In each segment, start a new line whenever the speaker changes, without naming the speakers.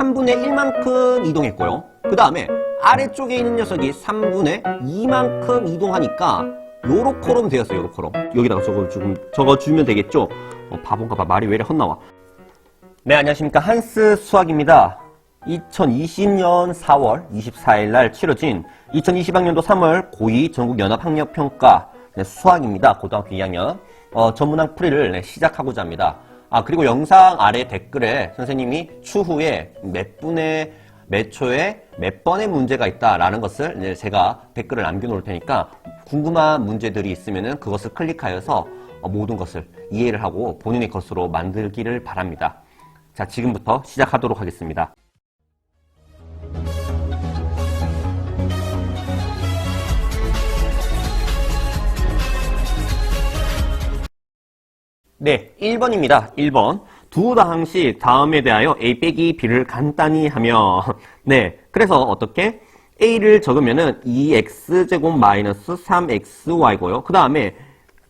3분의 1만큼 이동했고요. 그 다음에 아래쪽에 있는 녀석이 3분의 2만큼 이동하니까 요렇게럼 되었어요. 요렇게럼. 여기다가 적어주면 되겠죠? 바본가 봐. 말이 왜 이래 헛나와. 네, 안녕하십니까. 한스 수학입니다. 2020년 4월 24일 날 치러진 2020학년도 3월 고2 전국연합학력평가 수학입니다. 고등학교 2학년 전문항 풀이를 시작하고자 합니다. 그리고 영상 아래 댓글에 선생님이 추후에 몇 초에 몇 번의 문제가 있다라는 것을 제가 댓글을 남겨놓을 테니까 궁금한 문제들이 있으면 그것을 클릭하여서 모든 것을 이해를 하고 본인의 것으로 만들기를 바랍니다. 자, 지금부터 시작하도록 하겠습니다. 네, 1번입니다. 1번. 두 다항식 다음에 대하여 a 빼기 b를 간단히 하며 네, 그래서 어떻게? a를 적으면은 2x제곱 마이너스 3xy고요. 그 다음에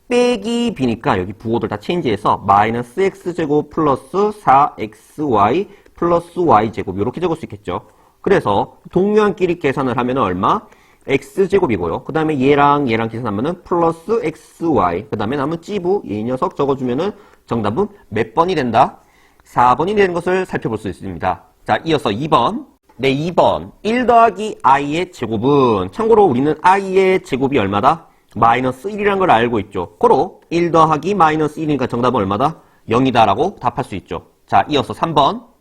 빼기 b니까 여기 부호들 다 체인지해서 마이너스 x제곱 플러스 4xy 플러스 y제곱 이렇게 적을 수 있겠죠. 그래서 동류한끼리 계산을 하면 얼마? x제곱이고요. 그 다음에 얘랑 계산하면은 플러스 xy. 그 다음에 남은 찌부 이 녀석 적어주면은 정답은 몇 번이 된다? 4번이 되는 것을 살펴볼 수 있습니다. 자, 이어서 2번. 네, 2번. 1 더하기 i의 제곱은 참고로 우리는 i의 제곱이 얼마다? 마이너스 1이라는 걸 알고 있죠. 고로 1 더하기 마이너스 1이니까 정답은 얼마다? 0이다 라고 답할 수 있죠. 자, 이어서 3번.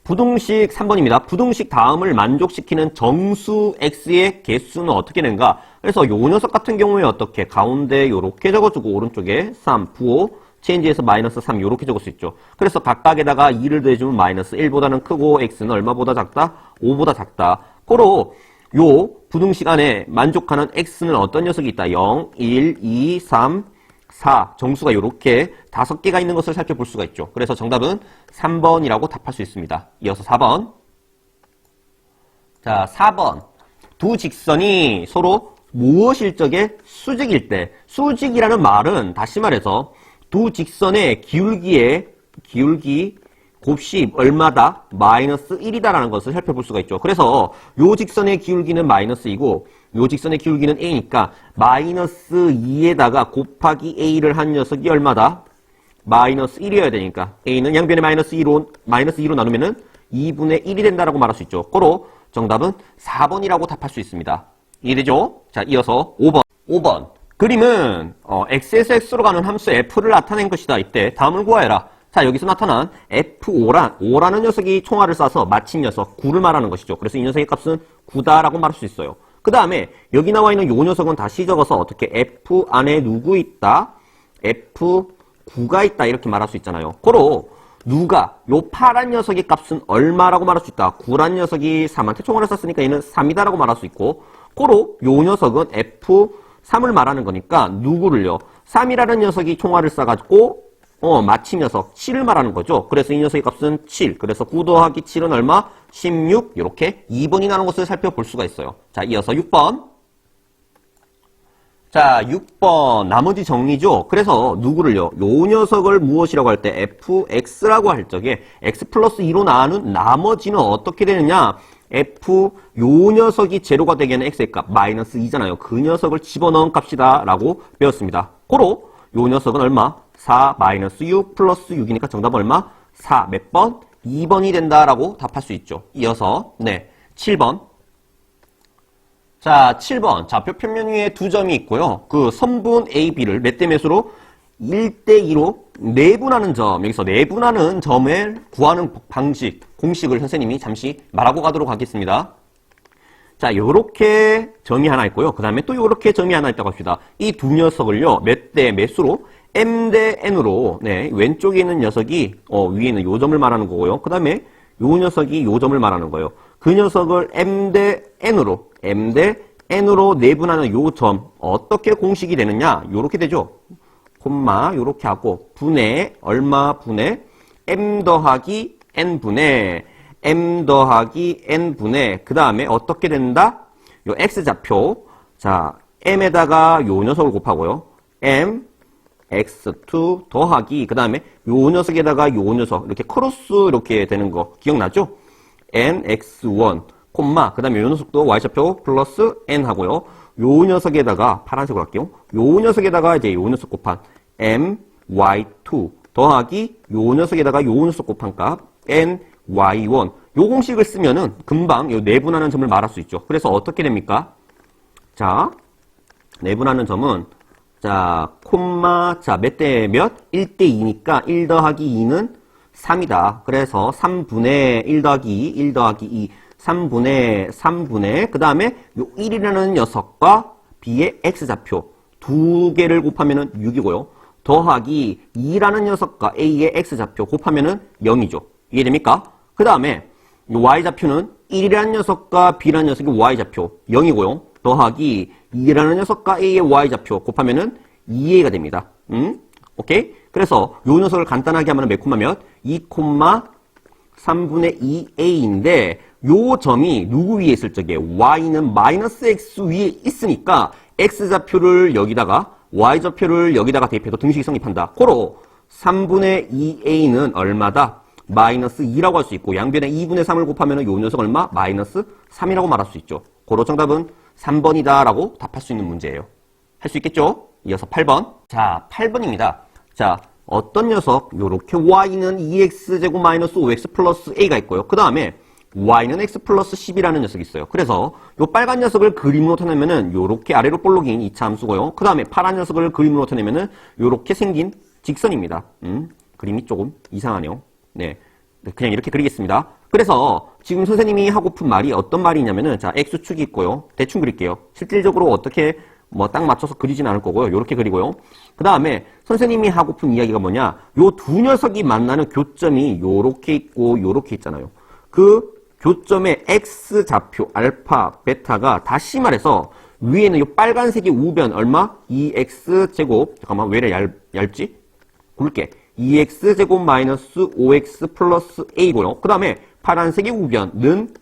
부등식 3번입니다. 부등식 다음을 만족시키는 정수 x의 개수는 어떻게 되는가? 그래서 요 녀석 같은 경우에 어떻게? 가운데 요렇게 적어주고 오른쪽에 3, 부호, 체인지에서 마이너스 3 요렇게 적을 수 있죠. 그래서 각각에다가 2를 더해주면 마이너스 1보다는 크고 x는 얼마보다 작다? 5보다 작다. 고로 요 부등식 안에 만족하는 x는 어떤 녀석이 있다? 0, 1, 2, 3, 4 정수가 이렇게 5개가 있는 것을 살펴볼 수가 있죠. 그래서 정답은 3번이라고 답할 수 있습니다. 이어서 4번. 자, 4번. 두 직선이 서로 무엇일 적에 수직일 때. 수직이라는 말은 다시 말해서 두 직선의 기울기 곱씹 얼마다? 마이너스 1이다라는 것을 살펴볼 수가 있죠. 그래서 요 직선의 기울기는 마이너스이고 요 직선의 기울기는 a니까 마이너스 2에다가 곱하기 a를 한 녀석이 얼마다? 마이너스 1이어야 되니까 a는 양변에 마이너스 2로 나누면은 2분의 1이 된다라고 말할 수 있죠. 고로 정답은 4번이라고 답할 수 있습니다. 이해되죠? 자, 이어서 5번. 5번. 그림은 x에서 x로 가는 함수 f를 나타낸 것이다. 이때 다음을 구하여라. 자, 여기서 나타난 F5라는 녀석이 총알을 쏴서 마친 녀석 9를 말하는 것이죠. 그래서 이 녀석의 값은 9다라고 말할 수 있어요. 그 다음에 여기 나와 있는 요 녀석은 다시 적어서 어떻게 F 안에 누구 있다? F9가 있다 이렇게 말할 수 있잖아요. 고로 누가 요 파란 녀석의 값은 얼마라고 말할 수 있다? 9란 녀석이 3한테 총알을 쐈으니까 얘는 3이다라고 말할 수 있고 고로 요 녀석은 F3을 말하는 거니까 누구를요? 3이라는 녀석이 총알을 쏴가지고 마치 녀석 7을 말하는 거죠. 그래서 이 녀석의 값은 7. 그래서 9 더하기 7은 얼마? 16. 이렇게 2번이 나는 것을 살펴볼 수가 있어요. 자, 이어서 6번. 자, 6번. 나머지 정리죠. 그래서 누구를요? 요 녀석을 무엇이라고 할 때 fx라고 할 적에 x 플러스 2로 나눈 나머지는 어떻게 되느냐? 요 녀석이 제로가 되게는 x의 값 마이너스 2잖아요. 그 녀석을 집어넣은 값이다 라고 배웠습니다. 고로 요 녀석은 얼마? 4 마이너스 6 플러스 6이니까 정답은 얼마? 4 몇 번? 2번이 된다라고 답할 수 있죠. 이어서 7번. 자, 7번. 좌표 평면 위에 두 점이 있고요. 그 선분 A, B를 몇 대 몇으로? 1대2로 내분하는 점. 여기서 내분하는 점을 구하는 방식, 공식을 선생님이 잠시 말하고 가도록 하겠습니다. 자, 요렇게 점이 하나 있고요. 그 다음에 또 요렇게 점이 하나 있다고 합시다. 이 두 녀석을요, 몇 대 몇으로? m 대 n으로, 왼쪽에 있는 녀석이, 위에 있는 요 점을 말하는 거고요. 그 다음에 요 녀석이 요 점을 말하는 거예요. 그 녀석을 m 대 n으로 내분하는 요 점, 어떻게 공식이 되느냐? 요렇게 되죠. 콤마, 요렇게 하고, 분의, 얼마 분의, m 더하기 n분의, 그 다음에 어떻게 된다? 요 x좌표. 자, m에다가 요 녀석을 곱하고요. m x2 더하기 그 다음에 요 녀석에다가 요 녀석 이렇게 크로스 이렇게 되는 거 기억나죠? nx1 콤마 그 다음에 요 녀석도 y좌표 플러스 n 하고요. 요 녀석에다가 파란색으로 할게요. 요 녀석에다가 이제 요 녀석 곱한 my2 더하기 요 녀석에다가 요 녀석 곱한 값 ny1 요 공식을 쓰면은 금방 요 내분하는 점을 말할 수 있죠. 그래서 어떻게 됩니까? 자, 내분하는 점은 자, 콤마 자, 몇 대 몇? 1대 2니까 1 더하기 2는 3이다. 그래서 3분의 1 더하기 2, 1 더하기 2, 3분의 그 다음에 요 1이라는 녀석과 b의 x좌표 두 개를 곱하면은 6이고요. 더하기 2라는 녀석과 a의 x좌표 곱하면은 0이죠. 이해됩니까? 그 다음에 y좌표는 1이라는 녀석과 b라는 녀석의 y좌표 0이고요. 더하기 2라는 녀석과 a의 y좌표 곱하면은 2a가 됩니다. 오케이? 그래서 요 녀석을 간단하게 하면 몇 콤마 몇? 2, 3분의 2a인데 요 점이 누구 위에 있을 적에 y는 마이너스 x 위에 있으니까 x좌표를 여기다가 y좌표를 여기다가 대입해도 등식이 성립한다. 고로 3분의 2a는 얼마다? 마이너스 2라고 할 수 있고 양변에 2분의 3을 곱하면 요 녀석 얼마? 마이너스 3이라고 말할 수 있죠. 고로 정답은 3번이다 라고 답할 수 있는 문제예요. 할 수 있겠죠? 이어서 8번. 자, 8번입니다. 자, 어떤 녀석 요렇게 y는 2x제곱 마이너스 5x 플러스 a가 있고요. 그 다음에 y는 x 플러스 10이라는 녀석이 있어요. 그래서 요 빨간 녀석을 그림으로 나타내면은 요렇게 아래로 볼록인 2차 함수고요. 그 다음에 파란 녀석을 그림으로 나타내면은 요렇게 생긴 직선입니다. 그림이 조금 이상하네요. 네. 그냥 이렇게 그리겠습니다. 그래서 지금 선생님이 하고픈 말이 어떤 말이냐면은 자, x축이 있고요. 대충 그릴게요. 실질적으로 어떻게 뭐 딱 맞춰서 그리진 않을 거고요. 요렇게 그리고요. 그 다음에 선생님이 하고픈 이야기가 뭐냐? 요 두 녀석이 만나는 교점이 요렇게 있고 요렇게 있잖아요. 그 교점의 x좌표 알파, 베타가 다시 말해서 위에는 요 빨간색의 우변 얼마? 2x제곱 잠깐만 왜 이래 얇지? 굵게 2x제곱 마이너스 5x 플러스 a고요. 그 다음에 파란색의 우변은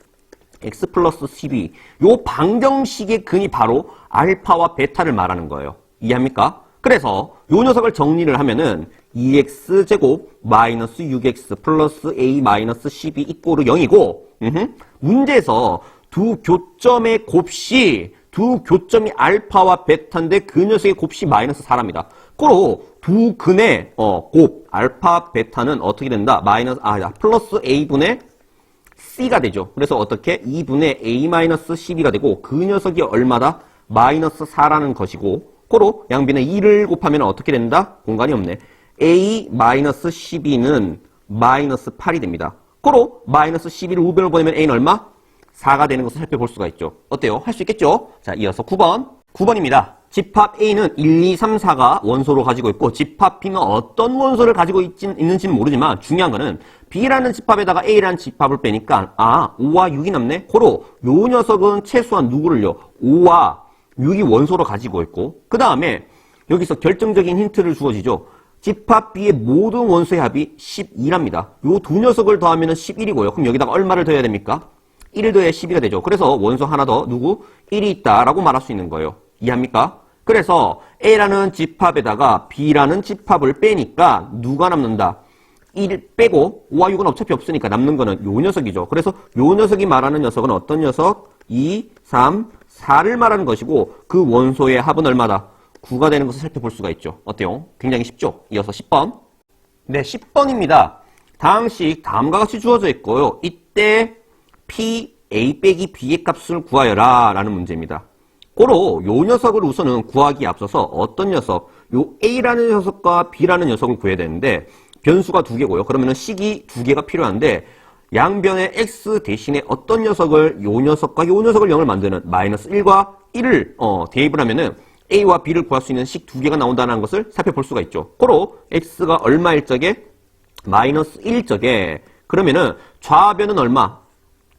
x 플러스 12. 요 방정식의 근이 바로 알파와 베타를 말하는 거예요. 이해합니까? 그래서 요 녀석을 정리를 하면은 2x제곱 마이너스 6x 플러스 a 마이너스 12 이꼬르 0이고 문제에서 두 교점의 곱시 두 교점이 알파와 베타인데 그 녀석의 곱시 마이너스 4랍니다. 고로 두 근의 곱 알파 베타는 어떻게 된다? 마이너스 플러스 a분의 c가 되죠. 그래서 어떻게 2분의 a 마이너스 12가 되고 그 녀석이 얼마다? 마이너스 4라는 것이고 고로 양변에 2를 곱하면 어떻게 된다? 공간이 없네. a 마이너스 12는 마이너스 8이 됩니다. 고로 마이너스 12를 우변으로 보내면 a는 얼마? 4가 되는 것을 살펴볼 수가 있죠. 어때요? 할 수 있겠죠? 자, 이어서 9번. 9번입니다. 집합 A는 1, 2, 3, 4가 원소로 가지고 있고 집합 B는 어떤 원소를 가지고 있는지는 모르지만 중요한 거는 B라는 집합에다가 A라는 집합을 빼니까 5와 6이 남네? 고로 요 녀석은 최소한 누구를요? 5와 6이 원소로 가지고 있고 그 다음에 여기서 결정적인 힌트를 주어지죠. 집합 B의 모든 원소의 합이 12랍니다. 요 두 녀석을 더하면 11이고요. 그럼 여기다가 얼마를 더해야 됩니까? 1을 더해야 12가 되죠. 그래서 원소 하나 더 누구? 1이 있다라고 말할 수 있는 거예요. 이해합니까? 그래서 A라는 집합에다가 B라는 집합을 빼니까 누가 남는다? 1 빼고 5와 6은 어차피 없으니까 남는 거는 요 녀석이죠. 그래서 요 녀석이 말하는 녀석은 어떤 녀석? 2, 3, 4를 말하는 것이고 그 원소의 합은 얼마다? 9가 되는 것을 살펴볼 수가 있죠. 어때요? 굉장히 쉽죠? 이어서 10번. 네, 10번입니다. 다항식 다음과 같이 주어져 있고요. 이때 P, A 빼기 B의 값을 구하여라 라는 문제입니다. 고로 요 녀석을 우선은 구하기에 앞서서 어떤 녀석, 요 A라는 녀석과 B라는 녀석을 구해야 되는데 변수가 두 개고요. 그러면은 식이 두 개가 필요한데 양변의 X 대신에 어떤 녀석을 요 녀석과 요 녀석을 0을 만드는 마이너스 1과 1을 대입을 하면은 A와 B를 구할 수 있는 식 두 개가 나온다는 것을 살펴볼 수가 있죠. 고로 X가 얼마일 적에? 마이너스 1일 적에 그러면은 좌변은 얼마?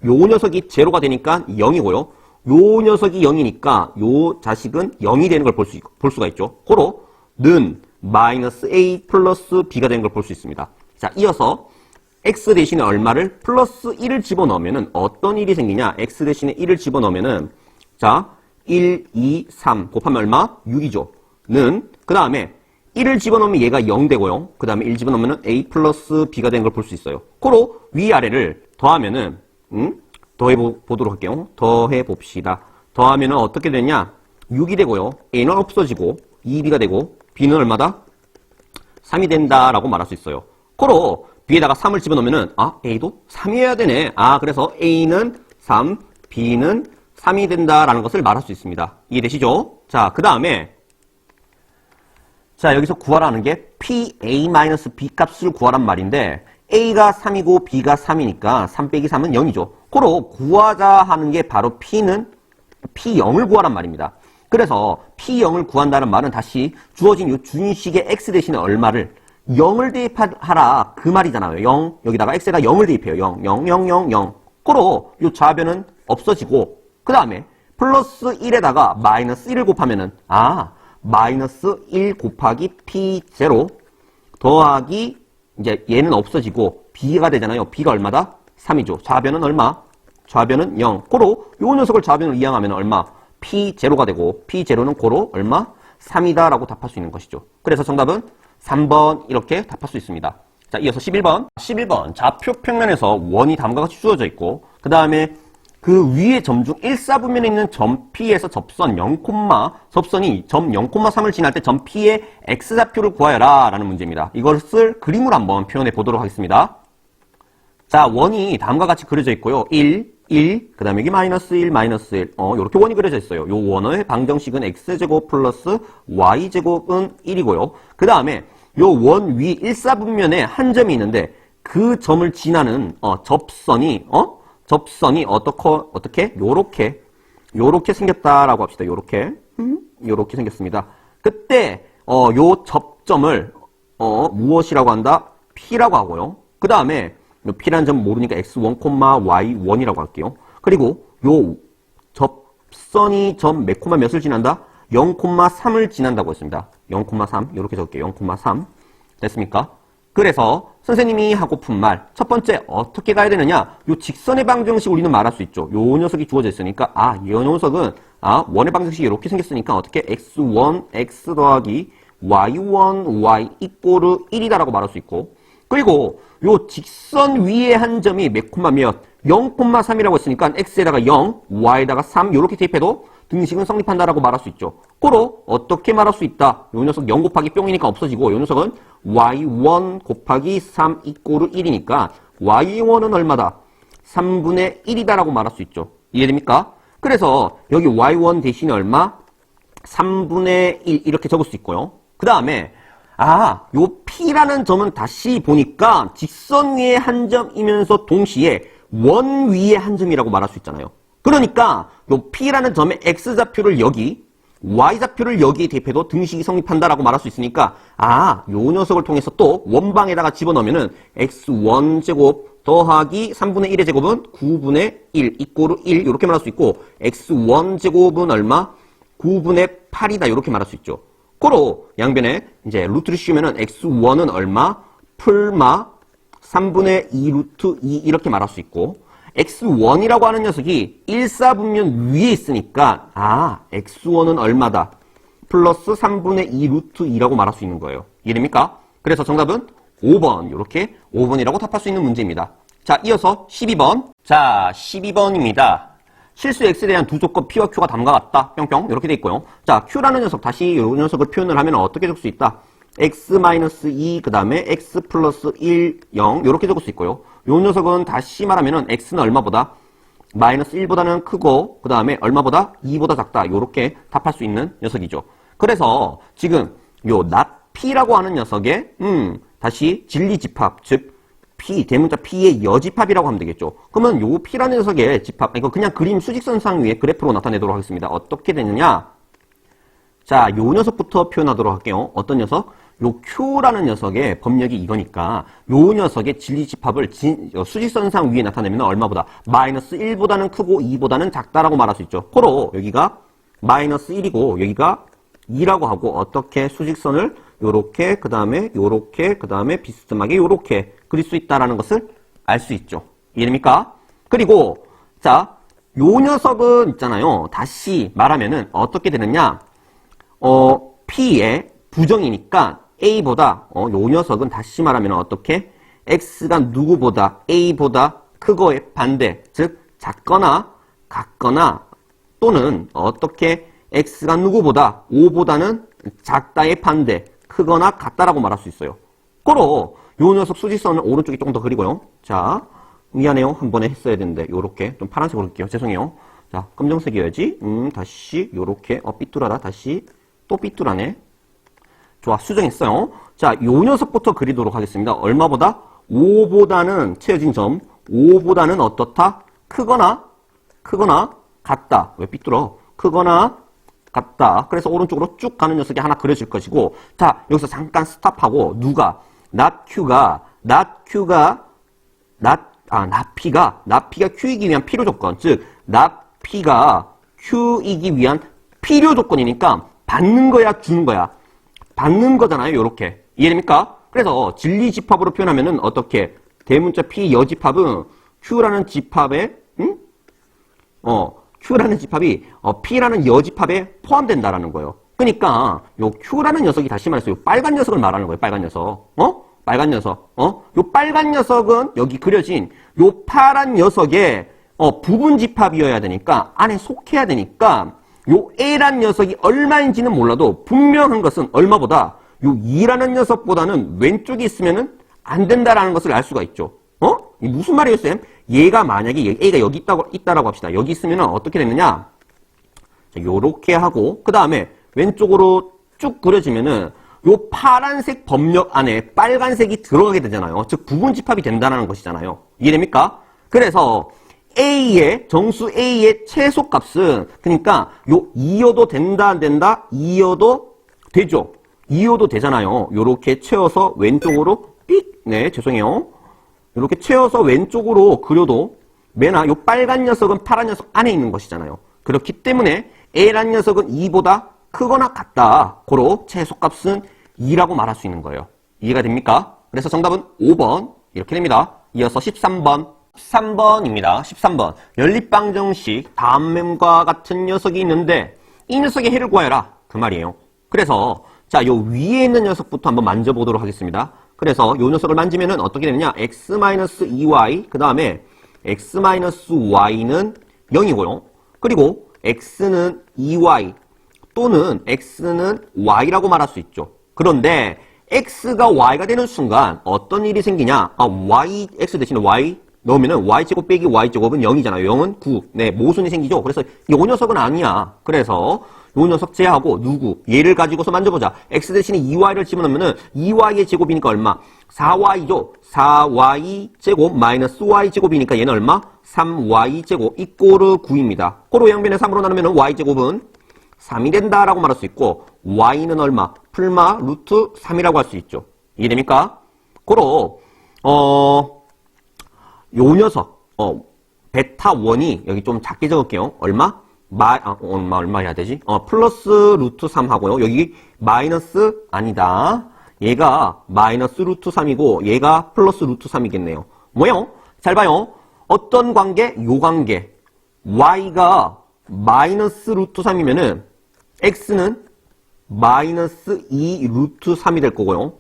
요 녀석이 제로가 되니까 0이고요. 요 녀석이 0이니까 요 자식은 0이 되는 걸 볼 수가 있죠. 고로 는 마이너스 A 플러스 B가 되는 걸 볼 수 있습니다. 자, 이어서 X 대신에 얼마를? 플러스 1을 집어넣으면은 어떤 일이 생기냐? X 대신에 1을 집어넣으면은 자, 1, 2, 3 곱하면 얼마? 6이죠. 는 그 다음에 1을 집어넣으면 얘가 0 되고요. 그 다음에 1 집어넣으면 a 플러스 b가 된 걸 볼 수 있어요. 고로 위아래를 더하면은 더해보도록 할게요. 더해봅시다. 더하면은 어떻게 되냐? 6이 되고요. a는 없어지고 2b가 되고 b는 얼마다? 3이 된다라고 말할 수 있어요. 고로 b에다가 3을 집어넣으면은 a도 3이어야 되네. 그래서 a는 3, b는 3이 된다라는 것을 말할 수 있습니다. 이해되시죠? 자, 그 다음에 자, 여기서 구하라는 게 PA-B 값을 구하란 말인데 A가 3이고 B가 3이니까 3 빼기 3은 0이죠. 고로 구하자 하는 게 바로 P0을 구하란 말입니다. 그래서 P0을 구한다는 말은 다시 주어진 이 준식의 X 대신에 얼마를 0을 대입하라 그 말이잖아요. 0 여기다가 X에다 0을 대입해요. 0, 0, 0, 0, 0. 고로 이 좌변은 없어지고 그 다음에 플러스 1에다가 마이너스 1을 곱하면은 마이너스 1 곱하기 P0 더하기 이제 얘는 없어지고 B가 되잖아요. B가 얼마다? 3이죠. 좌변은 얼마? 좌변은 0. 고로 요 녀석을 좌변으로 이항하면 얼마? P0가 되고 P0는 고로 얼마? 3이다 라고 답할 수 있는 것이죠. 그래서 정답은 3번 이렇게 답할 수 있습니다. 자, 이어서 11번. 11번 좌표 평면에서 원이 다음과 같이 주어져 있고 그 다음에 그 위에 점 중 1사분면에 있는 점 P에서 접선 0, 접선이 점 0,3을 지날 때 점 P의 X좌표를 구하여라 라는 문제입니다. 이것을 그림으로 한번 표현해 보도록 하겠습니다. 자, 원이 다음과 같이 그려져 있고요. 1, 그 다음에 여기 마이너스 1, 마이너스 1. 요렇게 원이 그려져 있어요. 요 원의 방정식은 X제곱 플러스 Y제곱은 1이고요. 그 다음에 요 원 위 1사분면에 한 점이 있는데 그 점을 지나는 접선이 어떻게? 요렇게 생겼다라고 합시다. 요렇게 생겼습니다. 그때, 요 접점을, 무엇이라고 한다? P라고 하고요. 그 다음에, P라는 점 모르니까 X1, Y1이라고 할게요. 그리고 요 접선이 점 몇 콤마 몇을 지난다? 0,3을 지난다고 했습니다. 0,3. 요렇게 적을게요. 0,3. 됐습니까? 그래서 선생님이 하고픈 말, 첫 번째 어떻게 가야 되느냐? 요 직선의 방정식 우리는 말할 수 있죠. 요 녀석이 주어져 있으니까 이 녀석은 원의 방정식이 이렇게 생겼으니까 어떻게 x1 x 더하기 y1 y 이꼬르 1이다라고 말할 수 있고 그리고 요 직선 위에 한 점이 몇 콤마 몇 0,3이라고 했으니까 x에다가 0, y에다가 3 이렇게 대입해도 등식은 성립한다라고 말할 수 있죠. 고로 어떻게 말할 수 있다? 요 녀석 0 곱하기 뿅이니까 없어지고 요 녀석은 y1 곱하기 3 이꼬르 1이니까 y1은 얼마다? 3분의 1이다라고 말할 수 있죠. 이해됩니까? 그래서 여기 y1 대신에 얼마? 3분의 1 이렇게 적을 수 있고요. 그 다음에 요 P라는 점은 다시 보니까 직선 위에 한 점이면서 동시에 원 위에 한 점이라고 말할 수 있잖아요. 그러니까 요 P라는 점의 X좌표를 여기 Y좌표를 여기에 대입해도 등식이 성립한다라고 말할 수 있으니까 요 녀석을 통해서 또 원방에다가 집어넣으면은 X1제곱 더하기 3분의 1의 제곱은 9분의 1 이꼬르 1 이렇게 말할 수 있고 X1제곱은 얼마? 9분의 8이다 이렇게 말할 수 있죠. 고로 양변에 이제 루트를 씌우면은 X1은 얼마? 풀마 3분의 2 루트 2 이렇게 말할 수 있고 X1이라고 하는 녀석이 1사분면 위에 있으니까 X1은 얼마다? 플러스 3분의 2 루트 2라고 말할 수 있는 거예요. 이해됩니까? 그래서 정답은 5번 이렇게 5번이라고 답할 수 있는 문제입니다. 자, 이어서 12번. 자, 12번입니다. 실수 X에 대한 두 조건 P와 Q가 다음과 같다. 뿅뿅 이렇게 돼 있고요. 자, Q라는 녀석 다시 이 녀석을 표현을 하면 어떻게 적을 수 있다? X-2 그 다음에 X 플러스 1, 0 이렇게 적을 수 있고요. 요 녀석은 다시 말하면은 X는 얼마보다? 마이너스 1보다는 크고 그 다음에 얼마보다? 2보다 작다. 요렇게 답할 수 있는 녀석이죠. 그래서 지금 요 not P라고 하는 녀석의 다시 진리집합 즉 P, 대문자 P의 여집합이라고 하면 되겠죠. 그러면 요 P라는 녀석의 집합, 이거 그냥 그림 수직선상 위에 그래프로 나타내도록 하겠습니다. 어떻게 되느냐? 자, 요 녀석부터 표현하도록 할게요. 어떤 녀석? 요 Q라는 녀석의 법력이 이거니까 요 녀석의 진리집합을 수직선상 위에 나타내면 얼마보다? 마이너스 1보다는 크고 2보다는 작다라고 말할 수 있죠. 고로 여기가 마이너스 1이고 여기가 2라고 하고 어떻게 수직선을 요렇게 그 다음에 요렇게 그 다음에 비스듬하게 요렇게 그릴 수 있다라는 것을 알 수 있죠. 이해됩니까? 그리고 자, 요 녀석은 있잖아요. 다시 말하면은 어떻게 되느냐? P의 부정이니까 A보다, 요 녀석은 다시 말하면 어떻게? X가 누구보다, A보다 크거의 반대, 즉, 작거나, 같거나, 또는 어떻게? X가 누구보다, 5보다는 작다의 반대, 크거나 같다라고 말할 수 있어요. 고로, 요 녀석 수직선을 오른쪽에 조금 더 그리고요. 자, 미안해요. 한 번에 했어야 되는데, 요렇게. 좀 파란색으로 할게요. 죄송해요. 자, 검정색이어야지. 다시, 요렇게. 삐뚤하다. 다시. 또 삐뚤하네. 좋아, 수정했어요. 자, 요 녀석부터 그리도록 하겠습니다. 얼마보다? 5보다는, 채워진 점. 5보다는 어떻다? 크거나 같다. 왜 삐뚤어? 크거나 같다. 그래서 오른쪽으로 쭉 가는 녀석이 하나 그려질 것이고, 자, 여기서 잠깐 스탑하고, 누가? 낫q가 Q이기 위한 필요 조건, 즉, 낫p가 Q이기 위한 필요 조건이니까, 받는 거야, 주는 거야? 받는 거잖아요, 요렇게. 이해됩니까? 그래서 진리집합으로 표현하면은 어떻게? 대문자 P 여집합은 Q라는 집합에, Q라는 집합이 P라는 여집합에 포함된다라는 거예요. 그러니까 요 Q라는 녀석이 다시 말해서 요 빨간 녀석을 말하는 거예요. 빨간 녀석. 빨간 녀석. 요 빨간 녀석은 여기 그려진 요 파란 녀석의 부분 집합이어야 되니까 안에 속해야 되니까 요 A란 녀석이 얼마인지는 몰라도 분명한 것은 얼마보다 요 2라는 녀석보다는 왼쪽에 있으면은 안 된다라는 것을 알 수가 있죠. 이게 무슨 말이에요, 쌤? 얘가 만약에 A가 여기 있다라고 합시다. 여기 있으면은 어떻게 되느냐? 자, 요렇게 하고 그 다음에 왼쪽으로 쭉 그려지면은 요 파란색 범력 안에 빨간색이 들어가게 되잖아요. 즉 부분 집합이 된다는 것이잖아요. 이해됩니까? 그래서 A의 정수 A의 최소값은 그러니까 요 2여도 된다 안 된다? 2여도 되죠. 2여도 되잖아요. 요렇게 채워서 왼쪽으로 삑. 네, 죄송해요. 이렇게 채워서 왼쪽으로 그려도 매나 요 빨간 녀석은 파란 녀석 안에 있는 것이잖아요. 그렇기 때문에 A란 녀석은 2보다 크거나 같다. 고로 최소값은 2라고 말할 수 있는 거예요. 이해가 됩니까? 그래서 정답은 5번 이렇게 됩니다. 이어서 13번. 13번입니다. 13번. 연립방정식 다음과 같은 녀석이 있는데 이 녀석의 해를 구하여라. 그 말이에요. 그래서 자, 요 위에 있는 녀석부터 한번 만져보도록 하겠습니다. 그래서 요 녀석을 만지면은 어떻게 되느냐? x-2y 그 다음에 x-y는 0이고요. 그리고 x는 2y 또는 x는 y라고 말할 수 있죠. 그런데 x가 y가 되는 순간 어떤 일이 생기냐? x 대신에 y 넣으면은 y제곱 빼기 y제곱은 0이잖아요. 0은 9. 네, 모순이 생기죠. 그래서 요 녀석은 아니야. 그래서 요 녀석 제하고 누구? 얘를 가지고서 만져보자. x 대신에 2y를 집어넣으면은 2y의 제곱이니까 얼마? 4y죠. 4y 제곱 마이너스 y 제곱이니까 얘는 얼마? 3y 제곱 이꼬르 9입니다. 고로 양변에 3으로 나누면은 y 제곱은 3이 된다라고 말할 수 있고 y는 얼마? 풀마 루트 3이라고 할 수 있죠. 이해됩니까? 고로 요 녀석 베타 1이 여기 좀 작게 적을게요. 얼마? 얼마 해야 되지? 플러스 루트 3 하고요. 여기 마이너스 아니다. 얘가 마이너스 루트 3이고 얘가 플러스 루트 3이겠네요. 뭐요? 잘 봐요. 어떤 관계? 요 관계. y가 마이너스 루트 3이면은 x는 마이너스 2 루트 3이 될 거고요.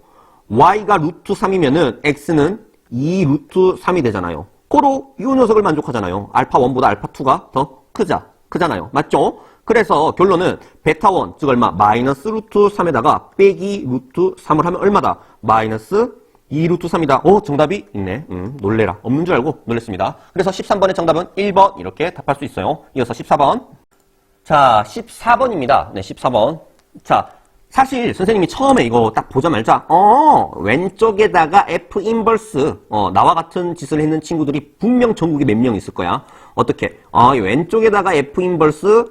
y가 루트 3이면은 x는 2 루트 3이 되잖아요. 고로 이 녀석을 만족하잖아요. 알파 1보다 알파 2가 더 크잖아요. 맞죠? 그래서 결론은 베타 1, 즉 얼마? 마이너스 루트 3에다가 빼기 루트 3을 하면 얼마다? 마이너스 2 루트 3이다. 정답이 있네. 놀래라. 없는 줄 알고 놀랬습니다. 그래서 13번의 정답은 1번 이렇게 답할 수 있어요. 이어서 14번. 자, 14번입니다. 네, 14번. 자, 사실 선생님이 처음에 이거 딱 보자마자 왼쪽에다가 F 인버스 나와 같은 짓을 했는 친구들이 분명 전국에 몇 명 있을 거야. 어떻게? 왼쪽에다가 F 인버스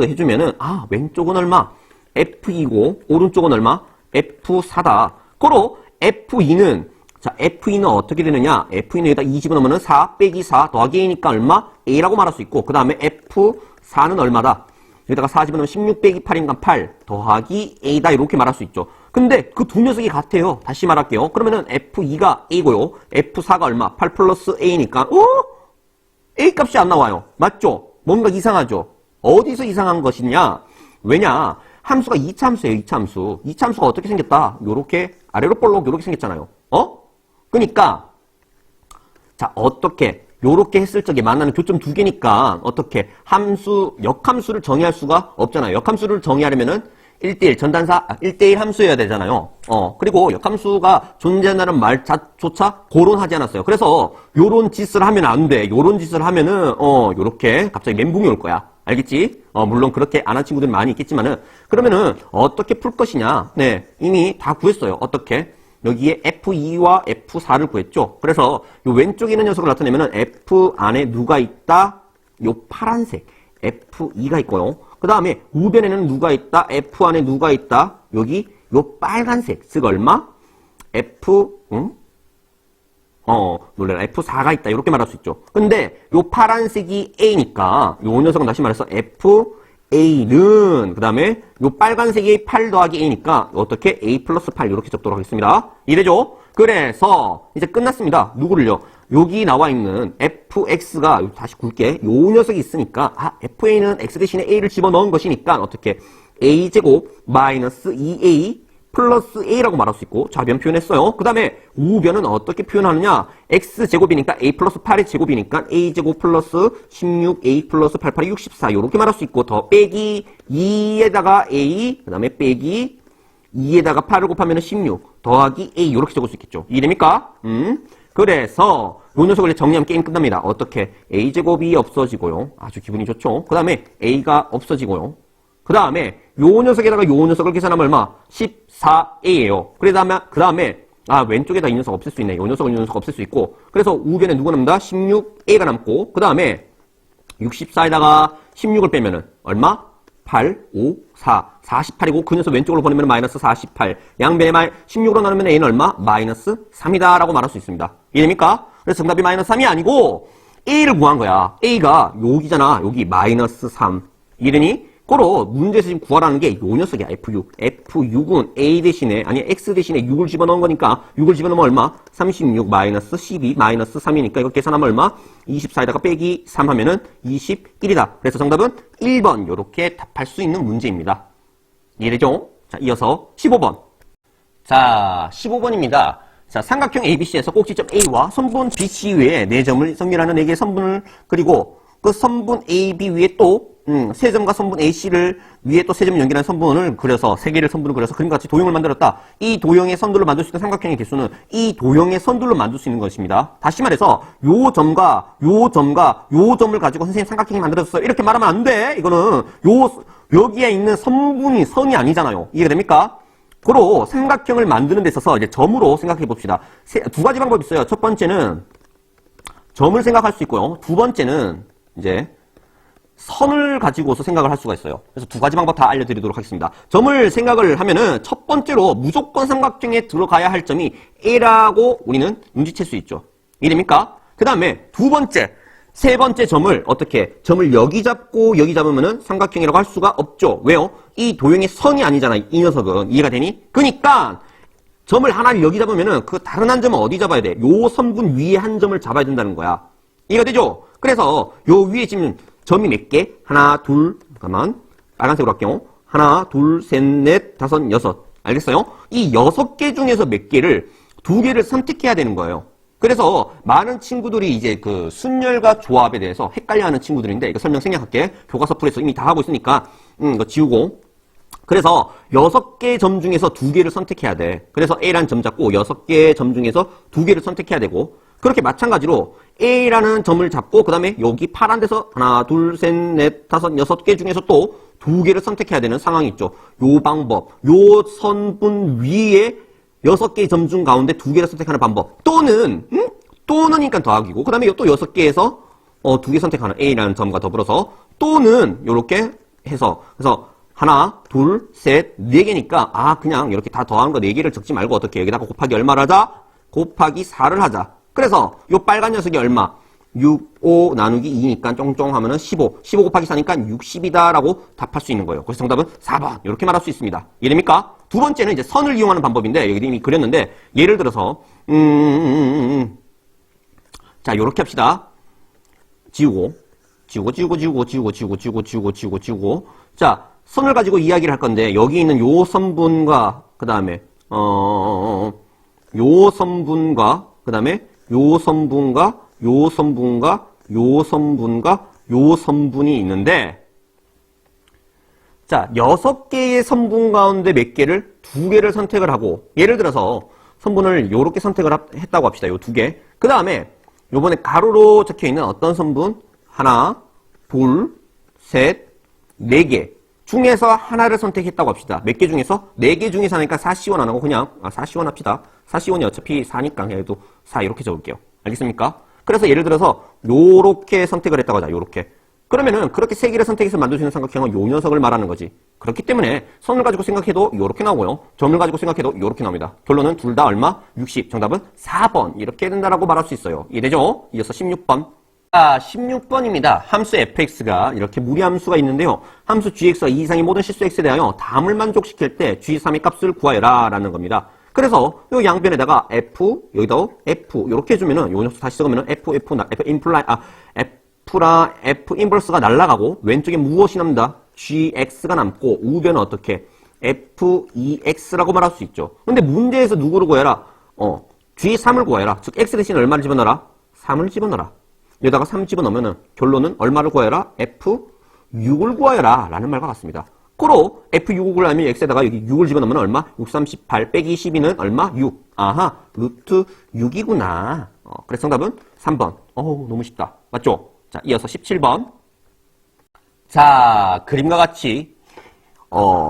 해주면은 왼쪽은 얼마? F2고 오른쪽은 얼마? F4다. 고로 F2는 자, F2는 어떻게 되느냐? F2는 여기다 2 집어넣으면 4 빼기 4 더하기 A니까 얼마? A라고 말할 수 있고 그 다음에 F4는 얼마다? 여기다가 4 집어넣으면 16 빼기 8이니까 8 더하기 A다 이렇게 말할 수 있죠. 근데 그 두 녀석이 같아요. 다시 말할게요. 그러면은 F2가 A고요. F4가 얼마? 8 플러스 A니까 A 값이 안 나와요. 맞죠? 뭔가 이상하죠? 어디서 이상한 것이냐? 왜냐? 함수가 2차 함수예요, 2차 함수. 2차 함수가 어떻게 생겼다? 요렇게, 아래로 볼록 요렇게 생겼잖아요. 그니까, 자, 어떻게, 요렇게 했을 적에 만나는 교점 두 개니까, 어떻게, 역함수를 정의할 수가 없잖아요. 역함수를 정의하려면은, 1대1 전단사, 1대1 함수여야 되잖아요. 그리고 역함수가 존재한다는 말조차 고론하지 않았어요. 그래서 요런 짓을 하면 안 돼. 요런 짓을 하면은 요렇게 갑자기 멘붕이 올 거야. 알겠지? 물론 그렇게 안 한 친구들이 많이 있겠지만은 그러면은 어떻게 풀 것이냐? 네, 이미 다 구했어요. 어떻게? 여기에 F2와 F4를 구했죠. 그래서 요 왼쪽에 있는 녀석을 나타내면은 F 안에 누가 있다? 요 파란색 F2가 있고요. 그 다음에 우변에는 누가 있다? F 안에 누가 있다? 여기 요 빨간색 즉 얼마? 놀래라. F4가 있다. 이렇게 말할 수 있죠. 근데 요 파란색이 A니까 요 녀석은 다시 말해서 FA는 그 다음에 요 빨간색이 8 더하기 A니까 어떻게? A 플러스 8 이렇게 적도록 하겠습니다. 이래죠? 그래서 이제 끝났습니다. 누구를요? 여기 나와 있는 fx가 다시 굵게 요 녀석이 있으니까 fa는 x 대신에 a를 집어넣은 것이니까 어떻게 a제곱 마이너스 2a 플러스 a라고 말할 수 있고 좌변 표현했어요. 그 다음에 우변은 어떻게 표현하느냐 x제곱이니까 a 플러스 8의 제곱이니까 a제곱 플러스 16a 플러스 88이 64 이렇게 말할 수 있고 더 빼기 2에다가 a 그 다음에 빼기 2에다가 8을 곱하면 16 더하기 a 이렇게 적을 수 있겠죠. 이해됩니까? 그래서 요 녀석을 정리하면 게임 끝납니다. 어떻게? a제곱이 없어지고요. 아주 기분이 좋죠. 그 다음에 a가 없어지고요. 그 다음에 요 녀석에다가 요 녀석을 계산하면 얼마? 14a예요. 그 다음에 왼쪽에다 이 녀석 없앨 수 있네. 요 녀석을 이 녀석 없앨 수 있고 그래서 우변에 누가 남는다? 16a가 남고 그 다음에 64에다가 16을 빼면은 얼마? 8, 5, 4, 48이고 그 녀석 왼쪽으로 보내면 마이너스 48 양변에 16으로 나누면 a는 얼마? 마이너스 3이다 라고 말할 수 있습니다. 이해됩니까? 그래서 정답이 마이너스 3이 아니고 a를 구한 거야. a가 여기잖아. 여기 마이너스 3 이러니 고로 문제에서 지금 구하라는 게 요 녀석이야. F6 F6은 a 대신에 아니 x 대신에 6을 집어넣은 거니까 6을 집어넣으면 얼마? 36 마이너스 12 마이너스 3이니까 이거 계산하면 얼마? 24에다가 빼기 3 하면은 21이다. 그래서 정답은 1번 요렇게 답할 수 있는 문제입니다. 이해되죠? 자, 이어서 15번. 자, 15번입니다. 자, 삼각형 ABC에서 꼭지점 A와 선분 BC 위에 4점을 성립하는 4개의 선분을 그리고 그 선분 AB 위에 또 세 점과 선분 AC를 위에 또 세 점을 연결한 선분을 그려서 세 개를 선분을 그려서 그림과 같이 도형을 만들었다. 이 도형의 선들로 만들 수 있는 삼각형의 개수는 이 도형의 선들로 만들 수 있는 것입니다. 다시 말해서 요 점과 요 점과 요 점을 가지고 선생님 삼각형이 만들어졌어요. 이렇게 말하면 안 돼. 이거는 여기에 있는 선이 아니잖아요. 이해가 됩니까? 고로 삼각형을 만드는 데 있어서 이제 점으로 생각해 봅시다. 두 가지 방법이 있어요. 첫 번째는 점을 생각할 수 있고요. 두 번째는 이제 선을 가지고서 생각을 할 수가 있어요. 그래서 두 가지 방법 다 알려드리도록 하겠습니다. 점을 생각을 하면은 첫 번째로 무조건 삼각형에 들어가야 할 점이 A라고 우리는 눈치챌 수 있죠. 이해됩니까? 그 다음에 두 번째, 세 번째 점을 어떻게? 점을 여기 잡고 여기 잡으면은 삼각형이라고 할 수가 없죠. 왜요? 이 도형의 선이 아니잖아. 이 녀석은. 이해가 되니? 그러니까 점을 하나를 여기 잡으면은 그 다른 한 점은 어디 잡아야 돼? 요 선분 위에 한 점을 잡아야 된다는 거야. 이해가 되죠? 그래서 요 위에 지금 점이 몇 개? 하나, 둘, 잠깐만. 빨간색으로 할게요. 하나, 둘, 셋, 넷, 다섯, 여섯. 알겠어요? 이 6개 중에서 몇 개를 2개를 선택해야 되는 거예요. 그래서 많은 친구들이 이제 그 순열과 조합에 대해서 헷갈려하는 친구들인데 이거 설명 생략할게. 교과서 풀에서 이미 다 하고 있으니까 이거 지우고. 그래서 6개 점 중에서 2개를 선택해야 돼. 그래서 A라는 점 잡고 6개 점 중에서 2개를 선택해야 되고 그렇게 마찬가지로 A라는 점을 잡고 그 다음에 여기 파란 데서 하나, 둘, 셋, 넷, 다섯, 6개 중에서 또 2개를 선택해야 되는 상황이 있죠. 요 방법, 요 선분 위에 6개의 점 중 가운데 2개를 선택하는 방법 또는 그러니까 더하기고 그 다음에 또 6개에서 2개 선택하는 A라는 점과 더불어서 또는 요렇게 해서 그래서 하나, 둘, 셋, 4개니까 그냥 이렇게 다 더하는 거 4개를 적지 말고 어떻게 여기다가 곱하기 얼마를 하자? 곱하기 4를 하자. 그래서 요 빨간 녀석이 얼마? 6, 5 나누기 2니까 쫑쫑 하면은 15. 15 곱하기 4니까 60이다 라고 답할 수 있는 거예요. 그래서 정답은 4번. 이렇게 말할 수 있습니다. 이해됩니까? 두 번째는 이제 선을 이용하는 방법인데 여기 이미 그렸는데 예를 들어서 자, 요렇게 합시다. 지우고 자, 선을 가지고 이야기를 할 건데 여기 있는 요 선분과 그 다음에 요 선분과 그 다음에 요 선분과 요 선분과 요 선분과 요 선분이 있는데 자 6개의 선분 가운데 몇 개를 2개를 선택을 하고 예를 들어서 선분을 요렇게 선택을 했다고 합시다. 요 2개. 그 다음에 요번에 가로로 적혀 있는 어떤 선분 하나, 둘, 셋, 4개 중에서 하나를 선택했다고 합시다. 몇 개 중에서? 4개 중에서 하니까 4C1 안 하고 그냥 4C1 합시다. 4C1이 어차피 4니까 그냥 해도 4 이렇게 적을게요. 알겠습니까? 그래서 예를 들어서 요렇게 선택을 했다고 하자. 요렇게. 그러면은 그렇게 3개를 선택해서 만들 수 있는 삼각형은 요 녀석을 말하는 거지. 그렇기 때문에 선을 가지고 생각해도 요렇게 나오고요. 점을 가지고 생각해도 요렇게 나옵니다. 결론은 둘 다 얼마? 60. 정답은 4번. 이렇게 된다라고 말할 수 있어요. 이해되죠? 이어서 16번. 자, 16번입니다. 함수 fx가 이렇게 무리함수가 있는데요. 함수 gx와 2 이상의 모든 실수 x에 대하여 다음을 만족시킬 때 g3의 값을 구하여라 라는 겁니다. 그래서 요 양변에다가 f, 여기다 f 이렇게 해주면은 요 녀석 다시 적으면은 f 인버스가 날라가고 왼쪽에 무엇이 남는다? gx가 남고 우변은 어떻게? f2x라고 말할 수 있죠. 근데 문제에서 누구를 구해라? g3을 구해라. 즉 x 대신 얼마를 집어넣어라? 3을 집어넣어라. 여기다가 3 집어넣으면 결론은 얼마를 구하여라? F6을 구하여라 라는 말과 같습니다. 그로 F6을 구하려면 X에다가 여기 6을 집어넣으면 얼마? 6, 38 빼기 12는 얼마? 6. 아하, 루트 6이구나. 그래서 정답은 3번. 너무 쉽다. 맞죠? 자, 이어서 17번. 자, 그림과 같이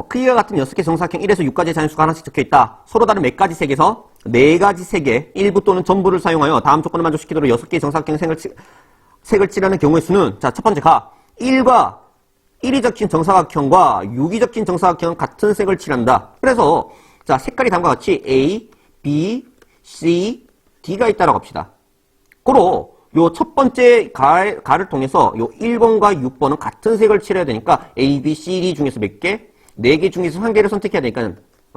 크기가 같은 6개 정사각형 1에서 6가지의 자연수가 하나씩 적혀있다. 서로 다른 몇 가지 색에서 4가지 색의 일부 또는 전부를 사용하여 다음 조건을 만족시키도록 6개의 정사각형 색을 칠하는 경우의 수는 자, 첫 번째 1이 적힌 정사각형과 6이 적힌 정사각형은 같은 색을 칠한다. 그래서 자, 색깔이 다음과 같이 A, B, C, D가 있다라고 합시다. 그로 요 첫 번째 가를 통해서 요 1번과 6번은 같은 색을 칠해야 되니까 A, B, C, D 중에서 몇 개? 4개 중에서 1개를 선택해야 되니까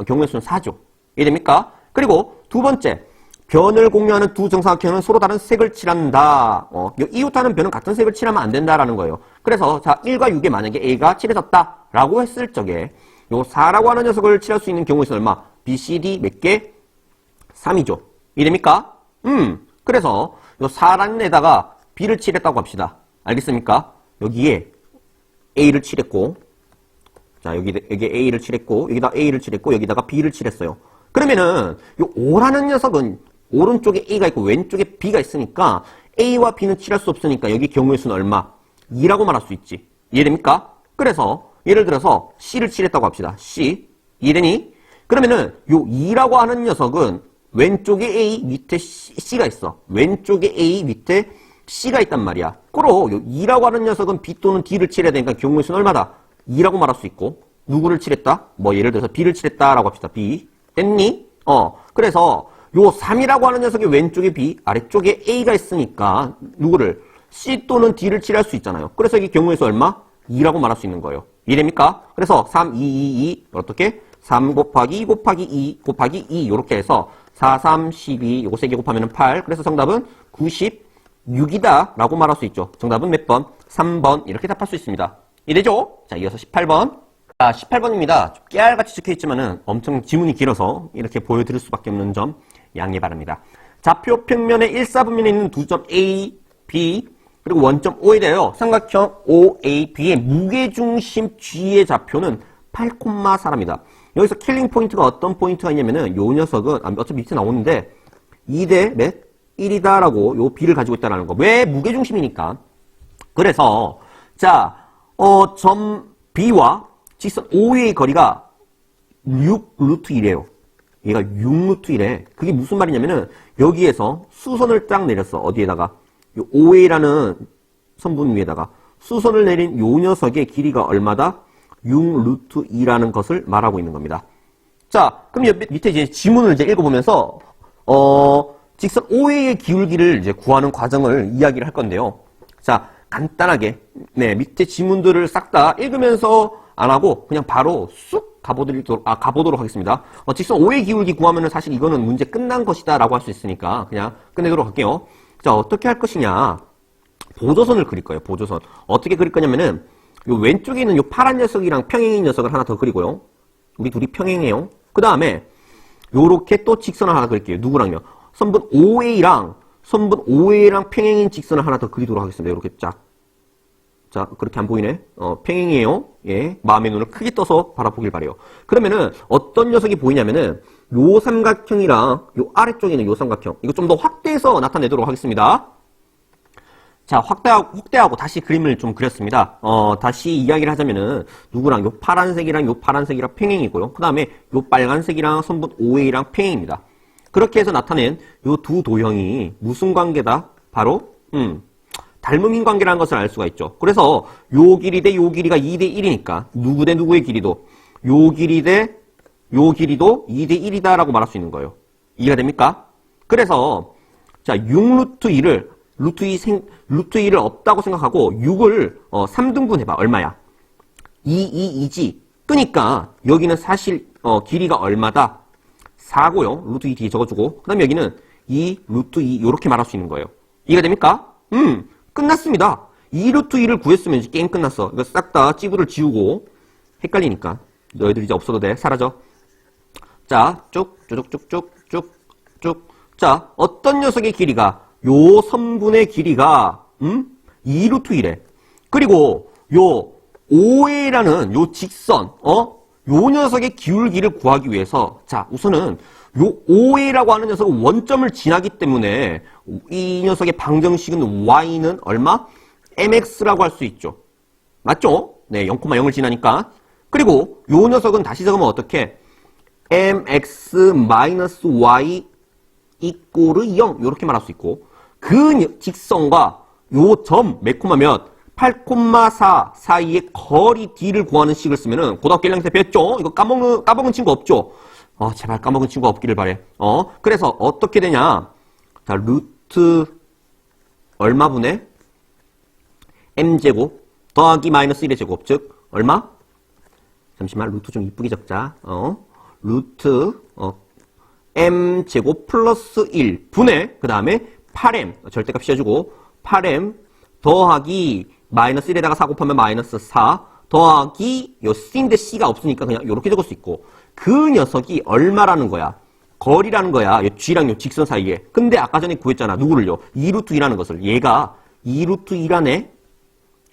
경우의 수는 4죠. 이해됩니까? 그리고 두 번째, 변을 공유하는 두 정사각형은 서로 다른 색을 칠한다. 이웃하는 변은 같은 색을 칠하면 안 된다라는 거예요. 그래서 자 1과 6에 만약에 A가 칠해졌다라고 했을 적에 요 4라고 하는 녀석을 칠할 수 있는 경우의 수는 얼마? B, C, D 몇 개? 3이죠. 이해됩니까? 그래서 요 4라는 데다가 B를 칠했다고 합시다. 알겠습니까? 여기에 A를 칠했고 자 여기 A를 칠했고 여기다 A를 칠했고 여기다가 B를 칠했어요. 그러면은 요 5라는 녀석은 오른쪽에 A가 있고 왼쪽에 B가 있으니까 A와 B는 칠할 수 없으니까 여기 경우의 수는 얼마? 2라고 말할 수 있지. 이해됩니까? 그래서 예를 들어서 C를 칠했다고 합시다. C. 이해되니? 그러면은 요 2라고 하는 녀석은 왼쪽에 A 밑에 C가 있어. 왼쪽에 A 밑에 C가 있단 말이야. 그로 요 2라고 하는 녀석은 B 또는 D를 칠해야 되니까 경우의 수는 얼마다? 2라고 말할 수 있고 누구를 칠했다? 뭐 예를 들어서 B를 칠했다라고 합시다. B. 됐니? 그래서 요 3이라고 하는 녀석이 왼쪽에 B, 아래쪽에 A가 있으니까 누구를? C 또는 D를 칠할 수 있잖아요. 그래서 이게 경우의 수 얼마? 2라고 말할 수 있는 거예요. 이해됩니까? 그래서 3, 2, 2, 2 어떻게? 3 곱하기 2 곱하기 2 곱하기 2 이렇게 해서 4, 3, 12 요거 3개 곱하면 8. 그래서 정답은 96이다 라고 말할 수 있죠. 정답은 몇 번? 3번 이렇게 답할 수 있습니다. 이해되죠? 자, 이어서 18번. 자, 18번입니다. 깨알같이 적혀있지만은 엄청 지문이 길어서 이렇게 보여드릴 수밖에 없는 점 양해 바랍니다. 좌표 평면의 1사분면에 있는 두 점 A, B 그리고 원점 O에 대하여 삼각형 OAB의 무게중심 G의 좌표는 8,4입니다. 여기서 킬링 포인트가 어떤 포인트가 있냐면은 요 녀석은 어차피 밑에 나오는데 2대 몇? 1이다 라고 요 B를 가지고 있다라는 거. 왜? 무게중심이니까. 그래서 자, 점 B와 직선 OA의 거리가 6 루트 1이에요. 얘가 6 루트 1에 그게 무슨 말이냐면은 여기에서 수선을 딱 내렸어. 어디에다가? 요 OA라는 선분 위에다가 수선을 내린 요 녀석의 길이가 얼마다? 6 루트 2라는 것을 말하고 있는 겁니다. 자, 그럼 밑에 이제 지문을 이제 읽어보면서 직선 OA의 기울기를 이제 구하는 과정을 이야기를 할 건데요. 자, 간단하게 밑에 지문들을 싹 다 읽으면서 안 하고 그냥 바로 쑥 가보도록 하겠습니다. 직선 OA 기울기 구하면은 사실 이거는 문제 끝난 것이다 라고 할 수 있으니까 그냥 끝내도록 할게요. 자, 어떻게 할 것이냐. 보조선을 그릴 거예요. 보조선. 어떻게 그릴 거냐면은 요 왼쪽에 있는 요 파란 녀석이랑 평행인 녀석을 하나 더 그리고요. 우리 둘이 평행해요. 그 다음에 요렇게 또 직선을 하나 그릴게요. 누구랑요? 선분 OA랑 평행인 직선을 하나 더 그리도록 하겠습니다. 요렇게 쫙. 자, 그렇게 안 보이네. 평행이에요. 예. 마음의 눈을 크게 떠서 바라보길 바래요. 그러면은 어떤 녀석이 보이냐면은 요 삼각형이랑 요 아래쪽에 있는 요 삼각형. 이거 좀 더 확대해서 나타내도록 하겠습니다. 자, 확대하고 다시 그림을 좀 그렸습니다. 다시 이야기를 하자면은 누구랑 요 파란색이랑 평행이고요. 그 다음에 요 빨간색이랑 선분 OA랑 평행입니다. 그렇게 해서 나타낸 요 두 도형이 무슨 관계다? 바로 닮음인 관계라는 것을 알 수가 있죠. 그래서 요 길이 대 요 길이가 2대 1이니까 누구 대 누구의 길이도 요 길이 대 요 길이도 2대 1이다라고 말할 수 있는 거예요. 이해가 됩니까? 그래서 자, 6루트 2를 없다고 생각하고 6을 3등분 해봐. 얼마야? 2지. 그러니까 여기는 사실 길이가 얼마다? 4고요. 루트 2 뒤에 적어주고 그 다음에 여기는 2 루트 2 이렇게 말할 수 있는 거예요. 이해가 됩니까? 끝났습니다. 2 루트 2를 구했으면 이제 게임 끝났어. 이거 싹 다 찌부를 지우고 헷갈리니까 너희들 이제 없어도 돼. 사라져. 자, 쭉. 자, 어떤 녀석의 길이가 요 선분의 길이가 2 루트 1에 그리고 요 OA라는 요 직선 요 녀석의 기울기를 구하기 위해서 자, 우선은 요 OA라고 하는 녀석은 원점을 지나기 때문에 이 녀석의 방정식은 y는 얼마? mx라고 할 수 있죠. 맞죠? 네, 0,0을 지나니까. 그리고 요 녀석은 다시 적으면 어떻게? mx-y 이꼬르 0 이렇게 말할 수 있고 그 직선과 요 점 매콤하 몇 8,4 사이의 거리 d를 구하는 식을 쓰면은 고등학교 1학년 때 배웠죠? 이거 까먹은 친구 없죠? 제발 까먹은 친구 없기를 바래. 그래서 어떻게 되냐? 자, 루트 얼마분의 m제곱 더하기 마이너스 1의 제곱 즉 얼마? 잠시만 루트 좀 이쁘게 적자. 루트 m제곱 플러스 1 분의 그 다음에 8m 절대값 씌워주고 8m 더하기 마이너스 1에다가 4 곱하면 마이너스 4 더하기 요 C인데 C가 없으니까 그냥 요렇게 적을 수 있고 그 녀석이 얼마라는 거야? 거리라는 거야. 요 G랑 요 직선 사이에. 근데 아까 전에 구했잖아. 누구를요? 2루트 2라는 것을. 얘가 2루트 2라네.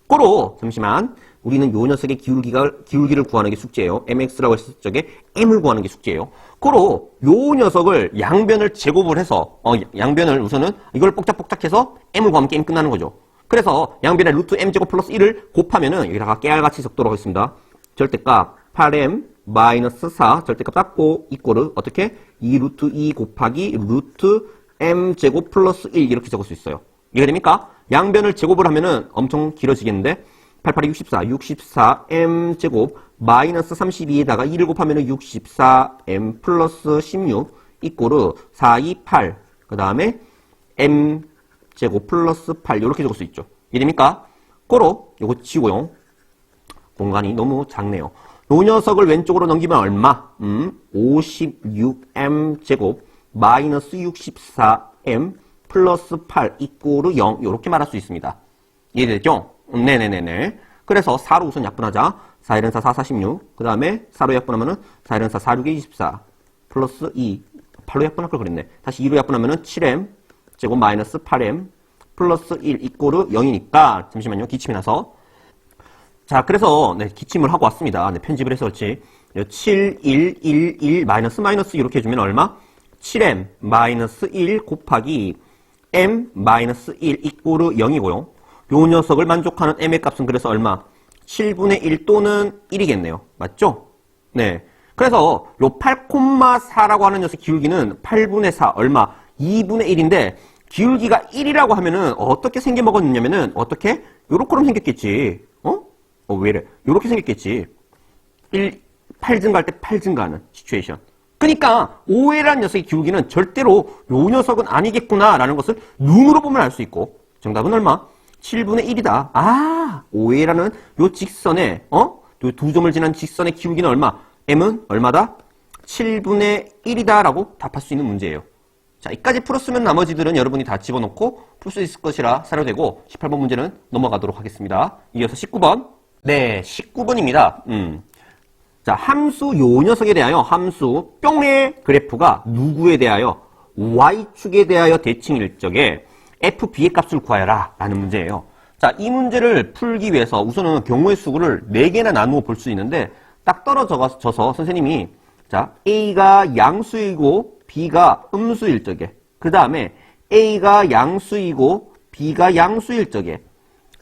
꼬로 잠시만. 우리는 요 녀석의 기울기를 구하는 게 숙제예요. mx라고 했을 적에 m을 구하는 게 숙제예요. 그로 요 녀석을 양변을 제곱을 해서 양변을 우선은 이걸 뽁짝뽁짝해서 m을 구하면 게임 끝나는 거죠. 그래서 양변에 루트 m제곱 플러스 1을 곱하면은 여기다가 깨알같이 적도록 하겠습니다. 절대값 8m 마이너스 4 절대값 닦고 이꼬르 어떻게? 2 루트 2 곱하기 루트 m제곱 플러스 1 이렇게 적을 수 있어요. 이해가 됩니까? 양변을 제곱을 하면은 엄청 길어지겠는데 88이 64 m제곱 마이너스 32에다가 2를 곱하면은 64m 플러스 16 이꼬르 4, 2, 8 그 다음에 m제곱 플러스 8 이렇게 적을 수 있죠. 이해됩니까? 꼬로 요거 치고요. 공간이 너무 작네요. 요 녀석을 왼쪽으로 넘기면 얼마? 56m제곱 마이너스 64m 플러스 8 이꼬르 0 이렇게 말할 수 있습니다. 이해됐죠? 네네네네. 그래서 4로 우선 약분하자. 4, 1은 4, 4, 46. 그 다음에 4로 약분하면은 4, 1은 4, 4, 6에 24. 플러스 2. 8로 약분할 걸 그랬네. 다시 2로 약분하면은 7m 제곱 마이너스 8m 플러스 1 이꼬르 0이니까 잠시만요. 기침이 나서. 자, 그래서 네, 기침을 하고 왔습니다. 네, 편집을 해서 그렇지. 7, 1, 1, 1 마이너스 이렇게 해주면 얼마? 7m 마이너스 1 곱하기 m 마이너스 1 이꼬르 0이고요. 요 녀석을 만족하는 m의 값은 그래서 얼마? 7분의 1 또는 1이겠네요. 맞죠? 네. 그래서 요 8,4라고 하는 녀석 기울기는 8분의 4 얼마? 2분의 1인데 기울기가 1이라고 하면은 어떻게 생겨먹었냐면은 어떻게? 요렇게럼 생겼겠지. 왜 이래? 요렇게 생겼겠지. 8 증가할 때 8 증가하는 시츄에이션. 그러니까 5A라는 녀석의 기울기는 절대로 요 녀석은 아니겠구나라는 것을 눈으로 보면 알 수 있고 정답은 얼마? 7분의 1이다. 5A라는 요 직선에 요 두 점을 지난 직선의 기울기는 얼마? m은 얼마다? 7분의 1이다 라고 답할 수 있는 문제예요. 자, 이까지 풀었으면 나머지들은 여러분이 다 집어넣고 풀 수 있을 것이라 사료되고 18번 문제는 넘어가도록 하겠습니다. 이어서 19번 네, 19번입니다. 자, 함수 요 녀석에 대하여 함수 뿅의 그래프가 누구에 대하여 y축에 대하여 대칭일 적에 fb의 값을 구하여라 라는 문제예요. 자, 이 문제를 풀기 위해서 우선은 경우의 수를 4개나 나누어 볼 수 있는데 딱 떨어져서 선생님이 자, a가 양수이고 b가 음수일 적에 그 다음에 a가 양수이고 b가 양수일 적에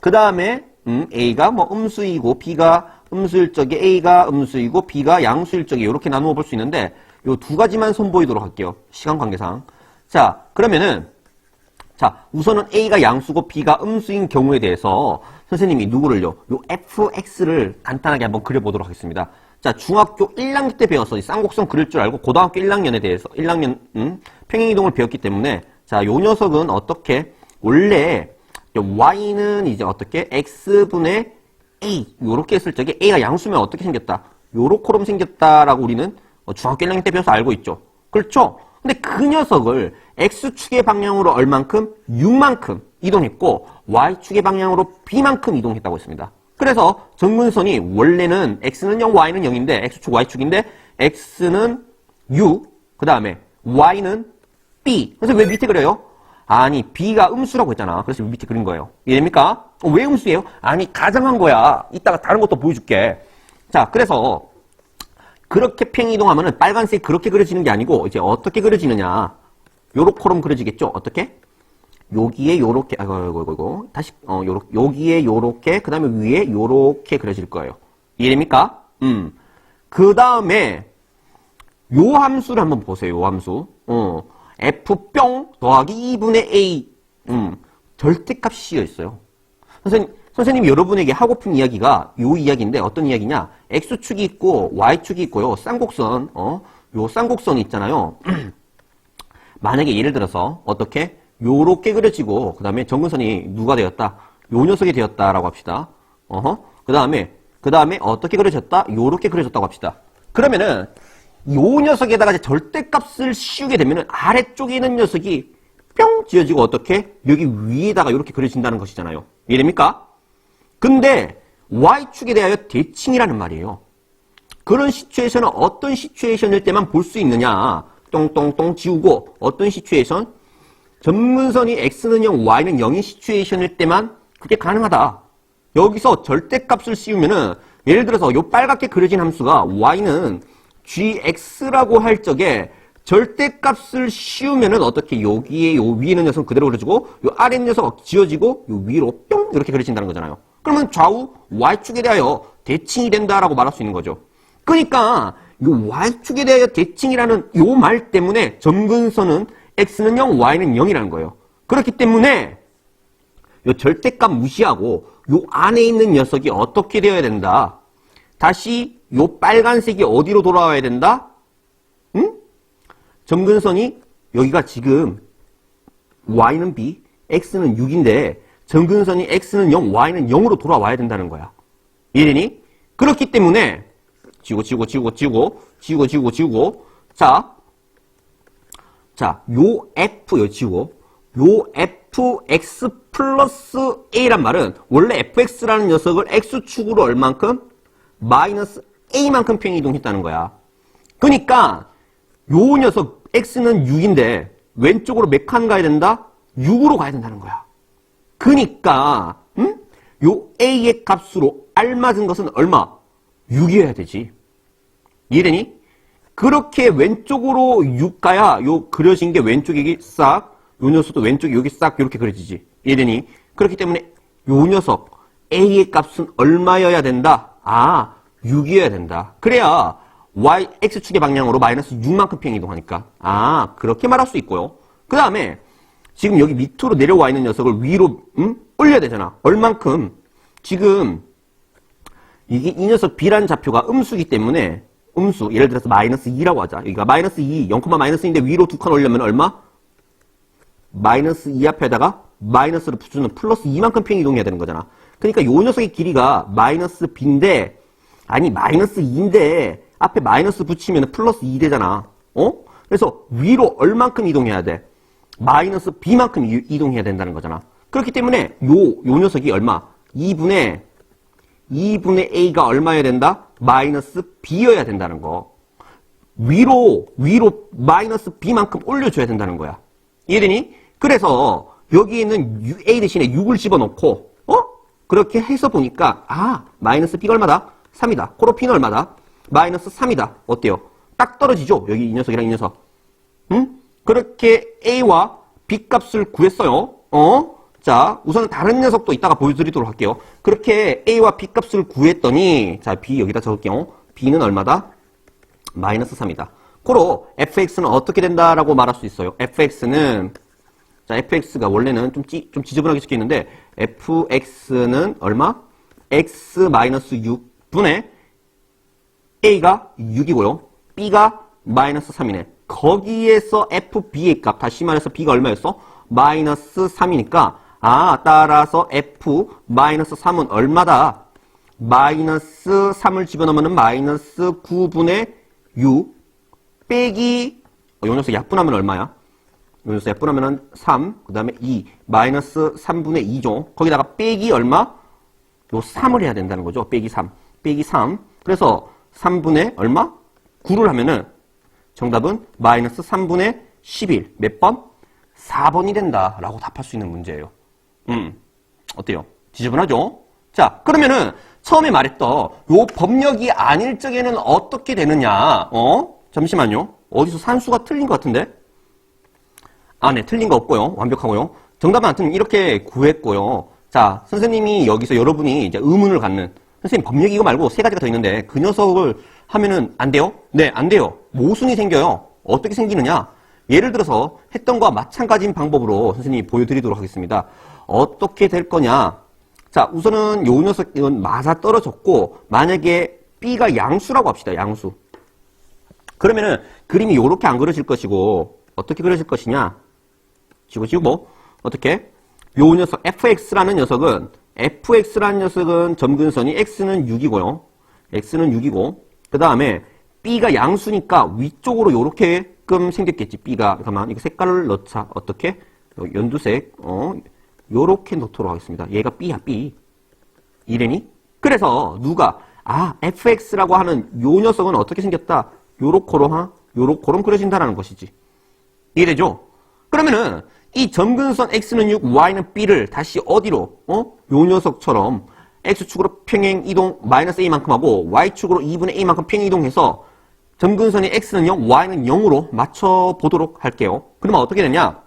그 다음에 a가 뭐 음수이고 b가 음수일 적에 a가 음수이고 b가 양수일 적에 이렇게 나누어 볼 수 있는데 요 두 가지만 선보이도록 할게요. 시간 관계상. 자, 그러면은 자, 우선은 a가 양수고 b가 음수인 경우에 대해서 선생님이 누구를요? 요 fx를 간단하게 한번 그려보도록 하겠습니다. 자, 중학교 1학년 때 배워서 쌍곡선 그릴 줄 알고 고등학교 1학년에 대해서 1학년 평행이동을 배웠기 때문에 자, 요 녀석은 어떻게 원래 y는 이제 어떻게 x분의 a 요렇게 했을 적에 a가 양수면 어떻게 생겼다? 요렇게럼 생겼다라고 우리는 중학교 1학년 때 배워서 알고 있죠. 그렇죠? 근데 그 녀석을 x축의 방향으로 얼만큼? 6만큼 이동했고 y축의 방향으로 b만큼 이동했다고 했습니다. 그래서 정근선이 원래는 x는 0, y는 0인데 x축, y축인데 x는 6, 그 다음에 y는 b. 그래서 왜 밑에 그려요? 아니 b가 음수라고 했잖아. 그래서 밑에 그린 거예요. 이해됩니까? 왜 음수예요? 아니 가정한 거야. 이따가 다른 것도 보여줄게. 자, 그래서 그렇게 평행이동하면은 빨간색 그렇게 그려지는 게 아니고 이제 어떻게 그려지느냐? 요렇게럼 그려지겠죠? 어떻게? 여기에 요렇게 아이고 다시 여기에 요렇게 그다음에 위에 요렇게 그려질 거예요. 이해됩니까? 그 다음에 요 함수를 한번 보세요. 요 함수. f 뿅 더하기 2분의 a 절대값 씌어 있어요. 선생님 여러분에게 하고픈 이야기가 요 이야기인데 어떤 이야기냐? x축이 있고 y축이 있고요. 쌍곡선 요 쌍곡선이 있잖아요. 만약에 예를 들어서 어떻게 요렇게 그려지고 그 다음에 정근선이 누가 되었다? 요 녀석이 되었다라고 합시다. 그 다음에 어떻게 그려졌다? 요렇게 그려졌다고 합시다. 그러면은 요 녀석에다가 이제 절대값을 씌우게 되면은 아래쪽에 있는 녀석이 뿅 지어지고 어떻게 여기 위에다가 이렇게 그려진다는 것이잖아요. 이해됩니까? 근데 y축에 대하여 대칭이라는 말이에요. 그런 시츄에이션은 어떤 시츄에이션일 때만 볼 수 있느냐? 똥똥똥 지우고 어떤 시츄에이션? 정근선이 x는 0, y는 0인 시츄에이션일 때만 그게 가능하다. 여기서 절대값을 씌우면은 예를 들어서 요 빨갛게 그려진 함수가 y는 gx라고 할 적에 절대값을 씌우면은 어떻게 여기에 요 위에 있는 녀석은 그대로 그려지고 요 아래 있는 녀석 지워지고 요 위로 뿅 이렇게 그려진다는 거잖아요. 그러면 좌우 y축에 대하여 대칭이 된다라고 말할 수 있는 거죠. 그러니까 요 y축에 대하여 대칭이라는 요 말 때문에 정근선은 x는 0, y는 0이라는 거예요. 그렇기 때문에 요 절대값 무시하고 요 안에 있는 녀석이 어떻게 되어야 된다? 다시 요 빨간색이 어디로 돌아와야 된다? 응? 정근선이 여기가 지금 y는 b, x는 6인데 정근선이 x는 0, y는 0으로 돌아와야 된다는 거야. 이해되니? 그렇기 때문에 지우고 자, 요 f 요 지우고 요 fx 플러스 a란 말은 원래 fx라는 녀석을 x축으로 얼만큼? 마이너스 a만큼 평행이동했다는 거야. 그러니까 요 녀석 x는 6인데 왼쪽으로 몇 칸 가야 된다? 6으로 가야 된다는 거야. 그러니까 요 a의 값으로 알맞은 것은 얼마? 6이어야 되지. 이해되니? 그렇게 왼쪽으로 6 가야 요 그려진 게 왼쪽이 싹, 요 녀석도 왼쪽이 여기 싹 이렇게 그려지지. 이해되니? 그렇기 때문에 요 녀석 a의 값은 얼마여야 된다? 6이어야 된다. 그래야 x축의 방향으로 마이너스 6만큼 평행이동하니까. 그렇게 말할 수 있고요. 그 다음에 지금 여기 밑으로 내려와 있는 녀석을 위로 올려야 되잖아. 얼만큼? 지금 이게 이 녀석 b라는 좌표가 음수이기 때문에 음수, 예를 들어서 마이너스 2라고 하자. 여기가 마이너스 2, 0, 마이너스인데 위로 2칸 올리면 얼마? 마이너스 2 앞에다가 마이너스를 붙여주는 플러스 2만큼 평행이동해야 되는 거잖아. 그러니까 요 녀석의 길이가 마이너스 b인데, 아니 마이너스 2인데 앞에 마이너스 붙이면 플러스 2 되잖아. 그래서 위로 얼만큼 이동해야 돼? 마이너스 b만큼 이동해야 된다는 거잖아. 그렇기 때문에 요 녀석이 얼마? 2분의 2분의 a가 얼마여야 된다? 마이너스 b여야 된다는 거. 위로 마이너스 b만큼 올려줘야 된다는 거야. 이해되니? 그래서 여기 있는 a 대신에 6을 집어넣고 그렇게 해서 보니까 마이너스 b가 얼마다? 3이다. 코로 p는 얼마다? 마이너스 3이다. 어때요? 딱 떨어지죠? 여기 이 녀석이랑 이 녀석. 응? 그렇게 a와 b 값을 구했어요. 자, 우선 다른 녀석도 이따가 보여드리도록 할게요. 그렇게 a와 b 값을 구했더니, 자, b 여기다 적을게요. b는 얼마다? 마이너스 3이다. 고로 fx는 어떻게 된다라고 말할 수 있어요. fx는, 자, fx가 원래는 좀 지저분하게 적혀 있는데, fx는 얼마? x 마이너스 6분의 a가 6이고요. b가 마이너스 3이네. 거기에서 fb의 값, 다시 말해서 b가 얼마였어? 마이너스 3이니까, 따라서 f 마이너스 3은 얼마다? 마이너스 3을 집어넣으면 마이너스 9분의 6 빼기, 요 녀석 약분하면 얼마야? 요 녀석 약분하면 3, 그 다음에 2, 마이너스 3분의 2죠. 거기다가 빼기 얼마? 요 3을 해야 된다는 거죠. 빼기 3. 빼기 3. 그래서 3분의 얼마? 9를 하면은 정답은 마이너스 3분의 11. 몇 번? 4번이 된다라고 답할 수 있는 문제예요. 어때요? 지저분하죠? 자, 그러면은 처음에 말했던 요 법력이 아닐 적에는 어떻게 되느냐? 잠시만요. 어디서 산수가 틀린 것 같은데? 네, 틀린 거 없고요. 완벽하고요. 정답은 아무튼 이렇게 구했고요. 자, 선생님이 여기서 여러분이 이제 의문을 갖는, 선생님 법력 이거 말고 세 가지가 더 있는데 그 녀석을 하면은 안 돼요? 네, 안 돼요. 모순이 생겨요. 어떻게 생기느냐? 예를 들어서 했던 거와 마찬가지인 방법으로 선생님이 보여드리도록 하겠습니다. 어떻게 될 거냐? 자, 우선은 요 녀석은 맞아 떨어졌고, 만약에 B가 양수라고 합시다. 양수. 그러면은 그림이 요렇게 안 그려질 것이고, 어떻게 그려질 것이냐? 지우고, 어떻게? 요 녀석, fx라는 녀석은 점근선이 x는 6이고요. x는 6이고, 그 다음에 B가 양수니까 위쪽으로 요렇게끔 생겼겠지. B가, 잠깐만, 이거 색깔을 넣자. 어떻게? 연두색, 요렇게 넣도록 하겠습니다. 얘가 B야, B. 이래니? 그래서 누가 fx라고 하는 요 녀석은 어떻게 생겼다? 요렇게럼 그려진다라는 것이지. 이해되죠? 그러면은 이 점근선 x는 6, y는 b를 다시 어디로? 요 녀석처럼 x축으로 평행 이동 마이너스 a만큼 하고 y축으로 2분의 a만큼 평행 이동해서 점근선이 x는 0, y는 0으로 맞춰보도록 할게요. 그러면 어떻게 되냐?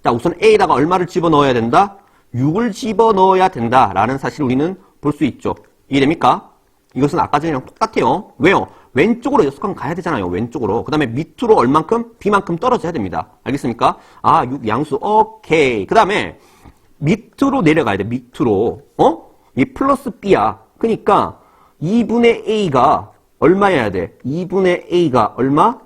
자, 우선 a에다가 얼마를 집어넣어야 된다? 6을 집어넣어야 된다라는 사실을 우리는 볼 수 있죠. 이해됩니까? 이것은 아까 전이랑 똑같아요. 왜요? 왼쪽으로 녀석은 가야 되잖아요. 왼쪽으로. 그 다음에 밑으로 얼만큼? b만큼 떨어져야 됩니다. 알겠습니까? 6 양수. 오케이. 그 다음에 밑으로 내려가야 돼. 밑으로. 이 플러스 b야. 그러니까 2분의 a가 얼마여야 돼? 2분의 a가 얼마?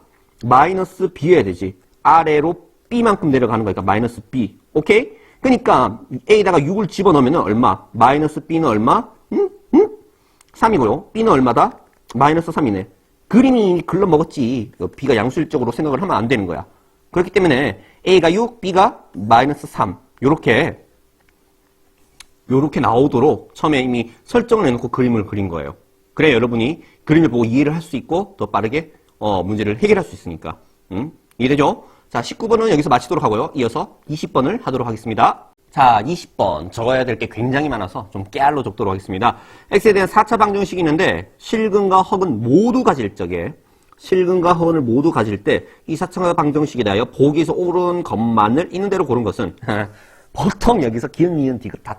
마이너스 b여야 되지. 아래로 b만큼 내려가는 거니까 마이너스 b. 오케이? 그러니까 a에다가 6을 집어넣으면 얼마? 마이너스 b는 얼마? 3이고요. b는 얼마다? 마이너스 3이네. 그림이 글러먹었지. b가 양수일적으로 생각을 하면 안 되는 거야. 그렇기 때문에 a가 6, b가 마이너스 3. 요렇게 나오도록 처음에 이미 설정을 해놓고 그림을 그린 거예요. 그래야 여러분이 그림을 보고 이해를 할 수 있고 더 빠르게 문제를 해결할 수 있으니까. 이해되죠? 자, 19번은 여기서 마치도록 하고요. 이어서 20번을 하도록 하겠습니다. 자, 20번. 적어야 될 게 굉장히 많아서 좀 깨알로 적도록 하겠습니다. x에 대한 4차 방정식이 있는데 실근과 허근 모두 가질 적에 실근과 허근을 모두 가질 때 이 4차 방정식에 대하여 보기에서 옳은 것만을 있는 대로 고른 것은 보통 여기서 기억, 니은, 디귿 다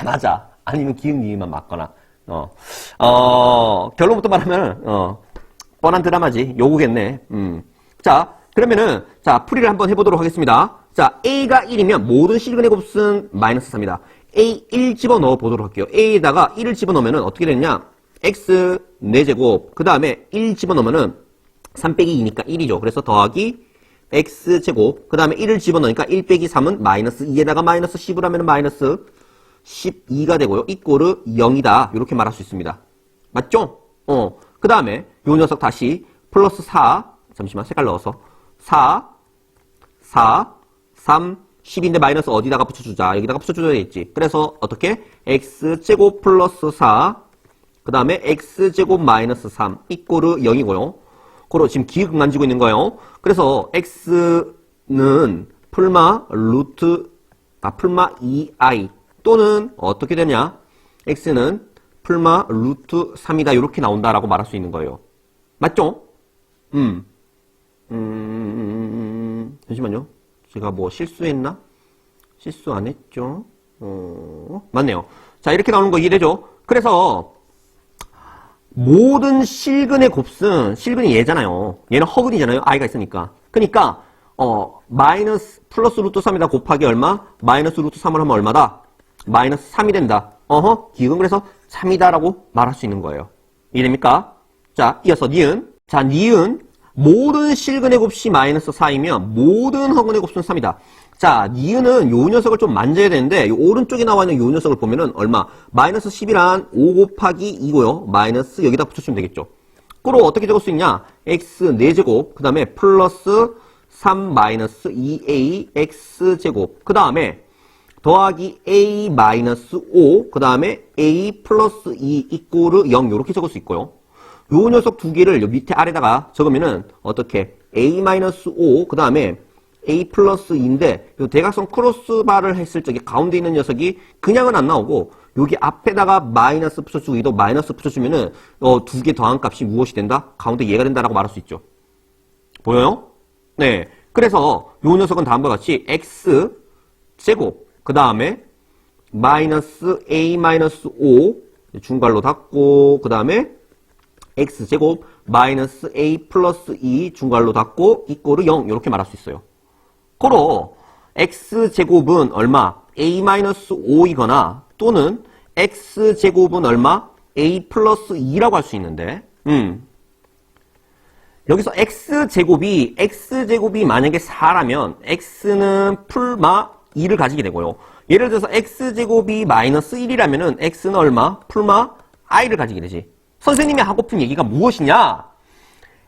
맞아. 아니면 기억, 니은만 맞거나 결론부터 말하면 뻔한 드라마지. 요거겠네. 자, 그러면은 자, 풀이를 한번 해보도록 하겠습니다. 자, a가 1이면 모든 실근의 곱은 마이너스 3이다. a 1 집어넣어 보도록 할게요. a에다가 1을 집어넣으면 어떻게 되느냐? x 4제곱 그 다음에 1 집어넣으면은 3 빼기 2니까 1이죠. 그래서 더하기 x제곱 그 다음에 1을 집어넣으니까 1 빼기 3은 마이너스 2에다가 마이너스 10을 하면 마이너스 12가 되고요. 이꼬르 0이다. 이렇게 말할 수 있습니다. 맞죠? 그 다음에 요 녀석 다시 플러스 4 잠시만 색깔 넣어서 4, 3, 10인데 마이너스 어디다가 붙여주자. 여기다가 붙여줘야겠지. 그래서 어떻게? x제곱 플러스 4, 그 다음에 x제곱 마이너스 3 이꼬르 0이고요. 그로 지금 기억을 만지고 있는 거예요. 그래서 x는 풀마 2i 또는 어떻게 되냐? x는 풀마 루트 3이다. 이렇게 나온다라고 말할 수 있는 거예요. 맞죠? 잠시만요. 제가 뭐 실수했나? 실수 안 했죠? 맞네요. 자, 이렇게 나오는 거 이해되죠? 그래서 모든 실근의 곱은 실근이 얘잖아요. 얘는 허근이잖아요. i가 있으니까. 그러니까 마이너스 플러스 루트 3에다 곱하기 얼마? 마이너스 루트 3을 하면 얼마다? 마이너스 3이 된다. 기억은 그래서 3이다라고 말할 수 있는 거예요. 이해됩니까? 자, 이어서 니은. 자, 니은. 모든 실근의 곱이 마이너스 4이면 모든 허근의 곱수는 3이다. 자, 니은은 요 녀석을 좀 만져야 되는데 요 오른쪽에 나와 있는 요 녀석을 보면은 얼마? 마이너스 10이란 5 곱하기 2고요. 마이너스 여기다 붙여주면 되겠죠. 그럼 어떻게 적을 수 있냐? x 4제곱, 그 다음에 플러스 3 마이너스 2a x제곱, 그 다음에 더하기 a 마이너스 5, 그 다음에 a 플러스 2 이꼬르 0 이렇게 적을 수 있고요. 요 녀석 두 개를 요 밑에 아래다가 적으면은 어떻게? a 마이너스 5, 그 다음에 a 플러스 2인데 요 대각선 크로스바를 했을 적에 가운데 있는 녀석이 그냥은 안 나오고 여기 앞에다가 마이너스 붙여주고 이도 마이너스 붙여주면은 두 개 더한 값이 무엇이 된다? 가운데 얘가 된다라고 말할 수 있죠. 보여요? 네. 그래서 요 녀석은 다음과 같이 x 제곱, 그 다음에 마이너스 a 마이너스 5 중괄로 닫고, 그 다음에 x제곱 마이너스 a 플러스 2 중괄로 닫고 이꼬르 0 이렇게 말할 수 있어요. 고로 x제곱은 얼마? a 마이너스 5이거나 또는 x제곱은 얼마? a 플러스 2라고 할 수 있는데 여기서 x제곱이 만약에 4라면 x는 풀마 2를 가지게 되고요. 예를 들어서 x제곱이 마이너스 1이라면은 x는 얼마? 풀마 i를 가지게 되지. 선생님이 하고픈 얘기가 무엇이냐?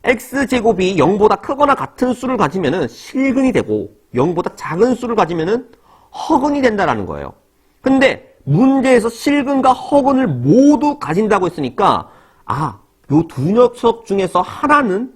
x제곱이 0보다 크거나 같은 수를 가지면은 실근이 되고 0보다 작은 수를 가지면은 허근이 된다라는 거예요. 근데 문제에서 실근과 허근을 모두 가진다고 했으니까 요 두 녀석 중에서 하나는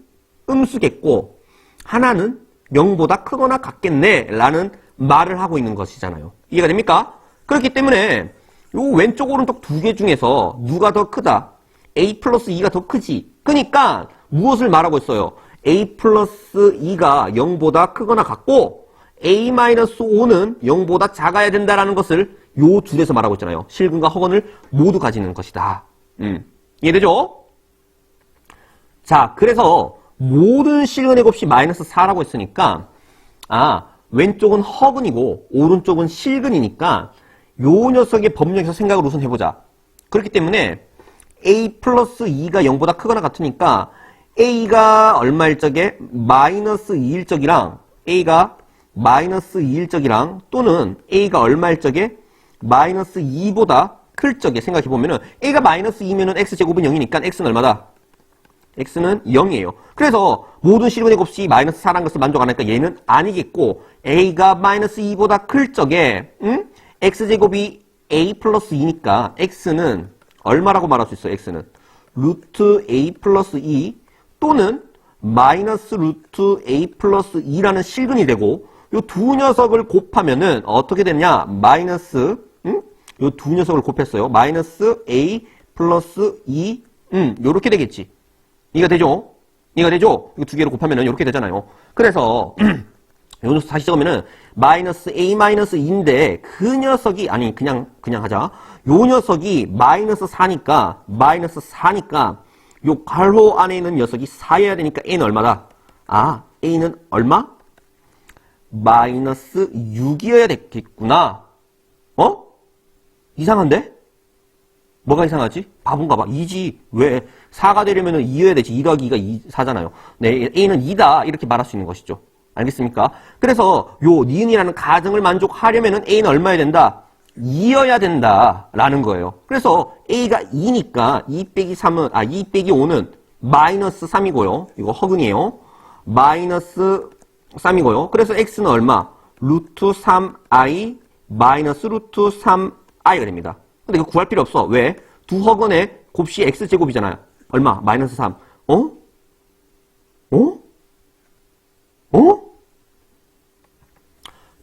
음수겠고 하나는 0보다 크거나 같겠네 라는 말을 하고 있는 것이잖아요. 이해가 됩니까? 그렇기 때문에 요 왼쪽 오른쪽 두 개 중에서 누가 더 크다? a 플러스 2가 더 크지. 그러니까 무엇을 말하고 있어요? a 플러스 2가 0보다 크거나 같고 a 마이너스 5는 0보다 작아야 된다라는 것을 요 둘에서 말하고 있잖아요. 실근과 허근을 모두 가지는 것이다. 이해되죠? 자, 그래서 모든 실근의 곱이 마이너스 4라고 했으니까 왼쪽은 허근이고 오른쪽은 실근이니까 요 녀석의 법령에서 생각을 우선 해보자. 그렇기 때문에 a 플러스 2가 0보다 크거나 같으니까 a가 얼마일 적에 마이너스 2일 적이랑 a가 마이너스 2일 적이랑 또는 a가 얼마일 적에 마이너스 2보다 클 적에 생각해보면은 a가 마이너스 2면은 x제곱은 0이니까 x는 얼마다? x는 0이에요. 그래서 모든 실근의 곱이 마이너스 4라는 것을 만족 안 하니까 얘는 아니겠고 a가 마이너스 2보다 클 적에 x제곱이 a 플러스 2니까 x는 얼마라고 말할 수 있어요? x는 루트 a 플러스 2 또는 마이너스 루트 a 플러스 2라는 실근이 되고 요 두 녀석을 곱하면은 어떻게 되냐? 마이너스 요 두 녀석을 곱했어요. 마이너스 a 플러스 2 요렇게 되겠지. 이해가 되죠? 이해가 되죠? 이거 두 개를 곱하면은 요렇게 되잖아요. 그래서 요 녀석 다시 적으면은 마이너스 a 마이너스 2인데 그 녀석이 그냥 하자. 요 녀석이 마이너스 4니까 요 괄호 안에 있는 녀석이 4여야 되니까 a는 얼마다? a는 얼마? 마이너스 6이어야 되겠구나. 이상한데? 뭐가 이상하지? 바본가 봐. 2지. 왜? 4가 되려면 2여야 되지. 2 더하기 2가 4잖아요. 네, a는 2다. 이렇게 말할 수 있는 것이죠. 알겠습니까? 그래서 요 니은이라는 가정을 만족하려면 a는 얼마여야 된다? 2여야 된다. 라는 거예요. 그래서 a가 2니까 2 빼기 5는 마이너스 3이고요. 이거 허근이에요. 마이너스 3이고요. 그래서 x는 얼마? 루트 3i 마이너스 루트 3i가 됩니다. 근데 이거 구할 필요 없어. 왜? 두 허근의 곱씨 x제곱이잖아요. 얼마? 마이너스 3. 어?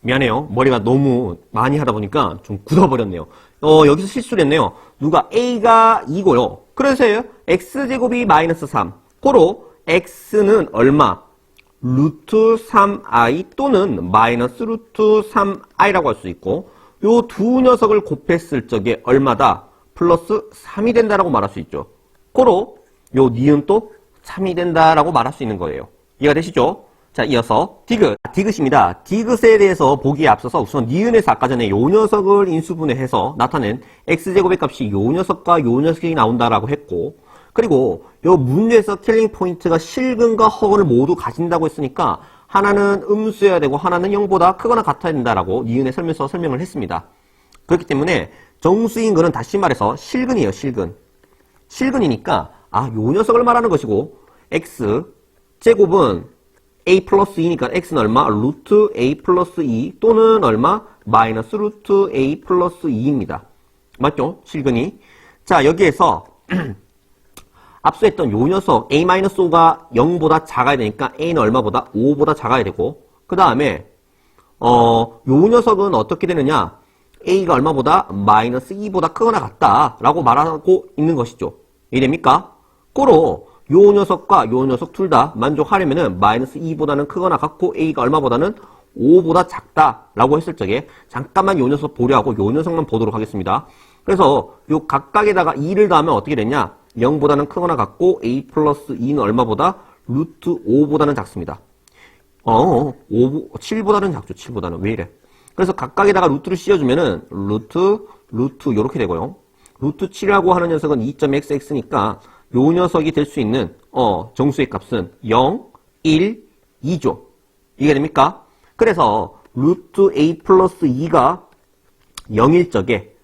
미안해요. 머리가 너무 많이 하다 보니까 좀 굳어버렸네요. 여기서 실수를 했네요. 누가 a가 2고요. 그래서 x제곱이 마이너스 3. 고로 x는 얼마? 루트 3i 또는 마이너스 루트 3i라고 할 수 있고 요 두 녀석을 곱했을 적에 얼마다? 플러스 3이 된다라고 말할 수 있죠. 고로 요 니은 또 3이 된다라고 말할 수 있는 거예요. 이해가 되시죠? 자, 이어서 디귿. 디귿입니다. 디귿에 대해서 보기에 앞서서 우선 니은에서 아까 전에 요 녀석을 인수분해해서 나타낸 x제곱의 값이 요 녀석과 요 녀석이 나온다라고 했고 그리고 요 문제에서 킬링 포인트가 실근과 허근을 모두 가진다고 했으니까 하나는 음수여야 되고 하나는 0보다 크거나 같아야 된다라고 니은에 설명서 설명을 했습니다. 그렇기 때문에 정수인 거는 다시 말해서 실근이에요. 실근. 실근이니까 요 녀석을 말하는 것이고 x 제곱은 a 플러스 2니까 x는 얼마? 루트 a 플러스 2 또는 얼마? 마이너스 루트 a 플러스 2입니다. 맞죠? 실근이. 자, 여기에서 앞서 했던 요 녀석 a-5가 0보다 작아야 되니까 a는 얼마보다? 5보다 작아야 되고 그 다음에 요 녀석은 어떻게 되느냐? a가 얼마보다? 마이너스 2보다 크거나 같다라고 말하고 있는 것이죠. 이해됩니까? 고로 요 녀석과 요 녀석 둘 다 만족하려면은 마이너스 2보다는 크거나 같고 a가 얼마보다는 5보다 작다라고 했을 적에 잠깐만 요 녀석 보려 하고 요 녀석만 보도록 하겠습니다. 그래서 요 각각에다가 2를 더하면 어떻게 됐냐? 0보다는 크거나 같고 a 플러스 2는 얼마보다? 루트 5보다는 작습니다. 7보다는 작죠. 7보다는. 왜 이래? 그래서 각각에다가 루트를 씌워주면은 루트 요렇게 되고요. 루트 7이라고 하는 녀석은 2.xx니까 요 녀석이 될 수 있는 정수의 값은 0, 1, 2죠. 이게 됩니까? 그래서 루트 a 플러스 2가 0일 적에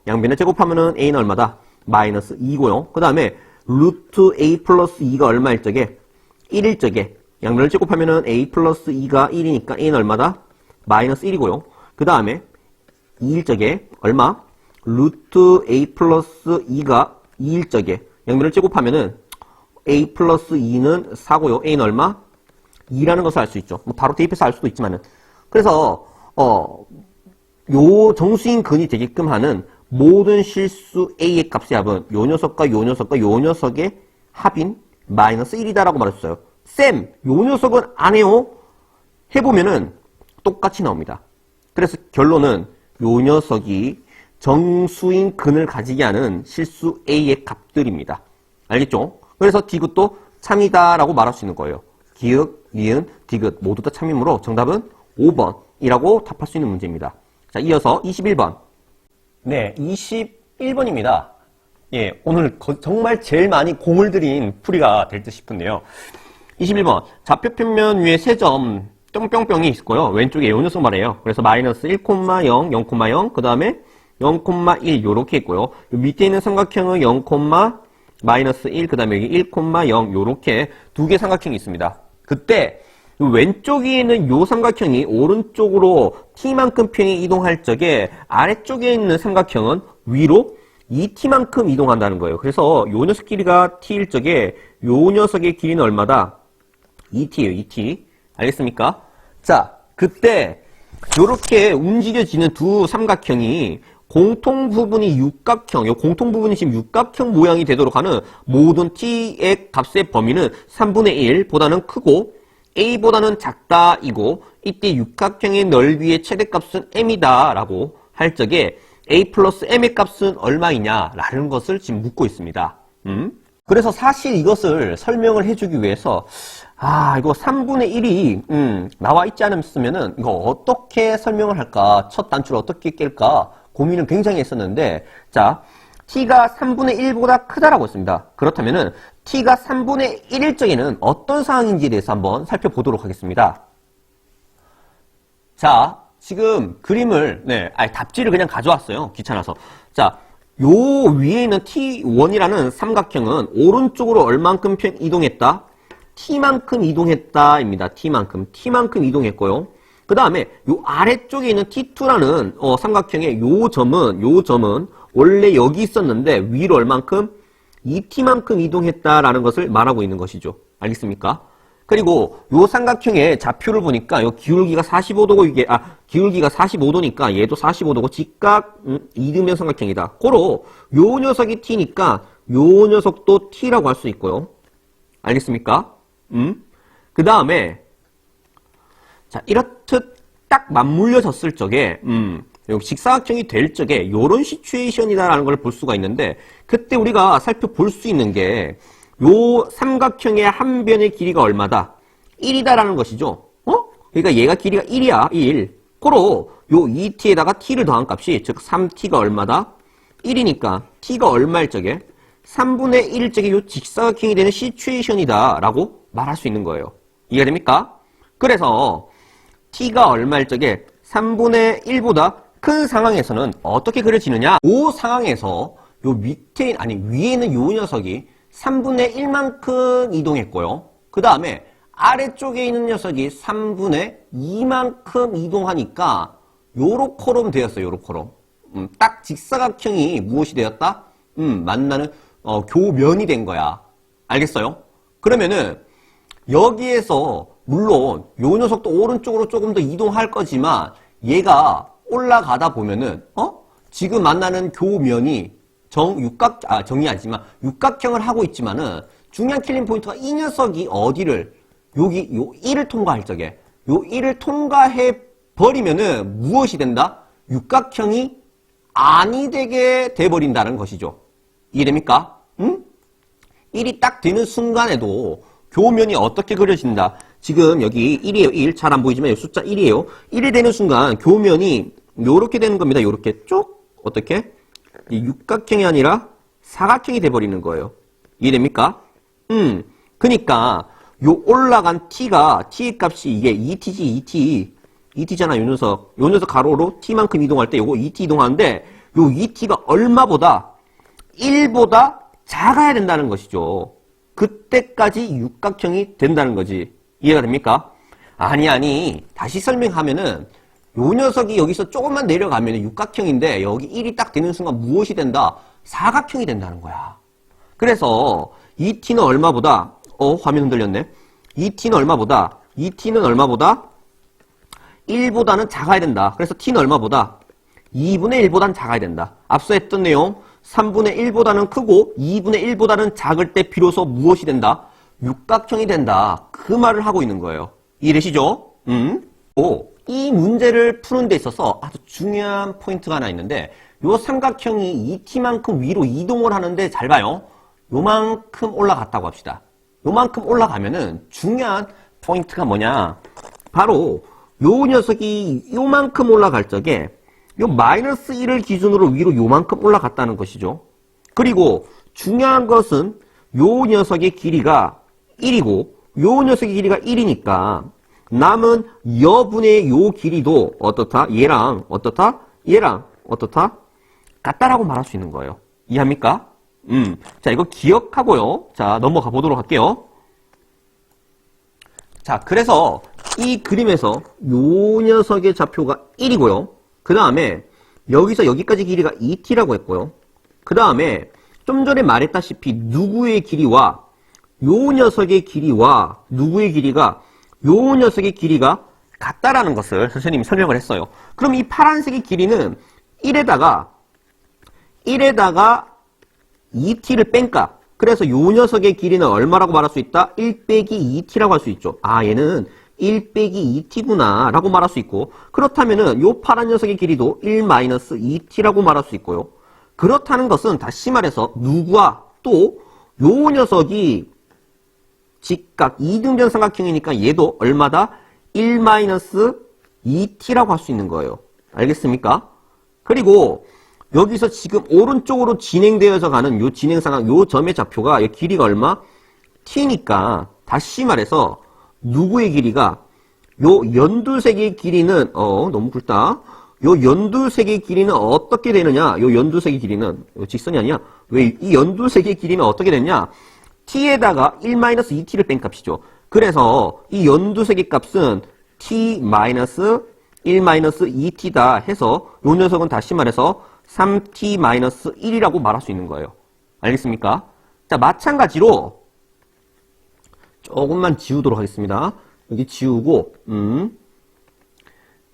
양변에 제곱하면은 a는 얼마다? 마이너스 2고요. 그 다음에 루트 a 플러스 2가 얼마일 적에? 1일 적에 양변을 제곱하면은 a 플러스 2가 1이니까 a는 얼마다? 마이너스 1이고요. 그 다음에 2일 적에 얼마? 루트 a 플러스 2가 2일 적에 양변을 제곱하면은 a 플러스 2는 4고요. a는 얼마? 2라는 것을 알 수 있죠. 뭐 바로 대입해서 알 수도 있지만은. 그래서 요 정수인 근이 되게끔 하는 모든 실수 a의 값의 합은 요 녀석과 요 녀석과 요 녀석의 합인 마이너스 1이다라고 말했어요. 쌤, 요 녀석은 안 해요? 해보면은 똑같이 나옵니다. 그래서 결론은 요 녀석이 정수인 근을 가지게 하는 실수 a의 값들입니다. 알겠죠? 그래서 디귿도 참이다라고 말할 수 있는 거예요. 기역, 니은, 디귿 모두 다 참이므로 정답은 5번이라고 답할 수 있는 문제입니다. 자, 이어서 21번. 네, 21번입니다. 예, 오늘 정말 제일 많이 공을 들인 풀이가 될 듯 싶은데요. 21번. 좌표 평면 위에 세 점 뿅뿅뿅이 있고요. 왼쪽에 요 녀석 말이에요. 그래서 마이너스 1,0, 0,0, 그 다음에 0,1 요렇게 있고요. 요 밑에 있는 삼각형은 0, 마이너스 1, 그 다음에 여기 1,0 요렇게 두 개 삼각형이 있습니다. 그때 왼쪽에 있는 요 삼각형이 오른쪽으로 t만큼 편이 이동할 적에 아래쪽에 있는 삼각형은 위로 2t만큼 이동한다는 거예요. 그래서 요 녀석 길이가 t일 적에 요 녀석의 길이는 얼마다? 2t예요. 2t. 알겠습니까? 자, 그때 요렇게 움직여지는 두 삼각형이 공통 부분이 육각형, 요 공통 부분이 지금 육각형 모양이 되도록 하는 모든 t의 값의 범위는 3분의 1보다는 크고 a보다는 작다이고 이때 육각형의 넓이의 최대값은 m이다 라고 할 적에 a 플러스 m의 값은 얼마이냐 라는 것을 지금 묻고 있습니다. 그래서 사실 이것을 설명을 해주기 위해서 이거 3분의 1이 나와 있지 않았으면은 이거 어떻게 설명을 할까, 첫 단추를 어떻게 깰까 고민을 굉장히 했었는데, 자, t가 3분의 1보다 크다라고 했습니다. 그렇다면은 t가 3분의 1일 적에는 어떤 상황인지에 대해서 한번 살펴보도록 하겠습니다. 자, 지금 그림을 답지를 그냥 가져왔어요. 귀찮아서. 자, 요 위에 있는 t1이라는 삼각형은 오른쪽으로 얼만큼 이동했다? t만큼 이동했다입니다. t만큼 이동했고요. 그 다음에 요 아래쪽에 있는 T2라는 삼각형의 요 점은 원래 여기 있었는데 위로 얼만큼? 2t만큼 이동했다라는 것을 말하고 있는 것이죠. 알겠습니까? 그리고 요 삼각형의 좌표를 보니까 요 기울기가 45도고 기울기가 45도니까 얘도 45도고 직각 이등변 삼각형이다. 고로 요 녀석이 t니까 요 녀석도 t라고 할 수 있고요. 알겠습니까? 그 다음에 자 이렇듯 딱 맞물려졌을 적에 직사각형이 될 적에 요런 시츄에이션이다라는 걸 볼 수가 있는데 그때 우리가 살펴볼 수 있는 게 요 삼각형의 한 변의 길이가 얼마다? 1이다라는 것이죠. 그러니까 얘가 길이가 1이야. 1. 고로 요 2t에다가 t를 더한 값이 즉 3t가 얼마다? 1이니까 t가 얼마일 적에? 3분의 1일 적에 요 직사각형이 되는 시츄에이션이다 라고 말할 수 있는 거예요. 이해가 됩니까? 그래서 t가 얼마일 적에 3분의 1보다 큰 상황에서는 어떻게 그려지느냐? 그 상황에서 요 밑에 위에 있는 요 녀석이 3분의 1만큼 이동했고요. 그 다음에 아래쪽에 있는 녀석이 3분의 2만큼 이동하니까 요렇게럼 되었어요. 요렇게럼. 딱 직사각형이 무엇이 되었다? 만나는 교면이 된 거야. 알겠어요? 그러면은 여기에서 물론 요 녀석도 오른쪽으로 조금 더 이동할 거지만 얘가 올라가다 보면은 지금 만나는 교면이 정의하지만 육각형을 하고 있지만은 중요한 킬링 포인트가 이 녀석이 어디를 여기 요 1을 통과할 적에 요 1을 통과해 버리면은 무엇이 된다? 육각형이 아니 되게 돼 버린다는 것이죠. 이해됩니까? 1이 딱 되는 순간에도 교면이 어떻게 그려진다? 지금 여기 1이에요. 1. 잘 안 보이지만 여기 숫자 1이에요. 1이 되는 순간 교면이 요렇게 되는 겁니다. 요렇게 쭉 어떻게? 육각형이 아니라 사각형이 돼버리는 거예요. 이해됩니까? 그니까 요 올라간 t가 t의 값이 이게 2t지 2t잖아. 요 녀석 가로로 t만큼 이동할 때 요거 2t 이동하는데 요 2t가 얼마보다 1보다 작아야 된다는 것이죠. 그때까지 육각형이 된다는 거지. 이해가 됩니까? 아니 다시 설명하면은 요 녀석이 여기서 조금만 내려가면 육각형인데 여기 1이 딱 되는 순간 무엇이 된다? 사각형이 된다는 거야. 그래서 2t는 얼마보다 화면 흔들렸네. 2t는 얼마보다 1보다는 작아야 된다. 그래서 t는 얼마보다 2분의 1보다는 작아야 된다. 앞서 했던 내용 3분의 1보다는 크고 2분의 1보다는 작을 때 비로소 무엇이 된다? 육각형이 된다. 그 말을 하고 있는 거예요. 이해되시죠? 이 문제를 푸는 데 있어서 아주 중요한 포인트가 하나 있는데 요 삼각형이 2t만큼 위로 이동을 하는데 잘 봐요. 요만큼 올라갔다고 합시다. 요만큼 올라가면은 중요한 포인트가 뭐냐? 바로 요 녀석이 요만큼 올라갈 적에 요 마이너스 1을 기준으로 위로 요만큼 올라갔다는 것이죠. 그리고 중요한 것은 요 녀석의 길이가 1이고 요 녀석의 길이가 1이니까 남은 여분의 요 길이도 어떻다? 얘랑 어떻다? 같다라고 말할 수 있는 거예요. 이해합니까? 자, 이거 기억하고요. 자, 넘어가 보도록 할게요. 자, 그래서 이 그림에서 요 녀석의 좌표가 1이고요. 그 다음에 여기서 여기까지 길이가 2t라고 했고요. 그 다음에 좀 전에 말했다시피 누구의 길이와 요 녀석의 길이와 누구의 길이가 요 녀석의 길이가 같다라는 것을 선생님이 설명을 했어요. 그럼 이 파란색의 길이는 1에다가 2t를 뺀 값. 그래서 요 녀석의 길이는 얼마라고 말할 수 있다? 1 빼기 2t라고 할 수 있죠. 아, 얘는 1 빼기 2t구나 라고 말할 수 있고, 그렇다면은 요 파란 녀석의 길이도 1 마이너스 2t라고 말할 수 있고요. 그렇다는 것은 다시 말해서 누구와 또 요 녀석이 직각 이등변 삼각형이니까 얘도 얼마다? 1 마이너스 2t라고 할 수 있는 거예요. 알겠습니까? 그리고 여기서 지금 오른쪽으로 진행되어져 가는 요 진행상황, 요 점의 좌표가 길이가 얼마? t니까 다시 말해서 누구의 길이가 요 연두색의 길이는 너무 굵다. 요 연두색의 길이는 어떻게 되느냐? 요 연두색의 길이는 요 직선이 아니야. 왜 이 연두색의 길이는 어떻게 되냐? t에다가 1-2t를 뺀 값이죠. 그래서 이 연두색의 값은 t-1-2t다 해서 요 녀석은 다시 말해서 3t-1이라고 말할 수 있는 거예요. 알겠습니까? 자, 마찬가지로 조금만 지우도록 하겠습니다. 여기 지우고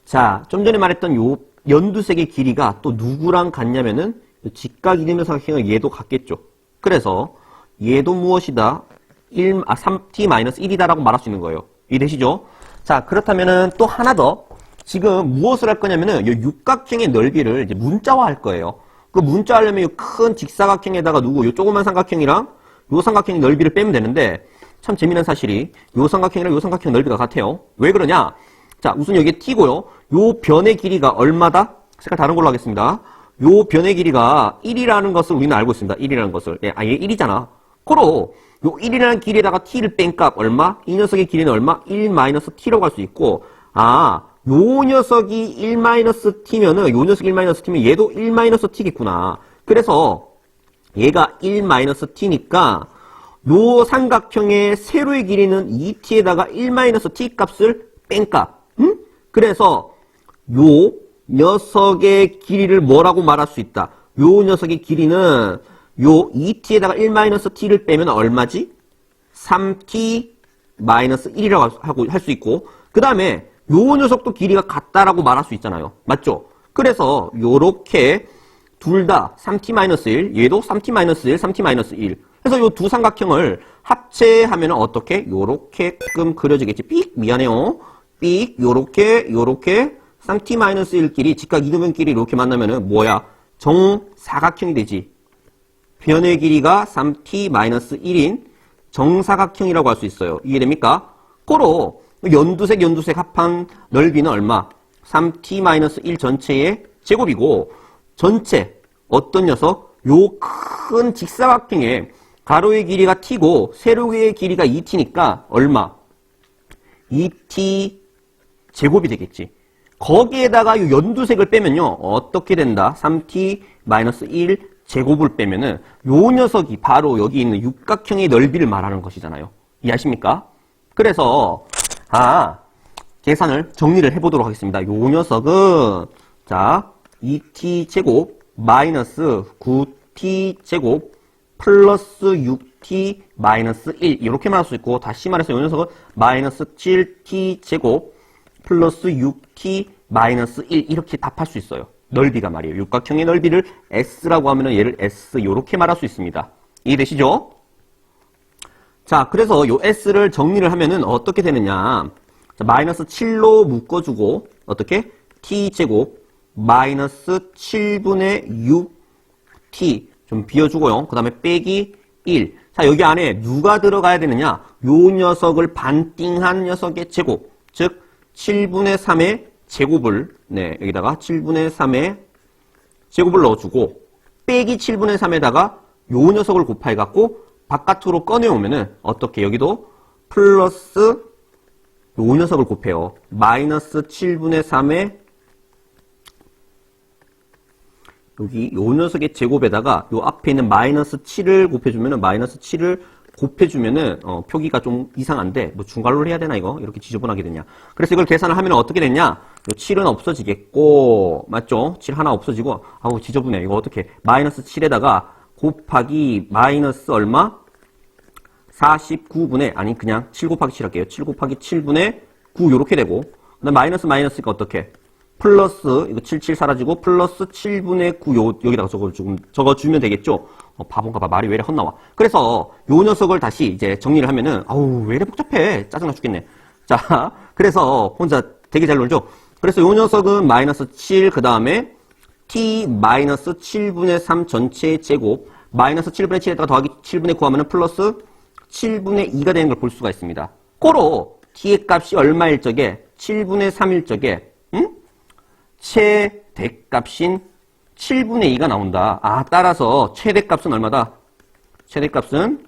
자, 좀 전에 말했던 요 연두색의 길이가 또 누구랑 같냐면은 직각 이등변삼각형은 얘도 같겠죠. 그래서 얘도 무엇이다? 3t-1이다라고 말할 수 있는 거예요. 이해되시죠? 자, 그렇다면은 또 하나 더. 지금 무엇을 할 거냐면은 이 육각형의 넓이를 이제 문자화 할 거예요. 그 문자하려면 이 큰 직사각형에다가 누구, 요 조그만 삼각형이랑 요 삼각형 넓이를 빼면 되는데 참 재미난 사실이 요 삼각형이랑 요 삼각형 넓이가 같아요. 왜 그러냐? 자, 우선 여기에 t고요. 요 변의 길이가 얼마다? 색깔 다른 걸로 하겠습니다. 요 변의 길이가 1이라는 것을 우리는 알고 있습니다. 1이라는 것을. 얘 1이잖아. 그로 요 1이라는 길이에다가 t를 뺀 값 얼마? 이 녀석의 길이는 얼마? 1-t라고 할 수 있고, 아, 요 녀석이 1-t면은, 요 녀석이 1-t면 얘도 1-t겠구나. 그래서 얘가 1-t니까 요 삼각형의 세로의 길이는 2t에다가 1-t 값을 뺀 값. 그래서 요 녀석의 길이를 뭐라고 말할 수 있다? 요 녀석의 길이는 요 2t에다가 1-t를 빼면 얼마지? 3t-1이라고 할 수 있고, 그 다음에 요 녀석도 길이가 같다라고 말할 수 있잖아요. 맞죠? 그래서 요렇게 둘 다 3t-1, 얘도 3t-1, 3t-1. 그래서 요 두 삼각형을 합체하면 어떻게? 요렇게끔 그려지겠지. 삑! 미안해요. 삑! 요렇게 3t-1끼리, 직각 이등변끼리 이렇게 만나면은 뭐야? 정사각형이 되지. 변의 길이가 3t-1인 정사각형이라고 할 수 있어요. 이해됩니까? 고로 연두색 합한 넓이는 얼마? 3t-1 전체의 제곱이고 전체 어떤 녀석? 요 큰 직사각형의 가로의 길이가 t고 세로의 길이가 2t니까 얼마? 2t 제곱이 되겠지. 거기에다가 요 연두색을 빼면요. 어떻게 된다? 3t-1 제곱을 빼면은 요 녀석이 바로 여기 있는 육각형의 넓이를 말하는 것이잖아요. 이해하십니까? 그래서 계산을 정리를 해보도록 하겠습니다. 요 녀석은 자 2t 제곱 마이너스 9t 제곱 플러스 6t 마이너스 1 이렇게 말할 수 있고, 다시 말해서 요 녀석은 마이너스 7t 제곱 플러스 6t 마이너스 1 이렇게 답할 수 있어요. 넓이가 말이에요. 육각형의 넓이를 S라고 하면은 얘를 S 이렇게 말할 수 있습니다. 이해되시죠? 자, 그래서 요 S를 정리를 하면은 어떻게 되느냐? 자, 마이너스 7로 묶어주고 어떻게? T제곱 마이너스 7분의 6T 좀 비워주고요. 그 다음에 빼기 1. 자, 여기 안에 누가 들어가야 되느냐? 요 녀석을 반띵한 녀석의 제곱, 즉 7분의 3의 제곱을 여기다가 7분의 3의 제곱을 넣어주고 빼기 7분의 3에다가 요 녀석을 곱해갖고 바깥으로 꺼내오면은 어떻게 여기도 플러스 요 녀석을 곱해요. 마이너스 7분의 3의 여기 요 녀석의 제곱에다가 요 앞에 있는 마이너스 7을 곱해주면은 마이너스 7을 곱해주면은 표기가 좀 이상한데 뭐 중괄호를 해야 되나 이거? 이렇게 지저분하게 되냐. 그래서 이걸 계산을 하면 어떻게 됐냐? 요 7은 없어지겠고 맞죠? 7 하나 없어지고 아우 지저분해. 이거 어떻게 마이너스 7에다가 곱하기 마이너스 얼마? 49분의 아니 그냥 7 곱하기 7 할게요. 7 곱하기 7분의 9 요렇게 되고 그다음 마이너스가 어떻게? 플러스 이거 77 사라지고 플러스 7분의 9 여기다가 적어주면 되겠죠? 바본가 봐. 말이 왜 이래 헛나와. 그래서 요 녀석을 다시 이제 정리를 하면은 아우 왜 이래 복잡해. 짜증나 죽겠네. 자, 그래서 혼자 되게 잘 놀죠? 그래서 요 녀석은 마이너스 7 그 다음에 t 마이너스 7분의 3 전체의 제곱 마이너스 7분의 7에다가 더하기 7분의 9 하면은 플러스 7분의 2가 되는 걸 볼 수가 있습니다. 고로 t의 값이 얼마일 적에 7분의 3일 적에 최대값인 7분의 2가 나온다. 따라서 최대값은 얼마다? 최대값은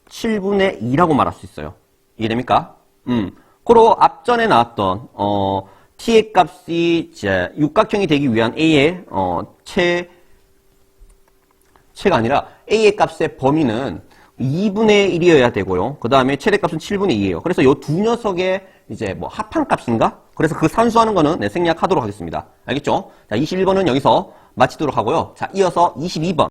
7분의 2라고 말할 수 있어요. 이해됩니까? 고로 앞전에 나왔던 t의 값이 이제 육각형이 되기 위한 a의 체가 아니라 a의 값의 범위는 2분의 1이어야 되고요. 그 다음에 최대값은 7분의 2예요. 그래서 요 두 녀석의 이제 뭐 합한값인가? 그래서 그 산수하는 거는 네, 생략하도록 하겠습니다. 알겠죠? 자, 21번은 여기서 마치도록 하고요. 자, 이어서 22번.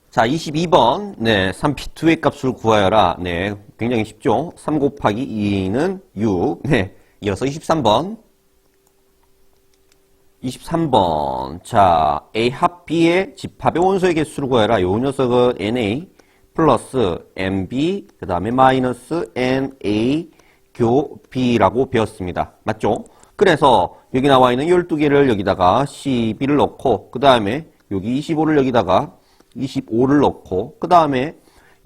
자, 22번. 네, 3p2의 값을 구하여라. 네, 굉장히 쉽죠? 3 곱하기 2는 6. 네, 이어서 23번. 23번. 자, A 합 B의 집합의 원소의 개수를 구하여라. 요 녀석은 NA 플러스 NB, 그 다음에 마이너스 NA 교 B라고 배웠습니다. 맞죠? 그래서 여기 나와 있는 12개를 여기다가 12를 넣고, 그 다음에 여기 25를 여기다가 25를 넣고, 그 다음에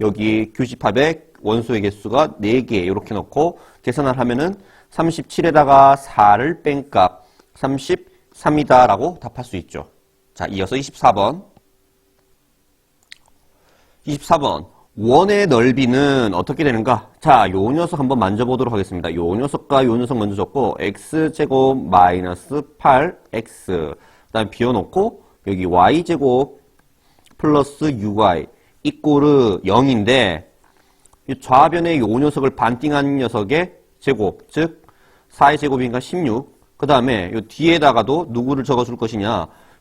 여기 교집합의 원소의 개수가 4개 이렇게 넣고 계산을 하면은 37에다가 4를 뺀 값 33이다 라고 답할 수 있죠. 자, 이어서 24번. 24번. 원의 넓이는 어떻게 되는가? 자, 요 녀석 한번 만져보도록 하겠습니다. 요 녀석과 요 녀석 먼저 적고 x제곱 마이너스 8x 그 다음에 비워놓고 여기 y제곱 플러스 6y 이꼬르 0인데 좌변의 요 녀석을 반띵한 녀석의 제곱, 즉 4의 제곱인가 16. 그 다음에 요 뒤에다가도 누구를 적어줄 것이냐?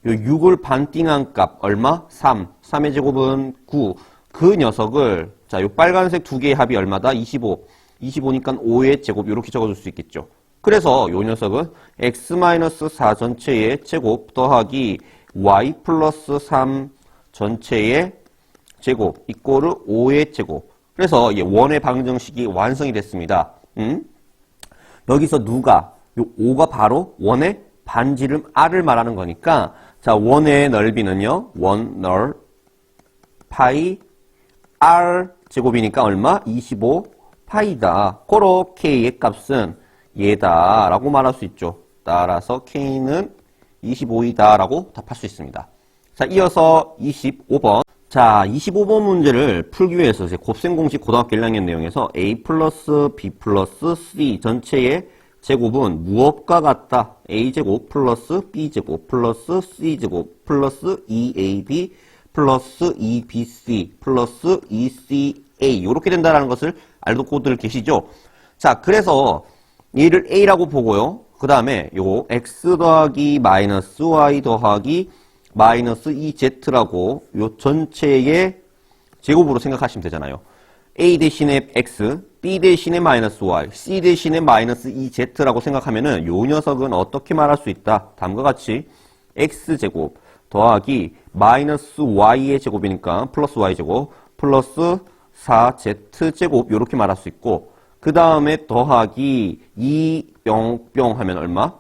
요 6을 반띵한 값 얼마? 3. 3의 제곱은 9. 그 녀석을 자, 요 빨간색 두 개의 합이 얼마다? 25. 25니까 5의 제곱 이렇게 적어줄 수 있겠죠. 그래서 요 녀석은 x-4 전체의 제곱 더하기 y 플러스 3 전체의 제곱 이꼬르 5의 제곱. 그래서 원의 방정식이 완성이 됐습니다. 여기서 누가 요 5가 바로 원의 반지름 r을 말하는 거니까 자, 원의 넓이는요. 원 넓 파이 r 제곱이니까 얼마? 25 파이다. 고로 k의 값은 얘다 라고 말할 수 있죠. 따라서 k는 25이다 라고 답할 수 있습니다. 자, 이어서 25번. 자, 25번 문제를 풀기 위해서 이제 곱셈 공식 고등학교 1학년 내용에서 a 플러스 b 플러스 c 전체의 제곱은 무엇과 같다? a제곱 플러스 b제곱 플러스 c제곱 플러스 2ab 플러스 2bc 플러스 2ca 이렇게 된다는 것을 알고들 계시죠? 자, 그래서 얘를 a라고 보고요. 그 다음에 요 x 더하기 마이너스 y 더하기 마이너스 2z라고 요 전체의 제곱으로 생각하시면 되잖아요. a 대신에 x, b 대신에 마이너스 y, c 대신에 마이너스 2z라고 생각하면은 요 녀석은 어떻게 말할 수 있다? 다음과 같이 x제곱 더하기 마이너스 y의 제곱이니까 플러스 y제곱 플러스 4z제곱 이렇게 말할 수 있고 그 다음에 더하기 2뿅뿅 하면 얼마?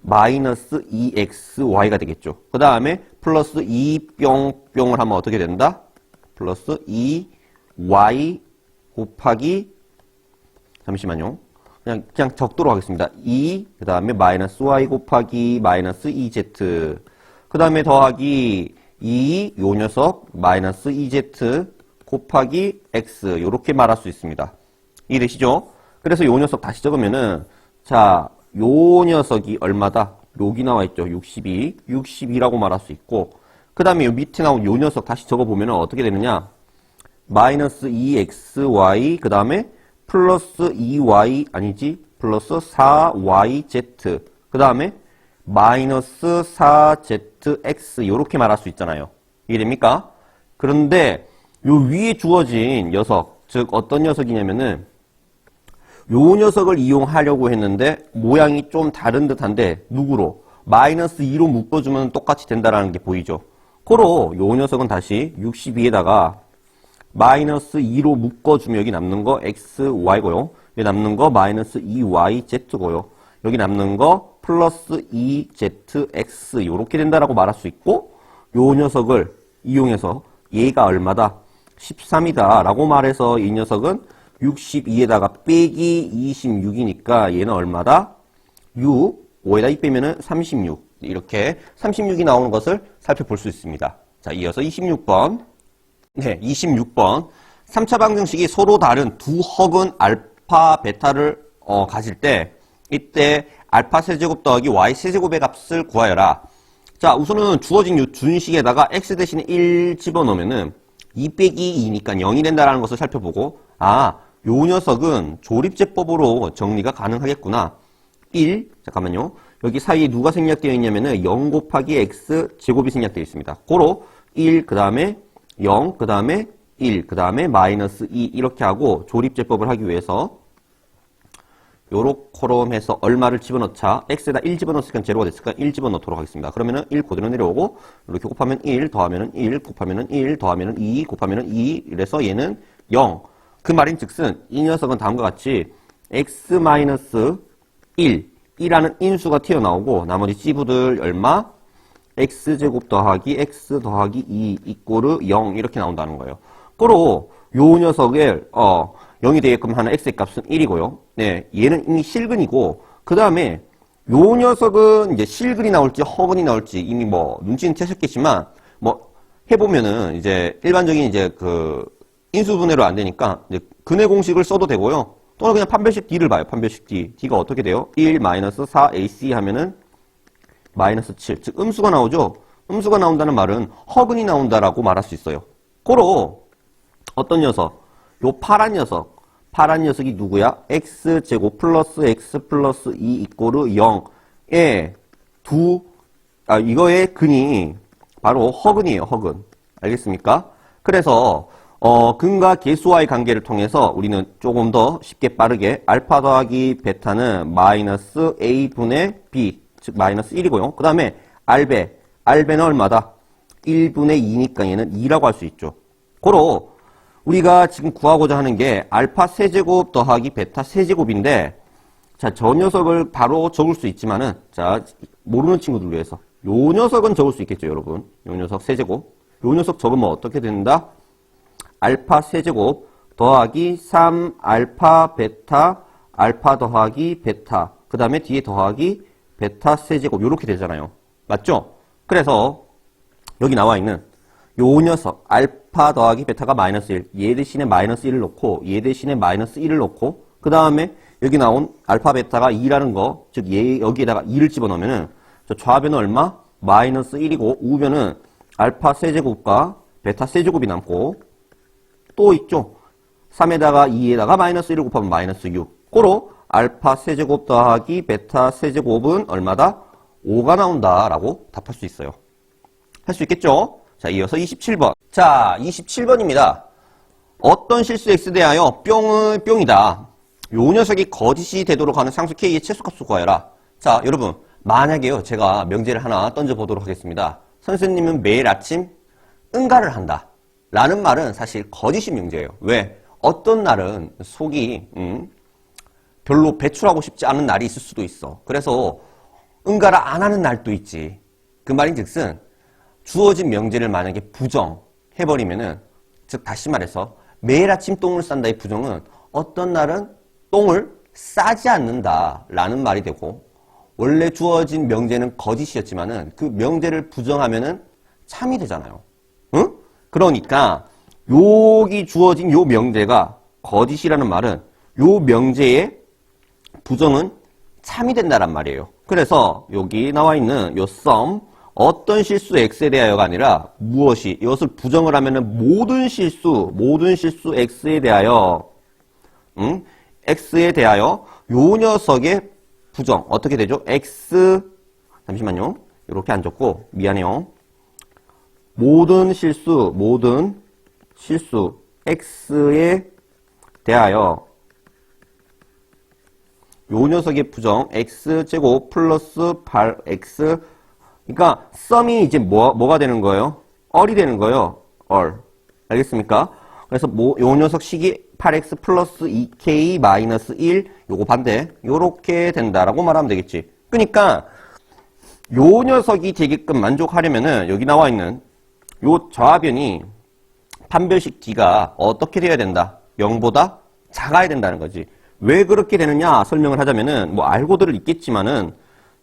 마이너스 2xy가 되겠죠. 그 다음에 플러스 2뿅뿅을 하면 어떻게 된다? 플러스 2y 곱하기 잠시만요. 그냥 적도록 하겠습니다. 2, 그 다음에 마이너스 y 곱하기 마이너스 2z. 그 다음에 더하기 2, 요 녀석, 마이너스 2z 곱하기 x. 요렇게 말할 수 있습니다. 이해되시죠? 그래서 요 녀석 다시 적으면은, 자, 요 녀석이 얼마다? 여기 나와 있죠. 62. 62라고 말할 수 있고, 그 다음에 요 밑에 나온 요 녀석 다시 적어보면은 어떻게 되느냐? 마이너스 2xy, 그 다음에 플러스 2y 아니지 플러스 4yz 그 다음에 마이너스 4zx 이렇게 말할 수 있잖아요. 이해됩니까? 그런데 요 위에 주어진 녀석 즉 어떤 녀석이냐면은 요 녀석을 이용하려고 했는데 모양이 좀 다른 듯한데 누구로? 마이너스 2로 묶어주면 똑같이 된다는 게 보이죠. 고로 요 녀석은 다시 62에다가 마이너스 2로 묶어주면 여기 남는 거 xy고요. 여기 남는 거 마이너스 2yz고요. 여기 남는 거 플러스 2zx 이렇게 된다라고 말할 수 있고 요 녀석을 이용해서 얘가 얼마다? 13이다 라고 말해서 이 녀석은 62에다가 빼기 26이니까 얘는 얼마다? 6, 5에다 2 빼면은 36 이렇게 36이 나오는 것을 살펴볼 수 있습니다. 자, 이어서 26번. 네, 26번. 3차 방정식이 서로 다른 두 허근 알파, 베타를 가질 때 이때 알파 세제곱 더하기 y 세제곱의 값을 구하여라. 자, 우선은 주어진 이 준식에다가 x 대신에 1 집어넣으면은 2 빼기 2니까 0이 된다라는 것을 살펴보고, 아, 요 녀석은 조립제법으로 정리가 가능하겠구나. 1, 잠깐만요. 여기 사이에 누가 생략되어 있냐면은 0 곱하기 x 제곱이 생략되어 있습니다. 고로 1, 그 다음에 0, 그 다음에 1, 그 다음에 마이너스 2 이렇게 하고 조립제법을 하기 위해서 요렇게롬 해서 얼마를 집어넣자. x에다 1 집어넣었으니까 제로가 됐으니까 1 집어넣도록 하겠습니다. 그러면은 1 그대로 내려오고 이렇게 곱하면 1 더하면은 1 곱하면은 1 더하면은 2 곱하면은 2 이래서 얘는 0. 그 말인 즉슨 이 녀석은 다음과 같이 x-1 이라는 인수가 튀어나오고 나머지 찌부들 얼마? x제곱 더하기 x 더하기 2 이꼬르 0 이렇게 나온다는 거예요. 그로 요 녀석을 0이 되게끔 하는 x의 값은 1이고요. 네, 얘는 이미 실근이고 그 다음에 요 녀석은 이제 실근이 나올지 허근이 나올지 이미 뭐 눈치는 채셨겠지만 뭐 해보면은 이제 일반적인 이제 그 인수분해로 안 되니까 이제 근해 공식을 써도 되고요. 또는 그냥 판별식 D를 봐요. 판별식 D. D가 어떻게 돼요? 1 마이너스 4AC 하면은 마이너스 7. 즉 음수가 나오죠. 음수가 나온다는 말은 허근이 나온다라고 말할 수 있어요. 고로 어떤 녀석? 요 파란 녀석. 파란 녀석이 누구야? x제곱 플러스 x 플러스 2 이꼬르 0의 이거의 근이 바로 허근이에요. 허근. 알겠습니까? 그래서 근과 계수와의 관계를 통해서 우리는 조금 더 쉽게 빠르게 알파 더하기 베타는 마이너스 a분의 b, 즉 마이너스 1이고요. 그 다음에 알베는 얼마다? 1분의 2니까 얘는 2라고 할 수 있죠. 고로 우리가 지금 구하고자 하는 게 알파 세제곱 더하기 베타 세제곱인데 자, 저 녀석을 바로 적을 수 있지만은 자, 모르는 친구들 위해서 요 녀석은 적을 수 있겠죠, 여러분. 요 녀석 세제곱. 요 녀석 적으면 어떻게 된다? 알파 세제곱 더하기 3 알파 베타 알파 더하기 베타 그 다음에 뒤에 더하기 베타 세제곱 이렇게 되잖아요. 맞죠? 그래서 여기 나와 있는 요 녀석 알파 더하기 베타가 마이너스 1 얘 대신에 마이너스 1을 놓고 얘 대신에 마이너스 1을 놓고 그 다음에 여기 나온 알파 베타가 2라는 거 즉 얘 여기에다가 2를 집어넣으면은 저 좌변은 얼마? 마이너스 1이고 우변은 알파 세제곱과 베타 세제곱이 남고 또 있죠. 3에다가 2에다가 마이너스 1을 곱하면 마이너스 6. 고로 알파 세제곱 더하기 베타 세제곱은 얼마다? 5가 나온다라고 답할 수 있어요. 할 수 있겠죠? 자, 이어서 27번. 자, 27번입니다. 어떤 실수 x 대하여 뿅이다. 요 녀석이 거짓이 되도록 하는 상수 k의 최소값을 구하여라. 자, 여러분 만약에요. 제가 명제를 하나 던져보도록 하겠습니다. 선생님은 매일 아침 응가를 한다. 라는 말은 사실 거짓이 명제예요. 왜? 어떤 날은 속이 별로 배출하고 싶지 않은 날이 있을 수도 있어. 그래서 응가를 안 하는 날도 있지. 그 말인 즉슨 주어진 명제를 만약에 부정해버리면은 즉 다시 말해서 매일 아침 똥을 싼다의 부정은 어떤 날은 똥을 싸지 않는다 라는 말이 되고 원래 주어진 명제는 거짓이었지만은 그 명제를 부정하면은 참이 되잖아요. 응? 그러니까 여기 주어진 요 명제가 거짓이라는 말은 요 명제의 부정은 참이 된다란 말이에요. 그래서 여기 나와 있는 요 썸 어떤 실수 x에 대하여가 아니라 무엇이 이것을 부정을 하면은 모든 실수 x에 대하여 x에 대하여 요 녀석의 부정 어떻게 되죠? x 잠시만요. 이렇게 안 적고 미안해요. 모든 실수 x에 대하여 요 녀석의 부정 x제곱 플러스 8x 그러니까 썸이 이제 뭐가 되는 거예요? 얼이 되는 거예요. 얼. 알겠습니까? 그래서 요 녀석 식이 8x 플러스 2k 마이너스 1 요거 반대 요렇게 된다라고 말하면 되겠지. 그러니까 요 녀석이 되게끔 만족하려면은 여기 나와 있는 요 좌변이 판별식 D가 어떻게 돼야 된다? 0보다 작아야 된다는 거지. 왜 그렇게 되느냐 설명을 하자면은 뭐 알고들 있겠지만은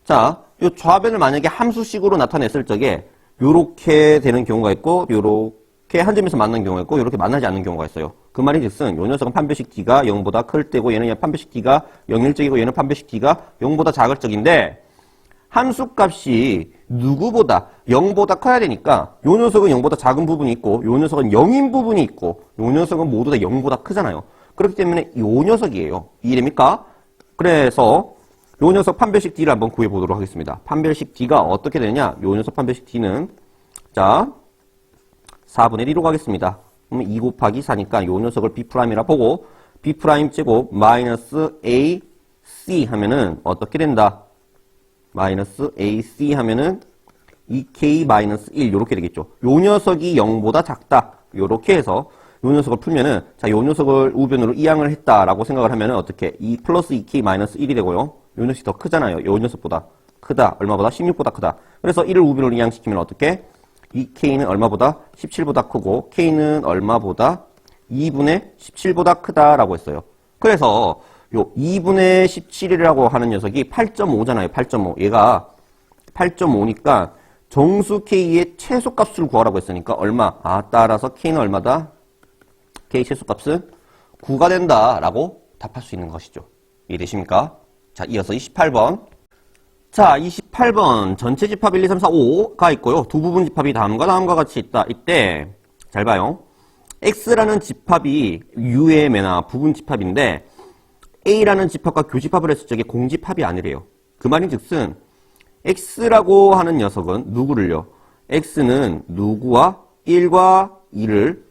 자, 요 좌변을 만약에 함수식으로 나타냈을 적에 요렇게 되는 경우가 있고 요렇게 한 점에서 만나는 경우가 있고 요렇게 만나지 않는 경우가 있어요. 그 말인 즉슨 요 녀석은 판별식 D가 0보다 클 때고 얘는 판별식 D가 0일 적이고 얘는 판별식 D가 0보다 작을 적인데 함수값이 누구보다 0보다 커야 되니까 요 녀석은 0보다 작은 부분이 있고 요 녀석은 0인 부분이 있고 요 녀석은 모두 다 0보다 크잖아요. 그렇기 때문에 요 녀석이에요. 이해됩니까? 그래서 요 녀석 판별식 D를 한번 구해보도록 하겠습니다. 판별식 D가 어떻게 되느냐? 요 녀석 판별식 D는 자 4분의 1로 가겠습니다. 그러면 2 곱하기 4니까 요 녀석을 B'이라 보고 B' 제곱 마이너스 AC 하면은 어떻게 된다? 마이너스 AC 하면은 2K 마이너스 1 요렇게 되겠죠. 요 녀석이 0보다 작다. 요렇게 해서 요 녀석을 풀면은 자, 요 녀석을 우변으로 이항을 했다라고 생각을 하면은 어떻게 2 플러스 2K 마이너스 1이 되고요. 요 녀석이 더 크잖아요. 요 녀석보다 크다. 얼마보다? 16보다 크다. 그래서 1을 우변으로 이항시키면 어떻게? 2K는 얼마보다? 17보다 크고 K는 얼마보다? 2분의 17보다 크다라고 했어요. 그래서 요 2분의 17이라고 하는 녀석이 8.5잖아요. 8.5. 얘가 8.5니까 정수 K의 최소값을 구하라고 했으니까 얼마? 따라서 K는 얼마다? K 최소값은 9가 된다라고 답할 수 있는 것이죠. 이해되십니까? 자, 이어서 28번. 자, 28번 전체 집합 1, 2, 3, 4, 5가 있고요. 두 부분 집합이 다음과 같이 있다. 이때 잘 봐요. X라는 집합이 U의 매나 부분 집합인데 A라는 집합과 교집합을 했을 적에 공집합이 아니래요. 그 말인즉슨 X라고 하는 녀석은 누구를요? X는 누구와 1과 2를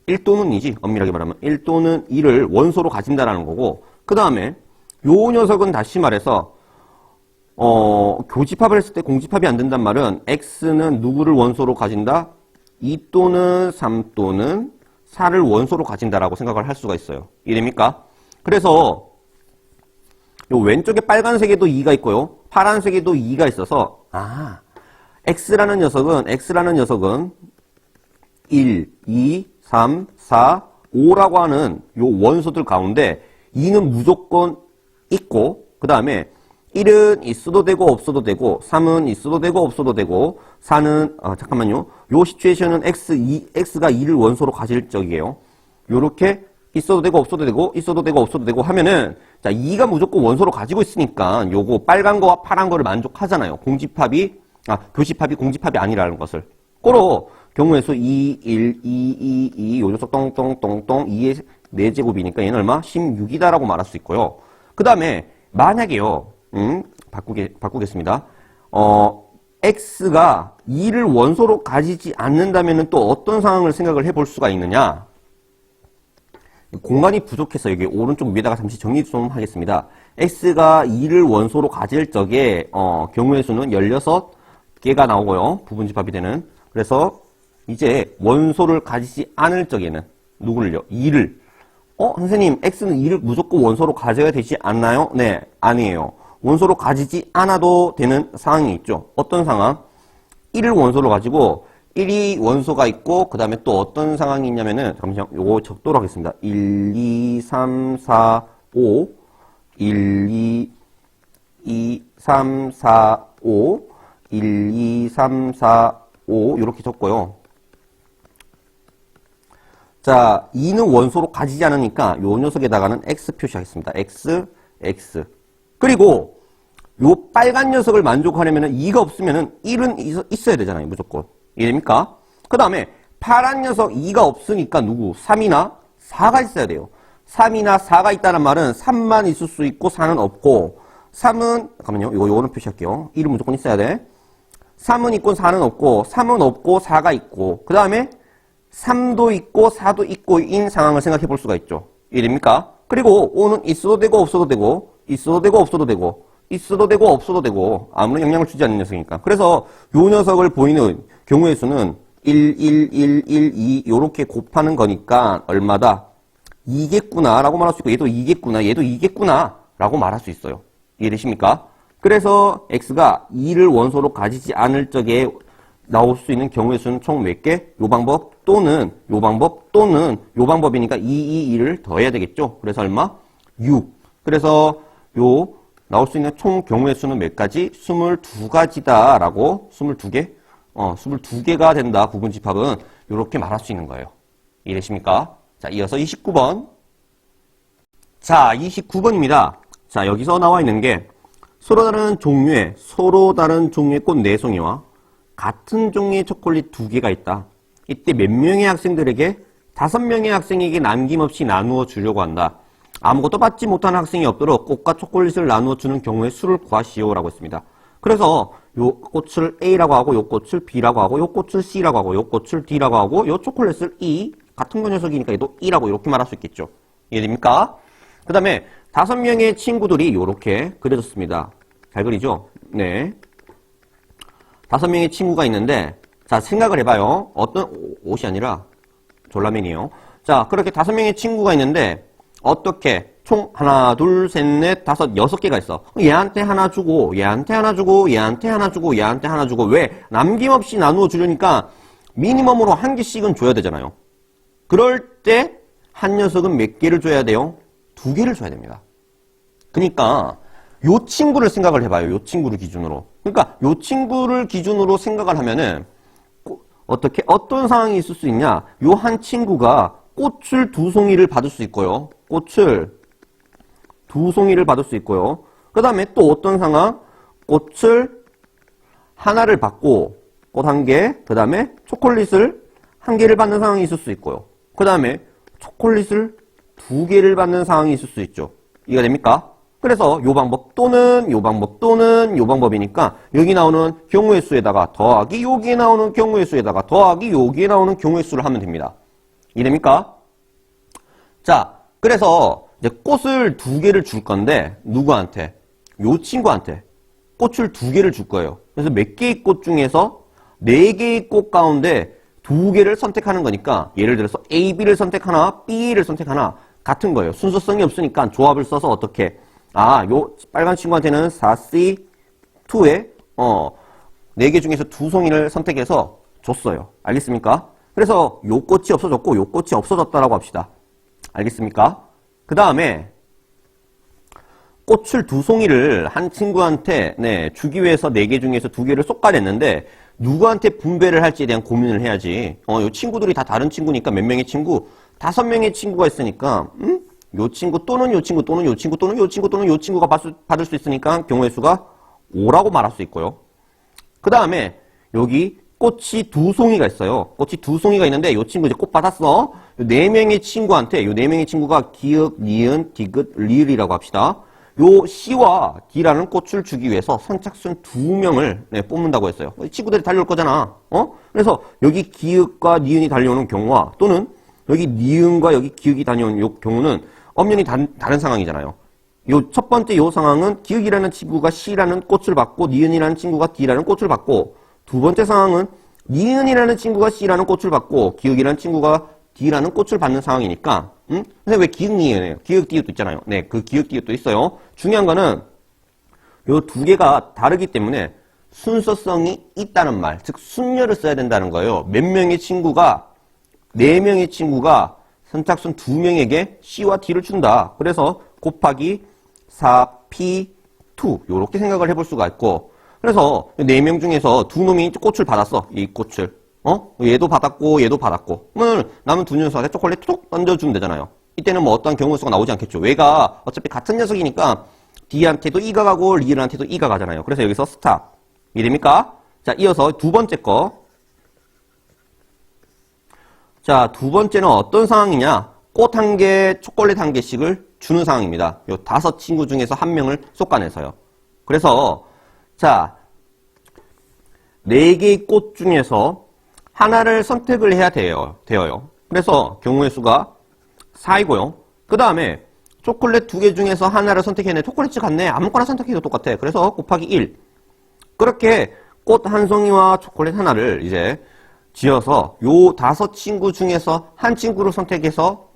1 또는 2지. 엄밀하게 말하면 1 또는 2를 원소로 가진다라는 거고 그 다음에 요 녀석은 다시 말해서 교집합을 했을 때 공집합이 안 된단 말은 X는 누구를 원소로 가진다? 2 또는 3 또는 4를 원소로 가진다라고 생각을 할 수가 있어요. 이해됩니까? 그래서 요 왼쪽에 빨간색에도 2가 있고요. 파란색에도 2가 있어서 X라는 녀석은 1, 2, 3, 4, 5라고 하는 요 원소들 가운데 2는 무조건 있고 그 다음에 1은 있어도 되고 없어도 되고 3은 있어도 되고 없어도 되고 4는 잠깐만요. 요 시츄에이션은 X가 2를 원소로 가질 적이에요. 요렇게 있어도 되고 없어도 되고 있어도 되고 없어도 되고 하면은 자 2가 무조건 원소로 가지고 있으니까 요거 빨간 거와 파란 거를 만족하잖아요. 교집합이 공집합이 아니라는 것을. 꼬로 경우의 수 2, 1, 2, 2, 2 요 녀석 똥똥똥똥 2의 4제곱이니까 얘는 얼마? 16이다라고 말할 수 있고요. 그 다음에 만약에요. 바꾸겠습니다. X가 2를 원소로 가지지 않는다면은 또 어떤 상황을 생각을 해볼 수가 있느냐? 공간이 부족해서 여기 오른쪽 위에다가 잠시 정리 좀 하겠습니다. X가 2를 원소로 가질 적에 경우의 수는 16개가 나오고요. 부분집합이 되는. 그래서 이제 원소를 가지지 않을 적에는 누구를요? 2를. 선생님, X는 2를 무조건 원소로 가져야 되지 않나요? 네, 아니에요. 원소로 가지지 않아도 되는 상황이 있죠. 어떤 상황? 1을 원소로 가지고 1이 원소가 있고 그 다음에 또 어떤 상황이 있냐면은 잠시만 요거 적도록 하겠습니다. 1, 2, 3, 4, 5 1, 2, 3, 4, 5 1, 2, 3, 4, 5 이렇게 적고요. 자, 2는 원소로 가지지 않으니까 요 녀석에다가는 X 표시하겠습니다. X, X. 그리고 요 빨간 녀석을 만족하려면 2가 없으면은 1은 있어야 되잖아요. 무조건. 이해됩니까? 그 다음에 파란 녀석 2가 없으니까 누구? 3이나 4가 있어야 돼요. 3이나 4가 있다는 말은 3만 있을 수 있고 4는 없고 3은 잠깐만요. 요거는 표시할게요. 1은 무조건 있어야 돼. 3은 있고 4는 없고 3은 없고 4가 있고 그 다음에 3도 있고 4도 있고 인 상황을 생각해 볼 수가 있죠. 이해됩니까? 그리고 5는 있어도 되고 없어도 되고 있어도 되고 없어도 되고 있어도 되고 없어도 되고 아무런 영향을 주지 않는 녀석이니까. 그래서 요 녀석을 보이는 경우의 수는 1, 1, 1, 1, 2 요렇게 곱하는 거니까 얼마다? 2겠구나 라고 말할 수 있고 얘도 2겠구나 얘도 2겠구나 라고 말할 수 있어요. 이해되십니까? 그래서 X가 2를 원소로 가지지 않을 적에 나올 수 있는 경우의 수는 총 몇 개? 요 방법 또는 요 방법 또는 요 방법이니까 2, 2, 2를 더해야 되겠죠? 그래서 얼마? 6. 그래서 요 나올 수 있는 총 경우의 수는 몇 가지? 22가지다 라고 22개? 22개가 된다. 부분집합은 이렇게 말할 수 있는 거예요. 이해되십니까? 자, 이어서 29번. 자, 29번입니다. 자, 여기서 나와 있는 게 서로 다른 종류의 꽃 4송이와 같은 종류의 초콜릿 2개가 있다. 이때 몇 명의 학생들에게 5명의 학생에게 남김없이 나누어 주려고 한다. 아무것도 받지 못하는 학생이 없도록 꽃과 초콜릿을 나누어 주는 경우의 수를 구하시오라고 했습니다. 그래서 요 꽃을 A라고 하고 요 꽃을 B라고 하고 요 꽃을 C라고 하고 요 꽃을 D라고 하고 요 초콜릿을 E, 같은 거 녀석이니까 얘도 E라고 이렇게 말할 수 있겠죠. 이해됩니까? 그 다음에 5명의 친구들이 이렇게 그려졌습니다. 잘 그리죠? 네. 5명의 친구가 있는데, 자, 생각을 해봐요. 어떤, 옷이 아니라 졸라맨이에요. 자, 그렇게 5명의 친구가 있는데, 어떻게, 총 하나, 둘, 셋, 넷, 다섯, 6개가 있어. 얘한테 하나 주고, 얘한테 하나 주고, 얘한테 하나 주고, 얘한테 하나 주고, 왜? 남김없이 나누어 주려니까, 미니멈으로 1개씩은 줘야 되잖아요. 그럴 때, 한 녀석은 몇 개를 줘야 돼요? 2개를 줘야 됩니다. 그러니까, 요 친구를 생각을 해봐요. 요 친구를 기준으로. 그러니까 요 친구를 기준으로 생각을 하면은 어떻게 어떤 상황이 있을 수 있냐? 요 한 친구가 꽃을 2송이를 받을 수 있고요. 꽃을 2송이를 받을 수 있고요. 그 다음에 또 어떤 상황? 꽃을 하나를 받고 꽃 1개, 그 다음에 초콜릿을 1개를 받는 상황이 있을 수 있고요. 그 다음에 초콜릿을 2개를 받는 상황이 있을 수 있죠. 이해가 됩니까? 그래서 요 방법 또는 요 방법 또는 요 방법이니까 여기 나오는 경우의 수에다가 더하기 여기에 나오는 경우의 수에다가 더하기 여기에 나오는 경우의 수를 하면 됩니다. 이해됩니까? 자, 그래서 이제 꽃을 2개를 줄 건데 누구한테? 요 친구한테 꽃을 2개를 줄 거예요. 그래서 몇 개의 꽃 중에서 4개의 꽃 가운데 2개를 선택하는 거니까 예를 들어서 A, B를 선택하나 B를 선택하나 같은 거예요. 순서성이 없으니까 조합을 써서 어떻게 요 빨간 친구한테는 4C2에 4개 중에서 2송이를 선택해서 줬어요. 알겠습니까? 그래서 요 꽃이 없어졌고 요 꽃이 없어졌다라고 합시다. 알겠습니까? 그 다음에 꽃을 2송이를 한 친구한테 주기 위해서 4개 중에서 2개를 쏙가냈는데 누구한테 분배를 할지에 대한 고민을 해야지. 요 친구들이 다 다른 친구니까 몇 명의 친구? 5명의 친구가 있으니까 요 친구 또는 요 친구 또는 요 친구 또는 요 친구 또는 요 친구가 받을 수 있으니까 경우의 수가 5라고 말할 수 있고요. 그 다음에 여기 꽃이 2송이가 있어요. 꽃이 2송이가 있는데 요 친구 이제 꽃 받았어. 요 4명의 친구한테 요 4명의 친구가 기역, 니은, 디귿, 리을이라고 합시다. 요 C와 D라는 꽃을 주기 위해서 선착순 2명을 뽑는다고 했어요. 친구들이 달려올 거잖아. 그래서 여기 기역과 니은이 달려오는 경우와 또는 여기 니은과 여기 기역이 달려오는 요 경우는 엄연히 다른 상황이잖아요. 요 첫 번째 요 상황은 기역이라는 친구가 C라는 꽃을 받고 니은이라는 친구가 D라는 꽃을 받고 두 번째 상황은 니은이라는 친구가 C라는 꽃을 받고 기역이라는 친구가 D라는 꽃을 받는 상황이니까 근데 왜 기역 니은이에요? 기역 디귿도 있잖아요. 네, 그 기역 디귿도 있어요. 중요한 거는 요 2개가 다르기 때문에 순서성이 있다는 말, 즉 순열을 써야 된다는 거예요. 몇 명의 친구가 4명의 친구가 선착순 2명에게 C와 D를 준다. 그래서 곱하기 4P2 이렇게 생각을 해볼 수가 있고 그래서 4명 중에서 2놈이 꽃을 받았어. 이 꽃을. 얘도 받았고 얘도 받았고 그러면 남은 2녀석한테 초콜릿 툭 던져주면 되잖아요. 이때는 뭐 어떠한 경우의 수가 나오지 않겠죠. 왜가 어차피 같은 녀석이니까 D한테도 E가 가고 리을한테도 E가 가잖아요. 그래서 여기서 스탑. 이해됩니까? 자, 이어서 두 번째 거. 자, 두 번째는 어떤 상황이냐? 꽃 1개, 초콜릿 1개씩을 주는 상황입니다. 요 5 친구 중에서 1명을 쏙가내서요. 그래서 자, 4개의 꽃 중에서 하나를 선택을 해야 되어요. 그래서 경우의 수가 4이고요. 그 다음에 초콜릿 2개 중에서 하나를 선택해내. 초콜릿이 같네. 아무거나 선택해도 똑같아. 그래서 곱하기 1. 그렇게 꽃 1송이와 초콜릿 하나를 이제 지어서 요 5 친구 중에서 한 친구를 선택해서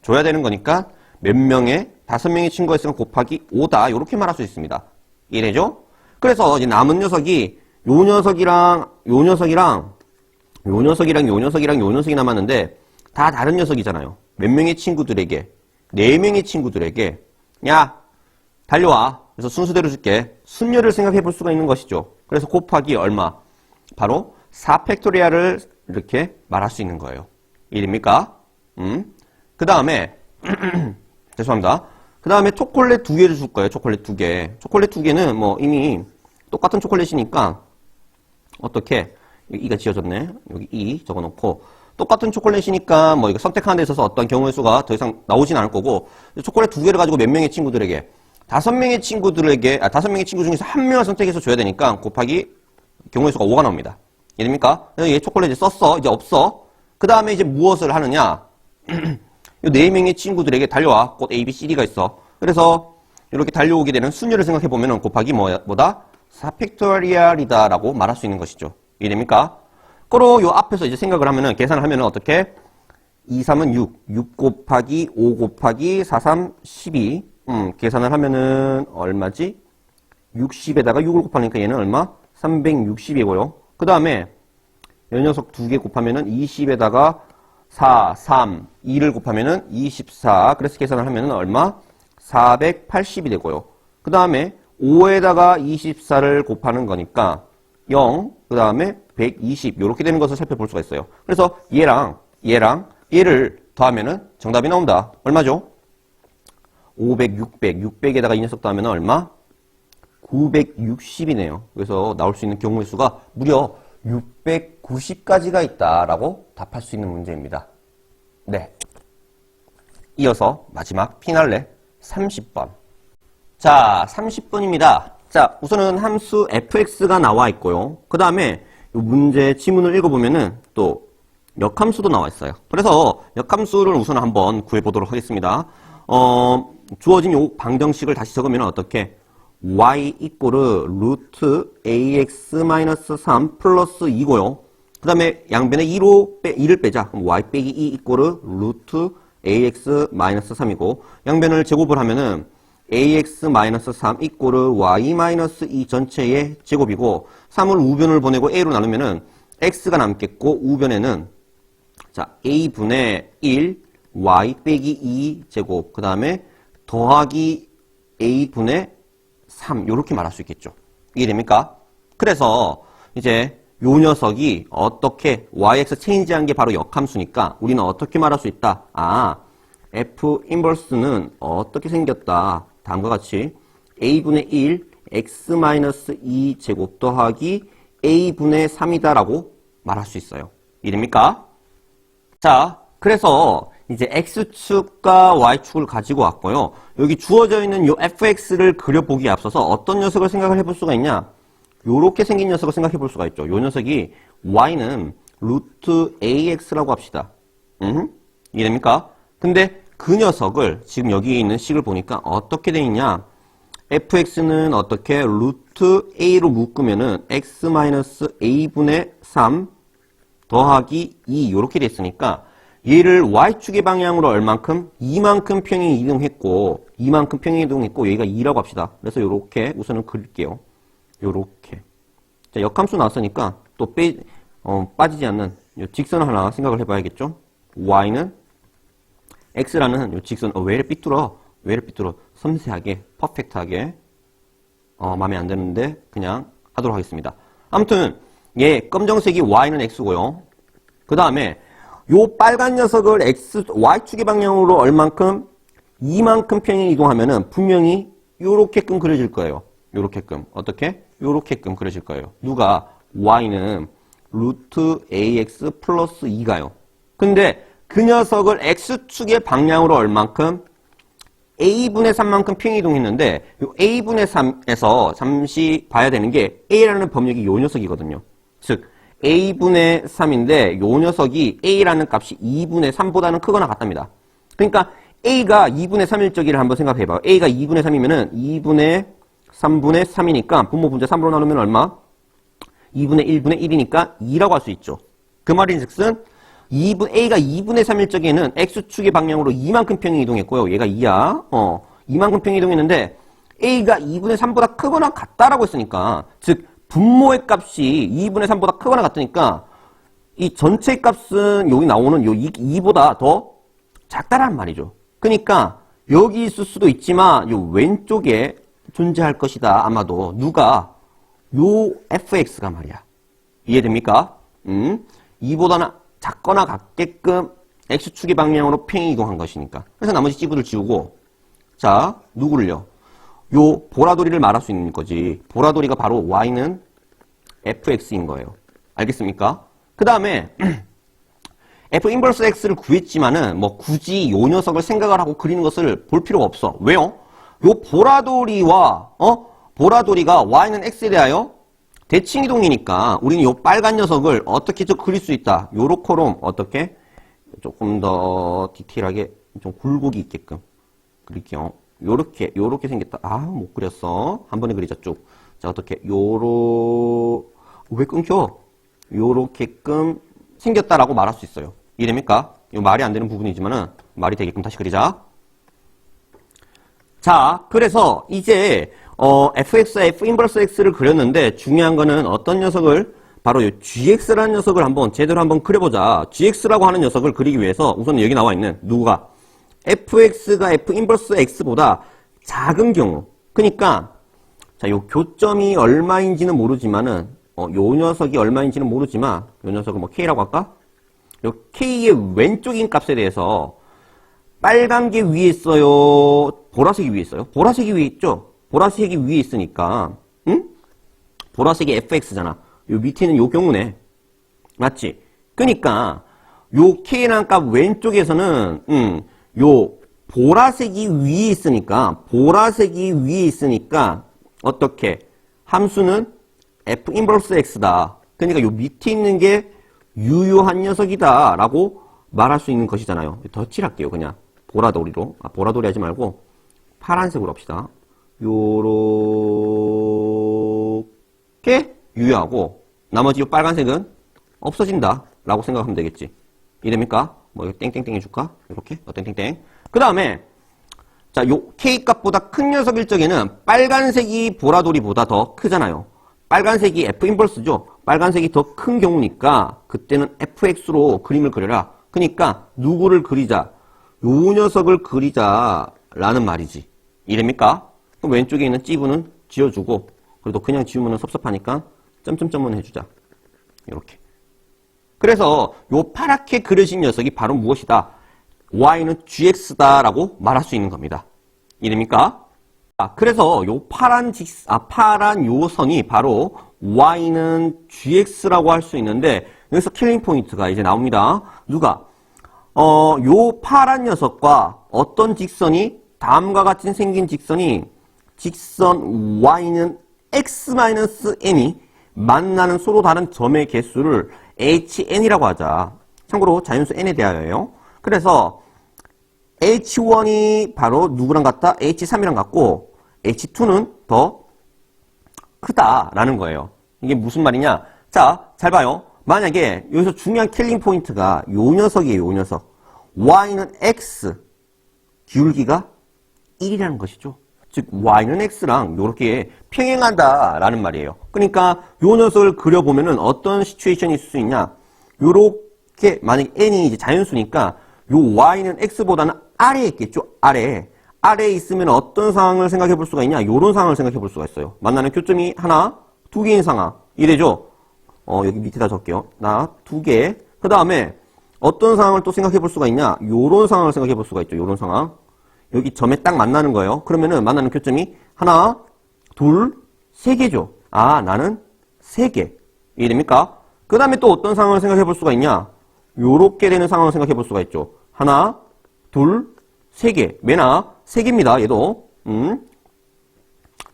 줘야 되는 거니까 몇 명의 5명의 친구가 있으면 곱하기 5다. 이렇게 말할 수 있습니다. 이해되죠? 그래서 이제 남은 녀석이 요 녀석이랑 요 녀석이랑 요 녀석이랑 요 녀석이랑 요 녀석이 남았는데 다 다른 녀석이잖아요. 몇 명의 친구들에게 4명의 친구들에게 야 달려와. 그래서 순서대로 줄게. 순열을 생각해 볼 수가 있는 것이죠. 그래서 곱하기 얼마? 바로 4팩토리얼을 이렇게 말할 수 있는 거예요. 이해됩니까? 그 다음에 죄송합니다. 그 다음에 초콜릿 2개를 줄 거예요. 초콜릿 2개. 초콜릿 2개는 뭐 이미 똑같은 초콜릿이니까 어떻게 이가 지어졌네. 여기 이 적어놓고 똑같은 초콜릿이니까 뭐 이거 선택하는 데 있어서 어떤 경우의 수가 더 이상 나오진 않을 거고 초콜릿 2개를 가지고 몇 명의 친구들에게 5명의 친구들에게 5명의 친구 중에서 1명을 선택해서 줘야 되니까 곱하기 경우의 수가 5가 나옵니다. 이해됩니까? 그래서 얘 초콜릿 이제 썼어. 이제 없어. 그 다음에 이제 무엇을 하느냐? 이 4명의 친구들에게 달려와. 꽃 A, B, C, D가 있어. 그래서 이렇게 달려오게 되는 순위를 생각해보면 곱하기 뭐다? 4팩토리얼이다 라고 말할 수 있는 것이죠. 이해됩니까? 그리고 요 앞에서 이제 생각을 하면은 계산을 하면은 어떻게? 2, 3은 6. 6 곱하기 5 곱하기 4, 3, 12. 계산을 하면은 얼마지? 60에다가 6을 곱하니까 얘는 얼마? 360이고요. 그 다음에 이 녀석 2개 곱하면은 20에다가 4, 3, 2를 곱하면은 24. 그래서 계산을 하면은 얼마? 480이 되고요. 그 다음에 5에다가 24를 곱하는 거니까 0, 그 다음에 120 이렇게 되는 것을 살펴볼 수가 있어요. 그래서 얘를 더하면은 정답이 나온다. 얼마죠? 500, 600, 600에다가 이 녀석 더하면 얼마? 960이네요. 그래서 나올 수 있는 경우의 수가 무려 690까지가 있다라고 답할 수 있는 문제입니다. 네. 이어서 마지막 피날레 30번. 자, 30번입니다. 자, 우선은 함수 fx가 나와 있고요. 그 다음에 문제 지문을 읽어보면은 또 역함수도 나와 있어요. 그래서 역함수를 우선 한번 구해보도록 하겠습니다. 주어진 요 방정식을 다시 적으면 어떻게? y 이꼬르 루트 ax-3 플러스 2고요. 그 다음에 양변에 2를 빼자. 그럼 y 빼기 2 이꼬르 루트 ax-3이고 양변을 제곱을 하면은 ax-3 이꼬르 y-2 전체의 제곱이고 3을 우변을 보내고 a로 나누면은 x가 남겠고 우변에는 자 a분의 1 y 빼기 2 제곱 그 다음에 더하기 a분의 3 이렇게 말할 수 있겠죠. 이해됩니까? 그래서 이제 요 녀석이 어떻게 yx 체인지한 게 바로 역함수니까 우리는 어떻게 말할 수 있다. f 인버스는 어떻게 생겼다. 다음과 같이 a분의 1 x-2 제곱 더하기 a분의 3이다 라고 말할 수 있어요. 이해됩니까? 자, 그래서 이제 x축과 y축을 가지고 왔고요. 여기 주어져 있는 요 fx를 그려보기에 앞서서 어떤 녀석을 생각을 해볼 수가 있냐? 요렇게 생긴 녀석을 생각해 볼 수가 있죠. 요 녀석이 y는 루트 ax라고 합시다. 이해됩니까? 근데 그 녀석을 지금 여기 있는 식을 보니까 어떻게 돼 있냐? fx는 어떻게 루트 a로 묶으면은 x-a분의 3 더하기 2 요렇게 됐으니까 얘를 y축의 방향으로 얼만큼? 2만큼 평행 이동했고 2만큼 평행 이동했고 여기가 2라고 합시다. 그래서 요렇게 우선은 그릴게요. 요렇게. 자, 역함수 나왔으니까 또 빠지지 않는 요 직선을 하나 생각을 해봐야겠죠? y는 x라는 요 직선, 왜 이렇게 삐뚤어? 섬세하게, 퍼펙트하게, 마음에 안 드는데 그냥 하도록 하겠습니다. 아무튼, 얘 검정색이 y는 x고요. 그 다음에 요 빨간 녀석을 y축의 방향으로 얼만큼? 2만큼 평행 이동하면은 분명히 요렇게끔 그려질 거예요. 요렇게끔. 어떻게? 요렇게끔 그려질 거예요. 누가? y는 루트 ax 플러스 2가요. 근데 그 녀석을 x축의 방향으로 얼만큼? a분의 3만큼 평행 이동했는데 요 a분의 3에서 잠시 봐야 되는 게 a라는 법력이 요 녀석이거든요. 즉 a분의 3인데 요 녀석이 a라는 값이 2분의 3보다는 크거나 같답니다. 그러니까 a가 2분의 3일 적이를 한번 생각해봐요. a가 2분의 3이면은 2분의 3분의 3이니까 분모 분자 3으로 나누면 얼마? 2분의 1분의 1이니까 2라고 할 수 있죠. 그 말인즉슨 a가 2분의 3일 적에는 x축의 방향으로 2만큼 평행 이동했고요. 얘가 2야. 2만큼 평행 이동했는데 a가 2분의 3보다 크거나 같다라고 했으니까 즉 분모의 값이 2분의 3보다 크거나 같으니까 이 전체 값은 여기 나오는 요 2보다 더 작다란 말이죠. 그러니까 여기 있을 수도 있지만 요 왼쪽에 존재할 것이다. 아마도 누가? 요 fx가 말이야. 이해됩니까? 2보다는 작거나 같게끔 x축의 방향으로 평행 이동한 것이니까. 그래서 나머지 찌부를 지우고 자, 누구를요? 요 보라돌이를 말할 수 있는 거지. 보라돌이가 바로 y는 fx인 거예요. 알겠습니까? 그 다음에 f 인버스 x를 구했지만은 뭐 굳이 요 녀석을 생각을 하고 그리는 것을 볼 필요가 없어. 왜요? 요 보라돌이와 보라돌이가 y는 x에 대하여 대칭이동이니까 우리는 요 빨간 녀석을 어떻게 좀 그릴 수 있다. 요렇게롬 어떻게 조금 더 디테일하게 좀 굴곡이 있게끔 그릴게요. 요렇게 생겼다. 아, 못 그렸어. 한 번에 그리자 쭉. 자, 어떻게 왜 끊겨? 요렇게끔 생겼다라고 말할 수 있어요. 이해됩니까? 요 말이 안 되는 부분이지만은 말이 되게끔 다시 그리자. 자, 그래서 이제 fx와 f 인버스 x를 그렸는데 중요한 거는 어떤 녀석을 바로 이 gx라는 녀석을 제대로 한번 그려보자. gx라고 하는 녀석을 그리기 위해서 우선 여기 나와 있는 누가 fx가 f 인버스 x보다 작은 경우. 그러니까 자, 요 교점이 얼마인지는 모르지만은 요 녀석이 얼마인지는 모르지만 요 녀석을 뭐 k라고 할까? 요 k의 왼쪽인 값에 대해서 빨간 게 위에 있어요? 보라색이 위에 있어요? 보라색이 위에 있죠? 보라색이 위에 있으니까 응? 보라색이 fx잖아. 요 밑에는 요 경우네. 맞지? 그러니까 요 k라는 값 왼쪽에서는 요 보라색이 위에 있으니까 어떻게? 함수는 f 인버스 x다. 그러니까 요 밑에 있는 게 유효한 녀석이다 라고 말할 수 있는 것이잖아요. 덧칠할게요. 그냥 보라돌이로. 보라돌이 하지 말고 파란색으로 합시다. 요렇게 유효하고 나머지 요 빨간색은 없어진다 라고 생각하면 되겠지. 이해됩니까? 뭐 땡땡땡 해줄까? 이렇게 땡땡땡. 그 다음에 자, 요 K값보다 큰 녀석일 적에는 빨간색이 보라돌이보다 더 크잖아요. 빨간색이 F 인버스죠. 빨간색이 더 큰 경우니까 그때는 FX로 그림을 그려라. 그러니까 누구를 그리자? 요 녀석을 그리자라는 말이지. 이해됩니까? 그럼 왼쪽에 있는 찌부는 지워주고 그래도 그냥 지우면 섭섭하니까 점점점은 해주자. 이렇게. 그래서 요 파랗게 그려진 녀석이 바로 무엇이다? y는 gx다라고 말할 수 있는 겁니다. 이해됩니까? 그래서 요 파란 요 선이 바로 y는 gx라고 할 수 있는데 여기서 킬링 포인트가 이제 나옵니다. 누가? 요 파란 녀석과 어떤 직선이 다음과 같이 생긴 직선 y는 x-n이 만나는 서로 다른 점의 개수를 hn이라고 하자. 참고로 자연수 n에 대하여요. 그래서 h1이 바로 누구랑 같다? h3이랑 같고 h2는 더 크다라는 거예요. 이게 무슨 말이냐? 자, 잘 봐요. 만약에 여기서 중요한 킬링 포인트가 요 녀석이에요. 요 녀석. y는 x, 기울기가 1이라는 것이죠. 즉 y는 x랑 이렇게 평행한다라는 말이에요. 그러니까 요 녀석을 그려보면은 어떤 시츄에이션이 있을 수 있냐? 요렇게 만약에 n이 이제 자연수니까 요 y는 x보다는 아래에 있겠죠. 아래에 있으면 어떤 상황을 생각해 볼 수가 있냐? 요런 상황을 생각해 볼 수가 있어요. 만나는 교점이 하나, 두 개인 상황. 이래죠? 여기 밑에다 적게요. 두 개. 그 다음에 어떤 상황을 또 생각해 볼 수가 있냐? 요런 상황을 생각해 볼 수가 있죠. 요런 상황. 여기 점에 딱 만나는 거예요. 그러면은 만나는 교점이 하나, 둘, 세 개죠. 나는 세 개. 이해됩니까? 그 다음에 또 어떤 상황을 생각해 볼 수가 있냐? 요렇게 되는 상황을 생각해 볼 수가 있죠. 하나, 둘, 세 개. 매나 세 개입니다. 얘도.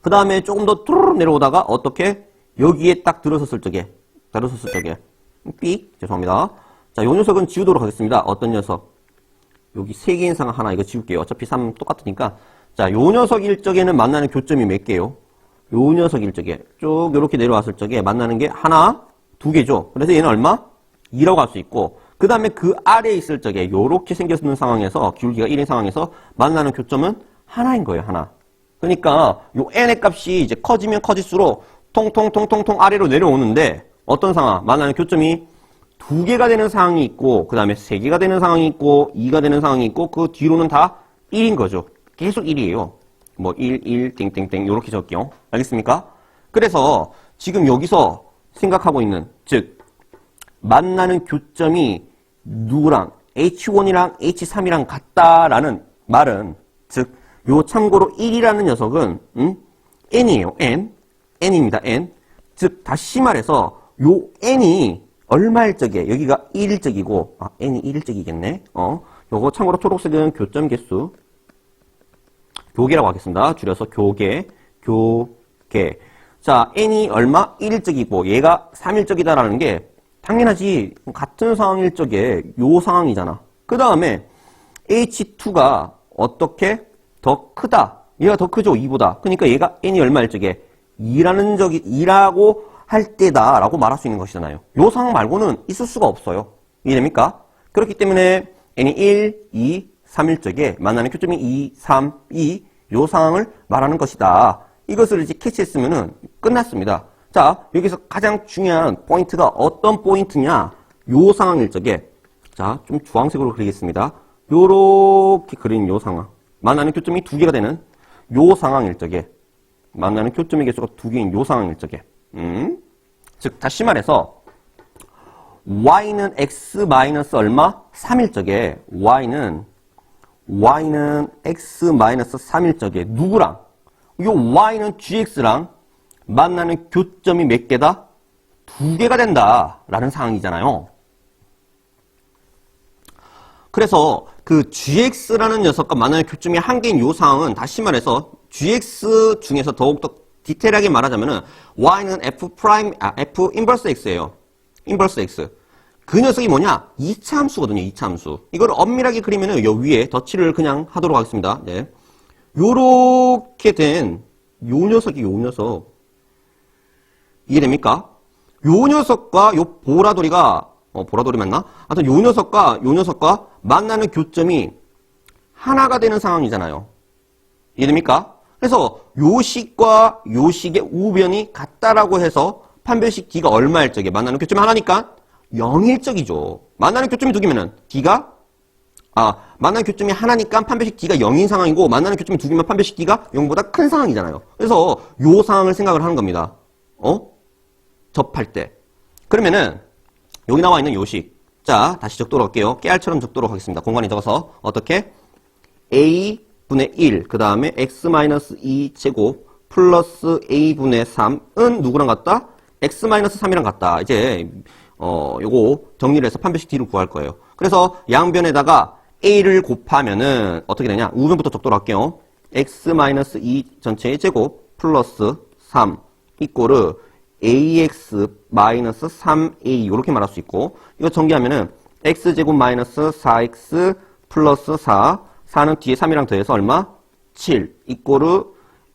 그 다음에 조금 더 뚜루룩 내려오다가 어떻게? 여기에 딱 들어섰을 적에. 삑. 죄송합니다. 자, 요 녀석은 지우도록 하겠습니다. 어떤 녀석? 여기 세 개인 상황 하나 이거 지울게요. 어차피 3 똑같으니까. 자, 요 녀석 일적에는 만나는 교점이 몇 개요? 요 녀석 일적에. 쭉 요렇게 내려왔을 적에 만나는 게 하나, 두 개죠. 그래서 얘는 얼마? 2라고 할 수 있고. 그 다음에 그 아래에 있을 적에 요렇게 생겼는 상황에서 기울기가 1인 상황에서 만나는 교점은 하나인 거예요. 하나. 그러니까 요 n의 값이 이제 커지면 커질수록 통통통통통 아래로 내려오는데 어떤 상황? 만나는 교점이 두 개가 되는 상황이 있고 그 다음에 세 개가 되는 상황이 있고 2가 되는 상황이 있고 그 뒤로는 다 1인 거죠. 계속 1이에요. 뭐 1, 땡땡땡 요렇게 적게요. 알겠습니까? 그래서 지금 여기서 생각하고 있는 즉 만나는 교점이 누구랑 H1이랑 H3이랑 같다라는 말은 즉 요 참고로 1이라는 녀석은 n이에요. n입니다. n. 즉 다시 말해서 요 n이 얼마일 적에 여기가 1일 적이고 n이 1일 적이겠네. 요거 참고로 초록색은 교점 개수 교계라고 하겠습니다. 줄여서 교계. 자, n이 얼마? 1일 적이고 얘가 3일 적이다라는 게 당연하지. 같은 상황일 적에 요 상황이잖아. 그 다음에 h2가 어떻게 더 크다. 얘가 더 크죠, 2보다. 그러니까 얘가 n이 얼마일 적에 2라고 할 때다라고 말할 수 있는 것이잖아요. 요 상황 말고는 있을 수가 없어요. 이해됩니까? 그렇기 때문에 n이 1, 2, 3일 적에 만나는 교점이 2, 3, 2, 요 상황을 말하는 것이다. 이것을 이제 캐치했으면은 끝났습니다. 자, 여기서 가장 중요한 포인트가 어떤 포인트냐? 요 상황일 적에, 자, 좀 주황색으로 그리겠습니다. 요렇게 그린 요 상황. 만나는 교점이 2개가 되는 요 상황일 적에, 만나는 교점의 개수가 2개인 요 상황일 적에, 즉, 다시 말해서, y는 x 마이너스 얼마? 3일 적에, y는 x 마이너스 3일 적에, 누구랑? 요 y는 gx랑 만나는 교점이 몇 개다? 2개가 된다. 라는 상황이잖아요. 그래서 그 gx라는 녀석과 만나는 교점이 1개인 요 상황은 다시 말해서 gx 중에서 더욱더 디테일하게 말하자면은 y는 f 인버스 x예요. 인버스 x. 그 녀석이 뭐냐? 2차 함수거든요. 2차 함수. 이걸 엄밀하게 그리면은 요 위에 덧칠을 그냥 하도록 하겠습니다. 네. 요렇게 된 요 녀석이 요 녀석. 이해됩니까? 요 녀석과 요 보라돌이가 보라돌이 맞나? 하여튼 요 녀석과 만나는 교점이 하나가 되는 상황이잖아요. 이해됩니까? 그래서 요식과 요식의 우변이 같다라고 해서 판별식 D가 얼마일 적에 만나는 교점이 하나니까 0일 적이죠. 만나는 교점이 2개면은 D가 만나는 교점이 하나니까 판별식 D가 0인 상황이고 만나는 교점이 2개면 판별식 D가 0보다 큰 상황이잖아요. 그래서 요 상황을 생각을 하는 겁니다. 접할 때. 그러면은 여기 나와 있는 요식. 자, 다시 적도록 할게요. 깨알처럼 적도록 하겠습니다. 공간에 적어서 어떻게? a분의 1, 그 다음에 x-2 제곱 플러스 a분의 3은 누구랑 같다? x-3이랑 같다. 이제 요거 정리를 해서 판별식 D를 구할 거예요. 그래서 양변에다가 a를 곱하면은 어떻게 되냐? 우변부터 적도록 할게요. x-2 전체의 제곱 플러스 3 이꼬르 ax-3a 이렇게 말할 수 있고 이거 전개하면은 x제곱 마이너스 4x 플러스 4는 뒤에 3이랑 더해서 얼마? 7 이꼬르